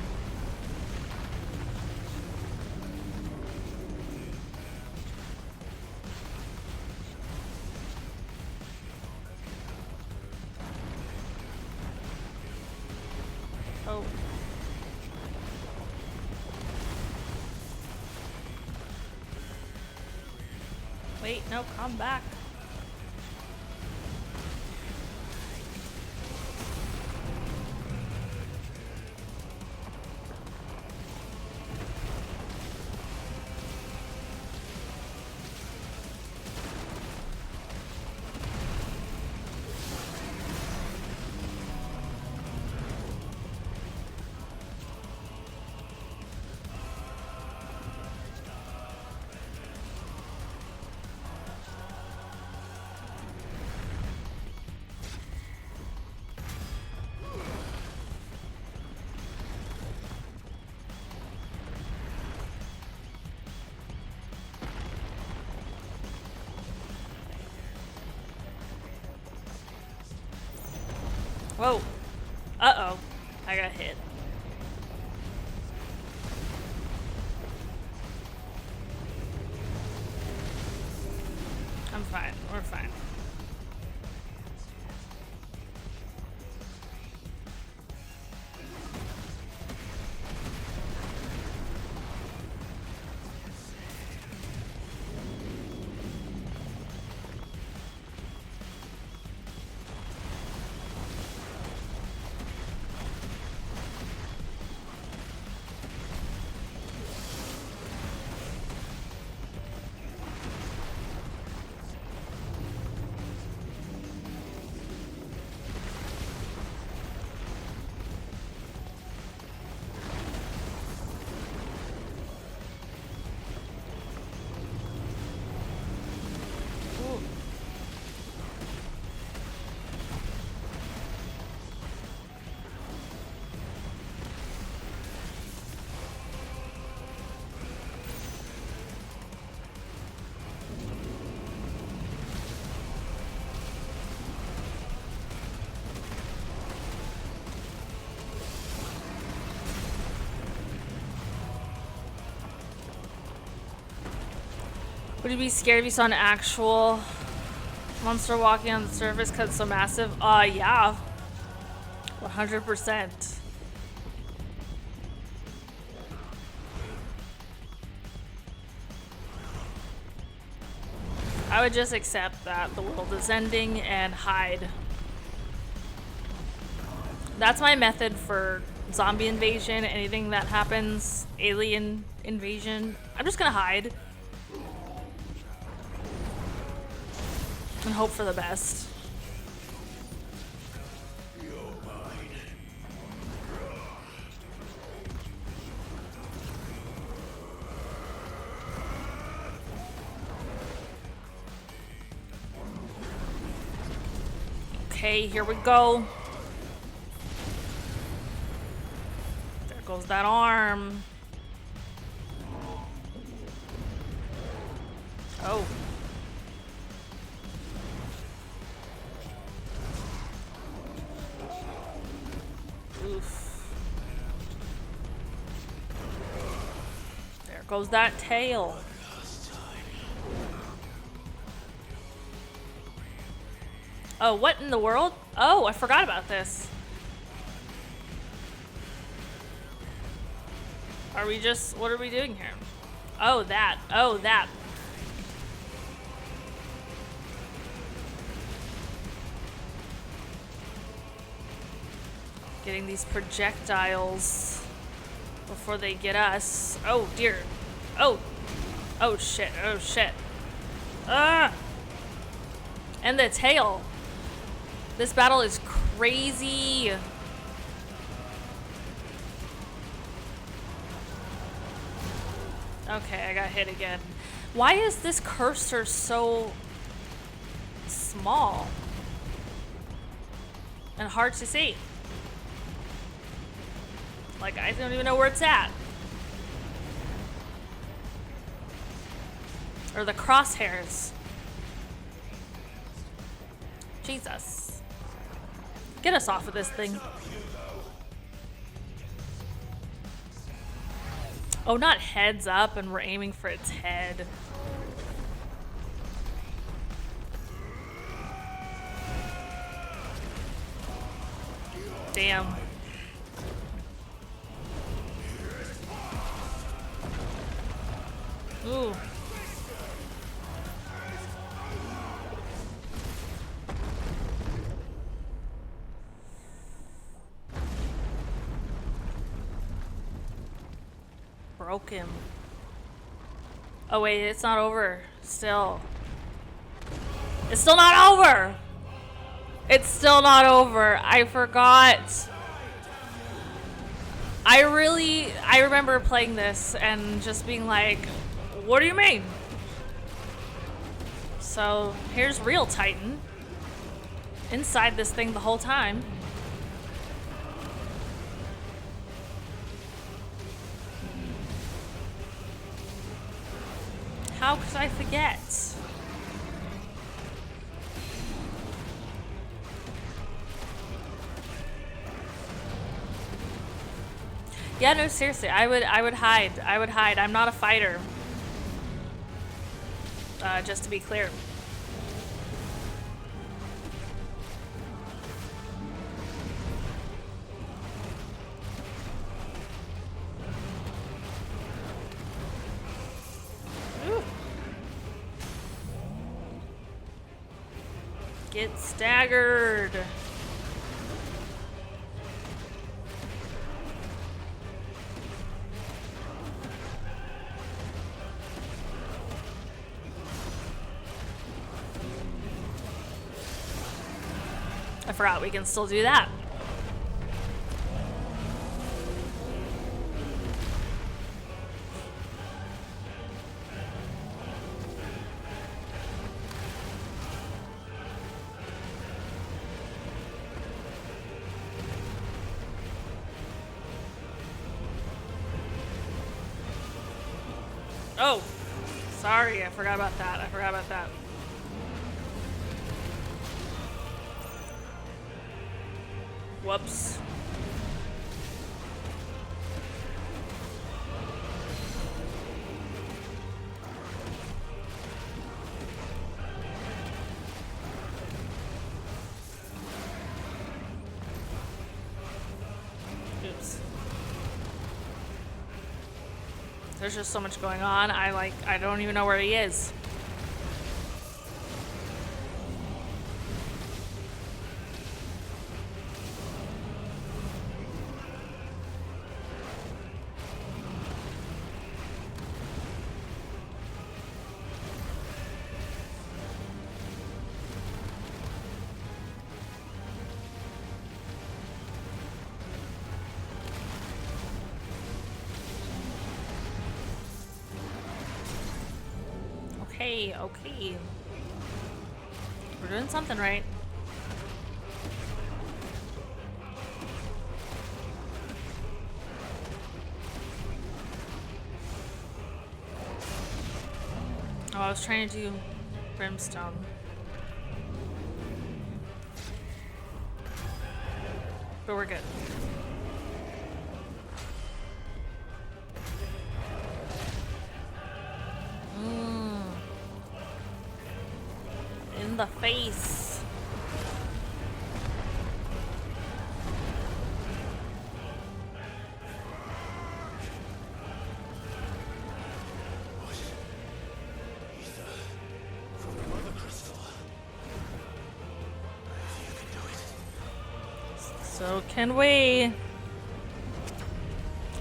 Oh. Wait, no, come back. Whoa. Uh-oh. I got hit. I'm fine. We're fine. Would you be scared if you saw an actual monster walking on the surface because it's so massive? Yeah. 100%. I would just accept that the world is ending and hide. That's my method for zombie invasion, anything that happens, alien invasion. I'm just gonna hide. And hope for the best. Okay, here we go. There goes that arm. Oh. Oof. There goes that tail. Oh, what in the world? Oh, I forgot about this. Are we just... What are we doing here? Oh, that. Oh, that. Getting these projectiles before they get us. Oh, dear. Oh. Oh, shit. Oh, shit. Ah! And the tail. This battle is crazy. Okay, I got hit again. Why is this cursor so small and hard to see? Like, I don't even know where it's at. Or the crosshairs. Jesus. Get us off of this thing. Oh, not heads up and we're aiming for its head. Damn. Ooh. Broke him. Oh wait, it's not over. Still. It's still not over! It's still not over. I forgot. I remember playing this and just being like, what do you mean? So here's real Titan. Inside this thing the whole time. How could I forget? Yeah, no, seriously, I would hide. I would hide. I'm not a fighter. Just to be clear. Ooh. Get staggered. I forgot we can still do that. Oh, sorry, I forgot about that. I forgot about that. Whoops. Oops. There's just so much going on. I don't even know where he is. Okay, okay. We're doing something right. Oh, I was trying to do brimstone. But we're good. In the face. From the Mother Crystal. You can do it. So can we.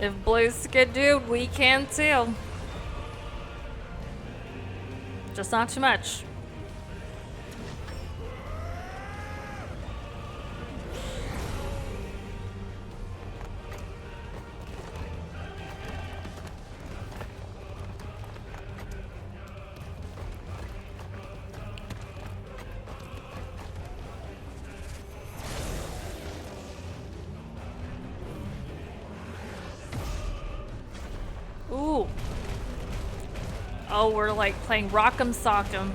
If Blaze can do, we can too. Just not too much. Ooh. Oh, we're like playing Rock'em Sock'em.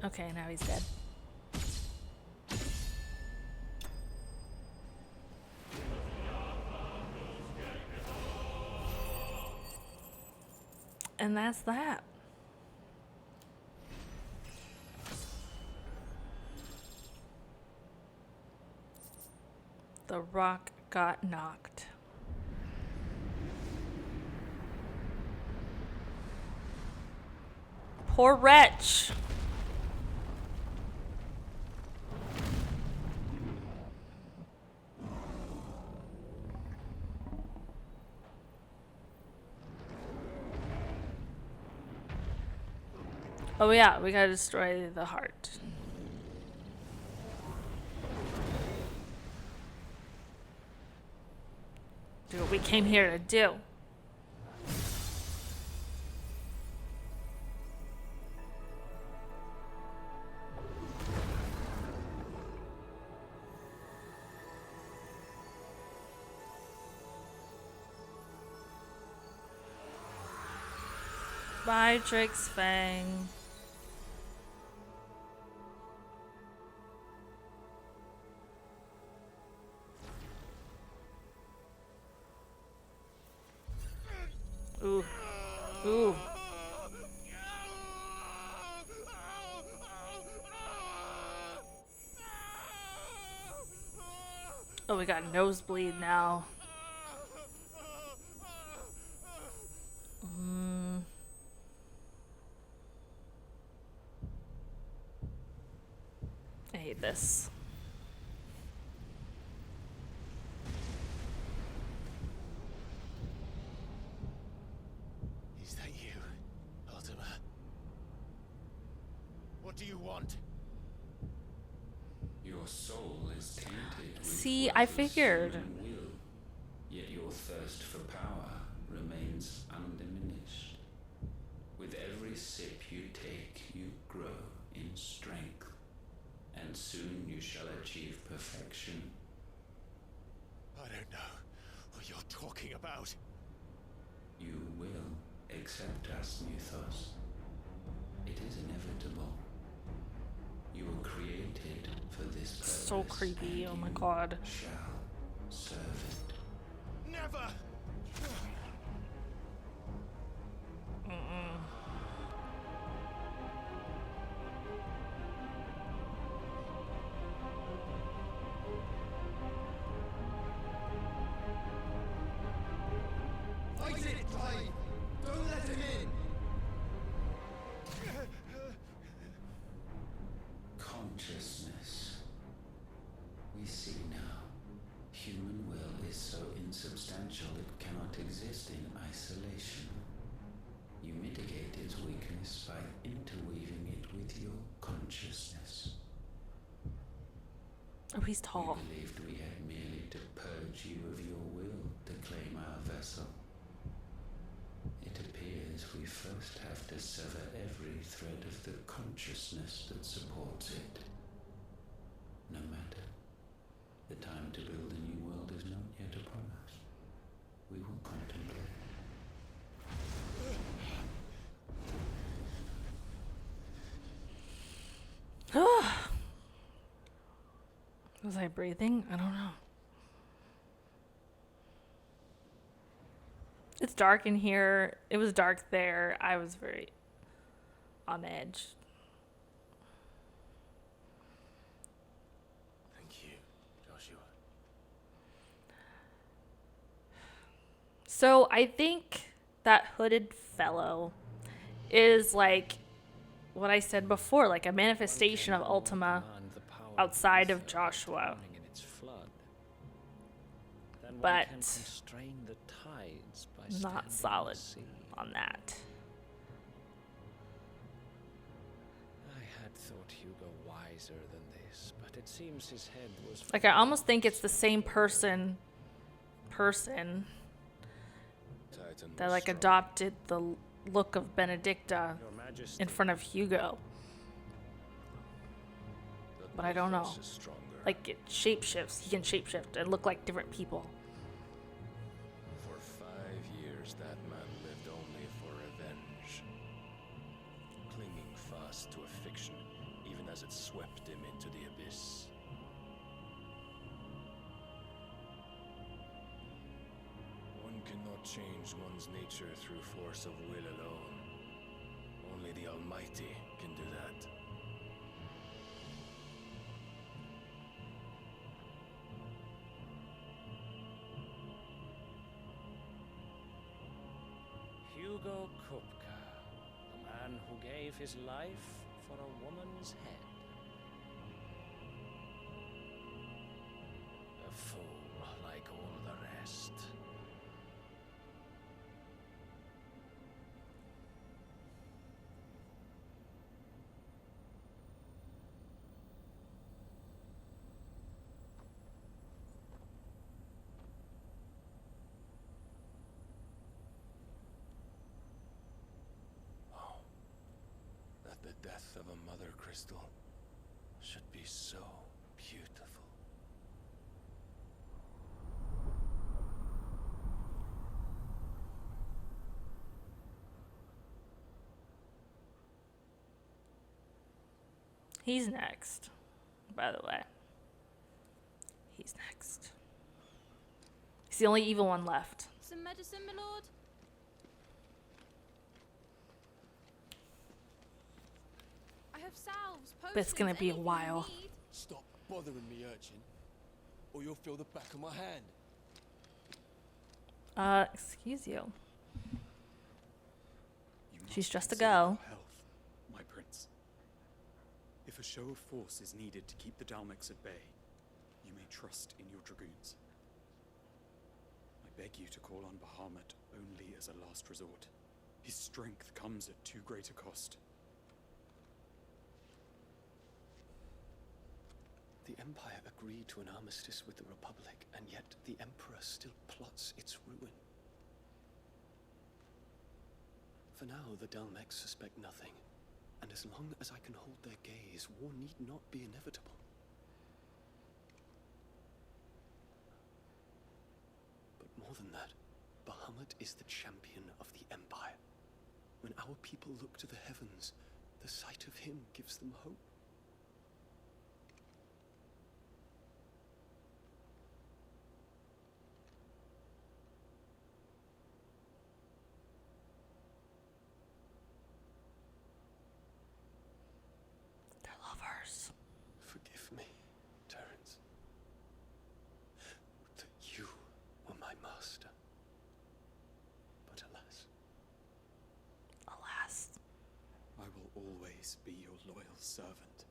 Okay, now he's dead. And that's that. The rock got knocked. Poor wretch. Oh yeah, we gotta destroy the heart. Do what we came here to do. Bye, Trix Fang. Ooh. Ooh. Oh, we got nosebleed now. I hate this. Is that you, Ultima? What do you want? Your soul is tainted with See, I worthless figured. human will, yet your thirst for power remains undiminished. With every sip you take, you grow in strength, and soon you shall achieve perfection. I don't know what you're talking about. You will accept us, Muthos. It is inevitable. You were created for this purpose. So creepy, oh my god. Shall serve it. Never! Fight it, Clive! Don't let him in! Consciousness. We see now. Human will is so insubstantial it cannot exist in isolation. You mitigate its weakness by interweaving it with your consciousness. Oh, he's tall. We believed we had merely to purge you of your will to claim our vessel. It appears we first have to sever every thread of the consciousness that supports it. No matter. The time to build a new world is not yet upon us. We will contemplate. Was I breathing? I don't know. It's dark in here. It was dark there. I was very on edge. Thank you, Joshua. So I think that hooded fellow is like what I said before, like a manifestation of Ultima outside of Joshua. But not solid on that. I had thought Hugo wiser than this, but it seems his head was Like I almost think it's the same person that like adopted the look of Benedicta in front of Hugo. But I don't know. Like it shapeshifts. He can shapeshift and look like different people. For 5 years, that man lived only for revenge. Clinging fast to a fiction, even as it swept him into the abyss. One cannot change one's nature through force of will alone. Only the Almighty can do that. Hugo Kupka, the man who gave his life for a woman's head. A fool like all the rest. That the death of a mother crystal should be so beautiful. He's next, by the way. He's next. He's the only evil one left. Some medicine, my lord? I have salves, potions, But it's gonna be a anything you while. need. Stop bothering me, urchin, or you'll feel the back of my hand. Excuse you. She's must just a consider girl. your health, my prince. If a show of force is needed to keep the Dalmex at bay, you may trust in your dragoons. I beg you to call on Bahamut only as a last resort. His strength comes at too great a cost. The Empire agreed to an armistice with the Republic, and yet the Emperor still plots its ruin. For now, the Dalmex suspect nothing, and as long as I can hold their gaze, war need not be inevitable. But more than that, Bahamut is the champion of the Empire. When our people look to the heavens, the sight of him gives them hope. They're lovers. Forgive me, Terence. Would that you were my master. But alas. Alas. I will always be your loyal servant.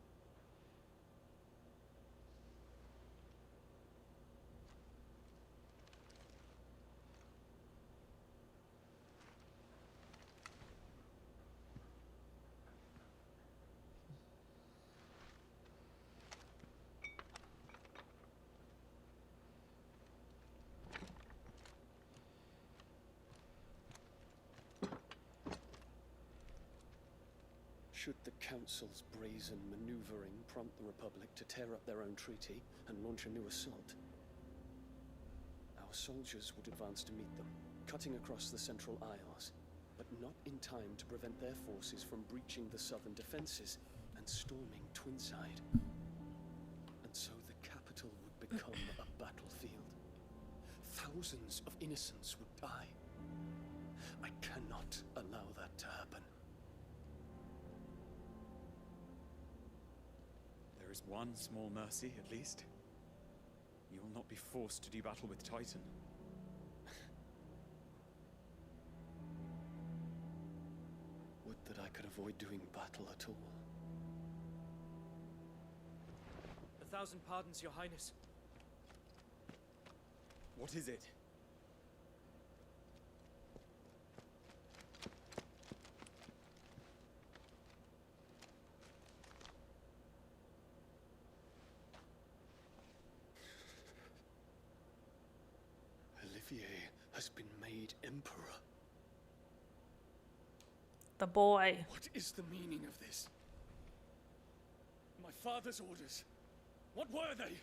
Should the Council's brazen maneuvering prompt the Republic to tear up their own treaty and launch a new assault, our soldiers would advance to meet them, cutting across the Central Isles, but not in time to prevent their forces from breaching the southern defenses and storming Twinside. And so the capital would become a battlefield. Thousands of innocents would die. I cannot allow that to happen. There is one small mercy, at least. You will not be forced to do battle with Titan. Would that I could avoid doing battle at all. 1,000 pardons, Your Highness. What is it? Olivier has been made Emperor. The boy. What is the meaning of this? My father's orders. What were they?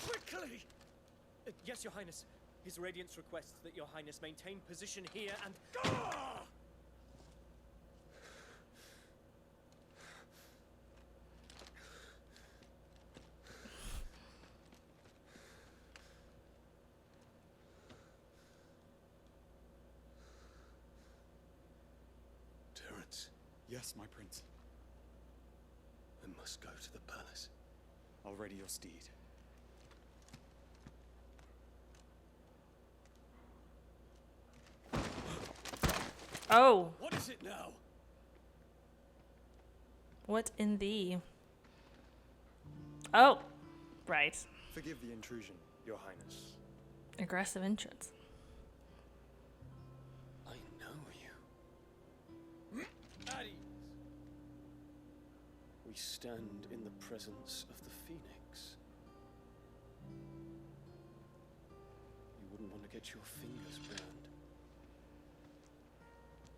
Quickly! Yes, Your Highness. His Radiance requests that Your Highness maintain position here and... Ah! Terence, Yes, my prince. I must go to the palace. I'll ready your steed. Oh. What is it now? What in the... Oh. Right. Forgive the intrusion, Your Highness. Aggressive entrance. I know you. At ease. We stand in the presence of the Phoenix. You wouldn't want to get your fingers burned.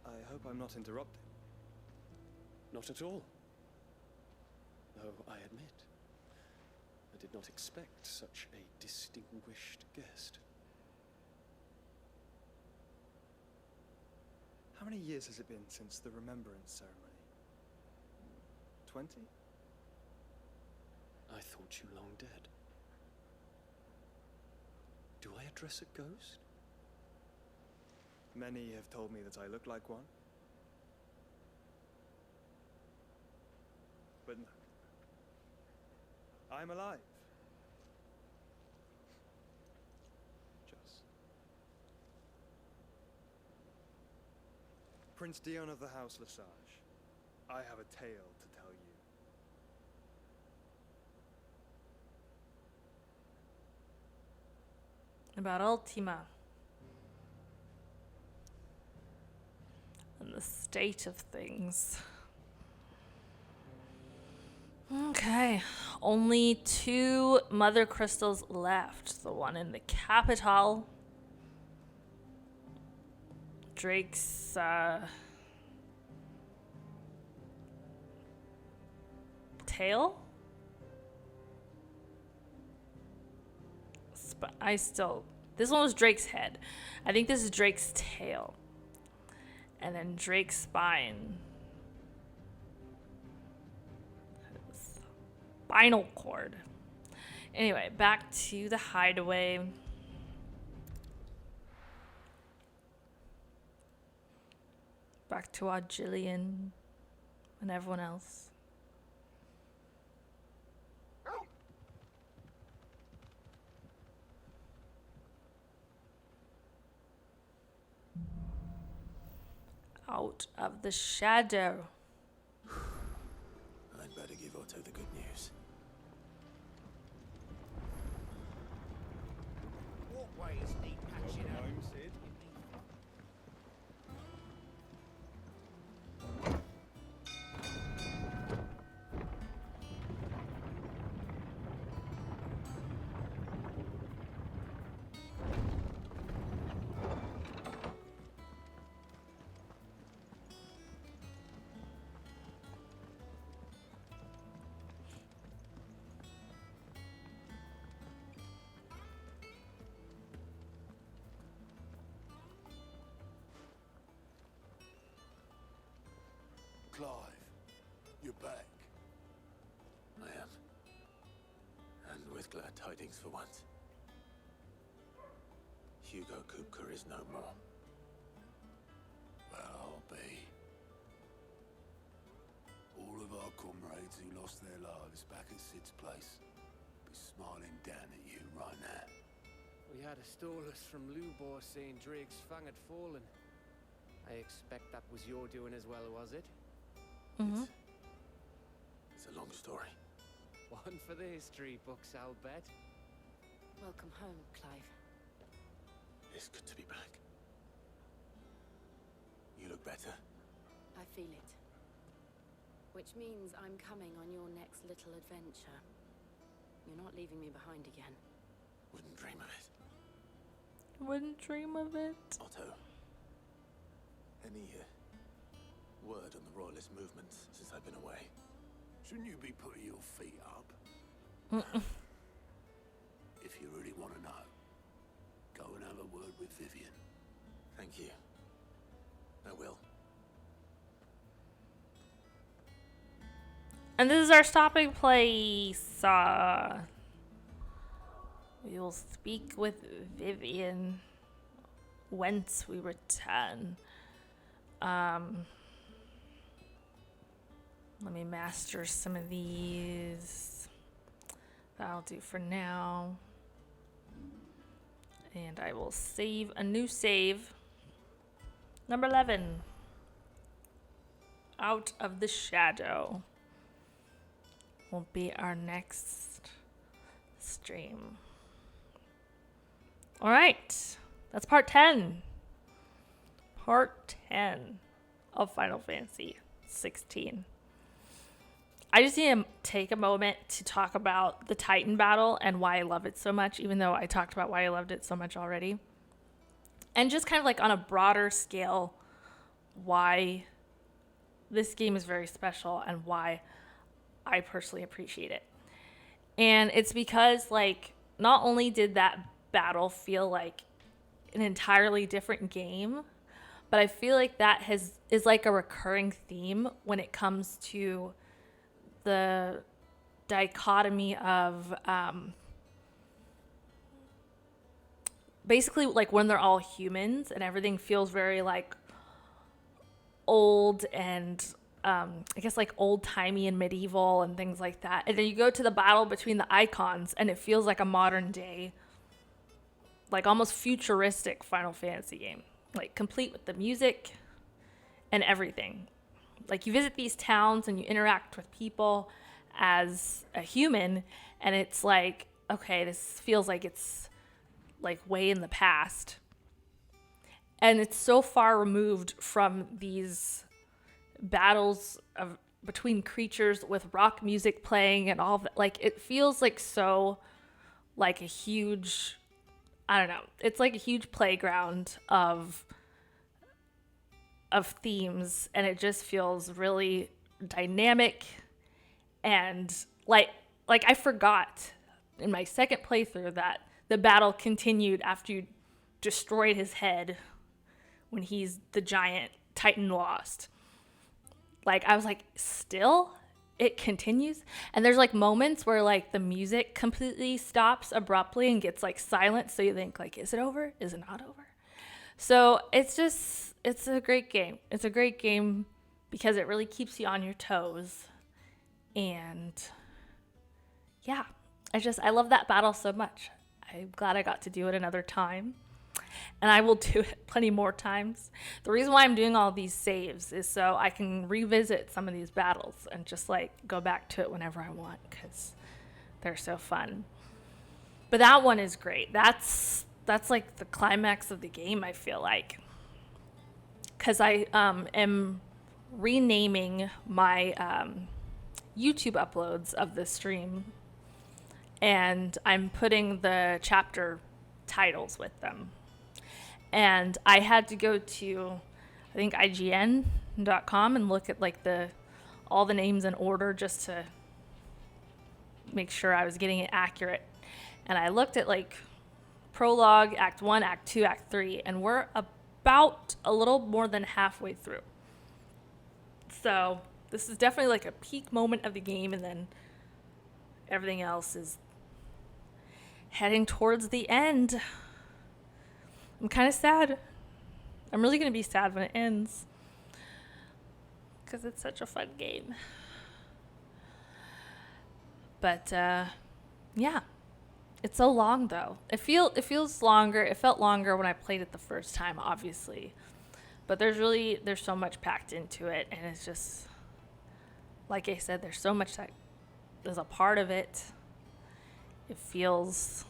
I hope I'm not interrupting. Not at all. Though I admit, I did not expect such a distinguished guest. How many years has it been since the Remembrance ceremony? 20? I thought you long dead. Do I address a ghost? Many have told me that I look like one. But no. I'm alive. Just. Prince Dion of the House Lesage, I have a tale to tell you. About Ultima. And the state of things. Okay, only 2 mother crystals left. The one in the capital. Drake's tail? This one was Drake's head. I think this is Drake's tail. And then Drake's spine. Spinal cord. Anyway, back to the hideaway. Back to our Jillian and everyone else. Out of the shadow. I'd better give Otto the good news. Walkways need patching up. Clive, you're back. I am. And with glad tidings for once. Hugo Kupka is no more. Well, I'll be. All of our comrades who lost their lives back at Sid's place be smiling down at you right now. We had a stolus from Lubor saying Drake's fang had fallen. I expect that was your doing as well, was it? Mm-hmm. It's a long story. One for the history books, I'll bet. Welcome home, Clive. It's good to be back. You look better. I feel it. Which means I'm coming on your next little adventure. You're not leaving me behind again. Wouldn't dream of it. Wouldn't dream of it. Otto, any word on the Royalist movements since I've been away? Shouldn't you be putting your feet up? If you really want to know, go and have a word with Vivian. Thank you. I will. And this is our stopping place. We will speak with Vivian whence we return. Let me master some of these. That'll do for now. And I will save a new save. Number 11. Out of the Shadow will be our next stream. All right. That's part 10. Part 10 of Final Fantasy 16. I just need to take a moment to talk about the Titan battle and why I love it so much, even though I talked about why I loved it so much already. And just kind of like on a broader scale, why this game is very special and why I personally appreciate it. And it's because, like, not only did that battle feel like an entirely different game, but I feel like that is like a recurring theme when it comes to the dichotomy of basically like when they're all humans and everything feels very like old and I guess like old timey and medieval and things like that. And then you go to the battle between the icons and it feels like a modern day, like almost futuristic Final Fantasy game, like complete with the music and everything. Like you visit these towns and you interact with people as a human, and it's like, okay, this feels like it's like way in the past. And it's so far removed from these battles of between creatures with rock music playing and all of that. Like it feels like so like a huge, I don't know, it's like a huge playground of themes, and it just feels really dynamic. And like I forgot in my second playthrough that the battle continued after you destroyed his head when he's the giant Titan lost. Like I was like, still it continues. And there's like moments where like the music completely stops abruptly and gets like silent, so you think like, is it over? Is it not over? So it's a great game. It's a great game because it really keeps you on your toes. And yeah, I love that battle so much. I'm glad I got to do it another time. And I will do it plenty more times. The reason why I'm doing all these saves is so I can revisit some of these battles and just like go back to it whenever I want, because they're so fun. But that one is great. That's like the climax of the game, I feel like. Because I am renaming my YouTube uploads of the stream, and I'm putting the chapter titles with them. And I had to go to, I think, IGN.com and look at like all the names in order just to make sure I was getting it accurate. And I looked at like Prologue, Act 1, Act 2, Act 3, and we're about a little more than halfway through. So this is definitely like a peak moment of the game, and then everything else is heading towards the end. I'm kind of sad. I'm really going to be sad when it ends, because it's such a fun game. But yeah, it's so long though. It feels longer. It felt longer when I played it the first time, obviously. But there's so much packed into it, and it's just, like I said, there's so much that is a part of it. It feels,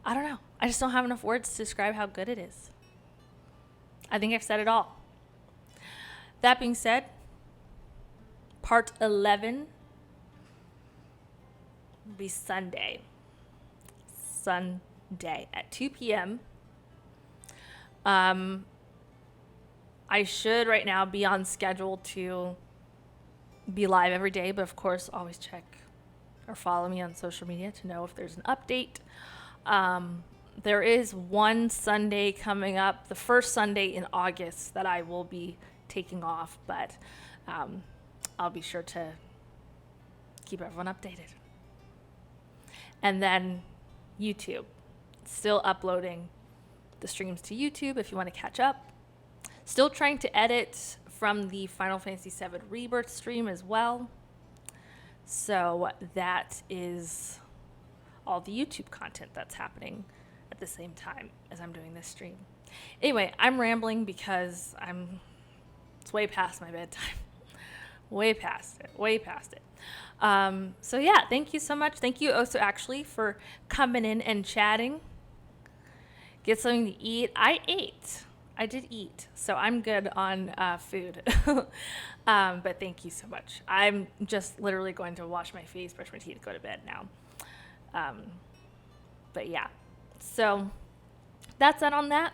I don't know. I just don't have enough words to describe how good it is. I think I've said it all. That being said, part 11 will be Sunday at 2 p.m. I should right now be on schedule to be live every day, but of course, always check or follow me on social media to know if there's an update. There is one Sunday coming up, the first Sunday in August, that I will be taking off, but I'll be sure to keep everyone updated. And then YouTube, still uploading the streams to YouTube if you want to catch up. Still trying to edit from the Final Fantasy VII Rebirth stream as well. So that is all the YouTube content that's happening at the same time as I'm doing this stream. Anyway, I'm rambling because it's way past my bedtime. way past it. So yeah, thank you so much. Thank you also actually for coming in and chatting. Get something to eat. I did eat, so I'm good on food. But thank you so much. I'm just literally going to wash my face, brush my teeth, go to bed now. But yeah, so that's it on that.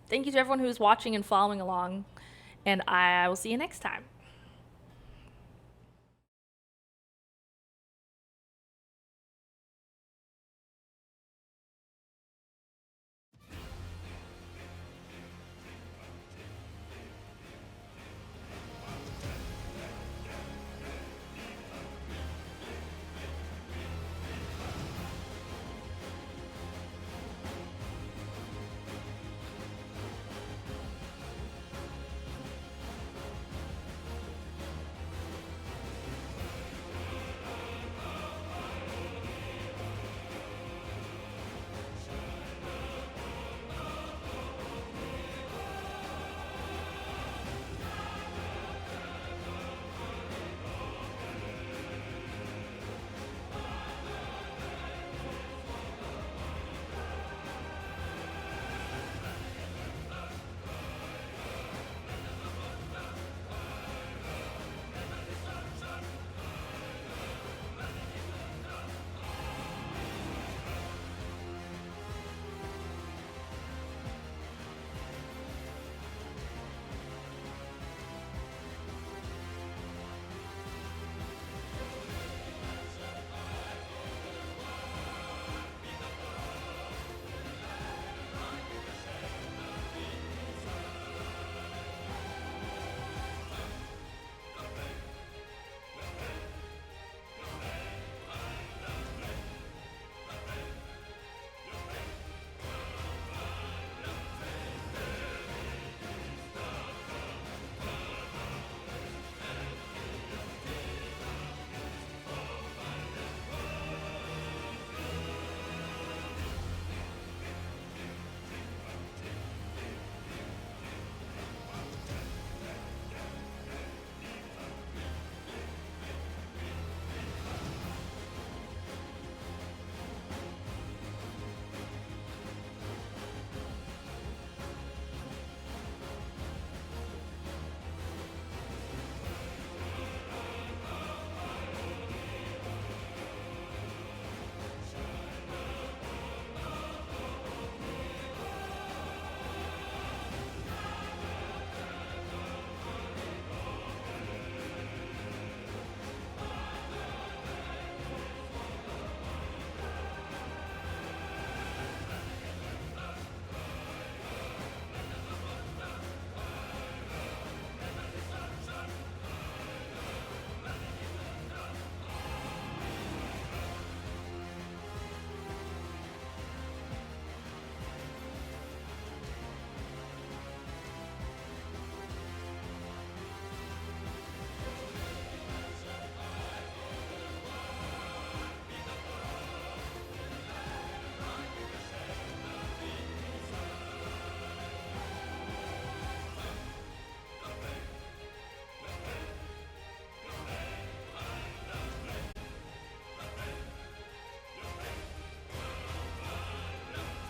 Thank you to everyone who's watching and following along, and I will see you next time.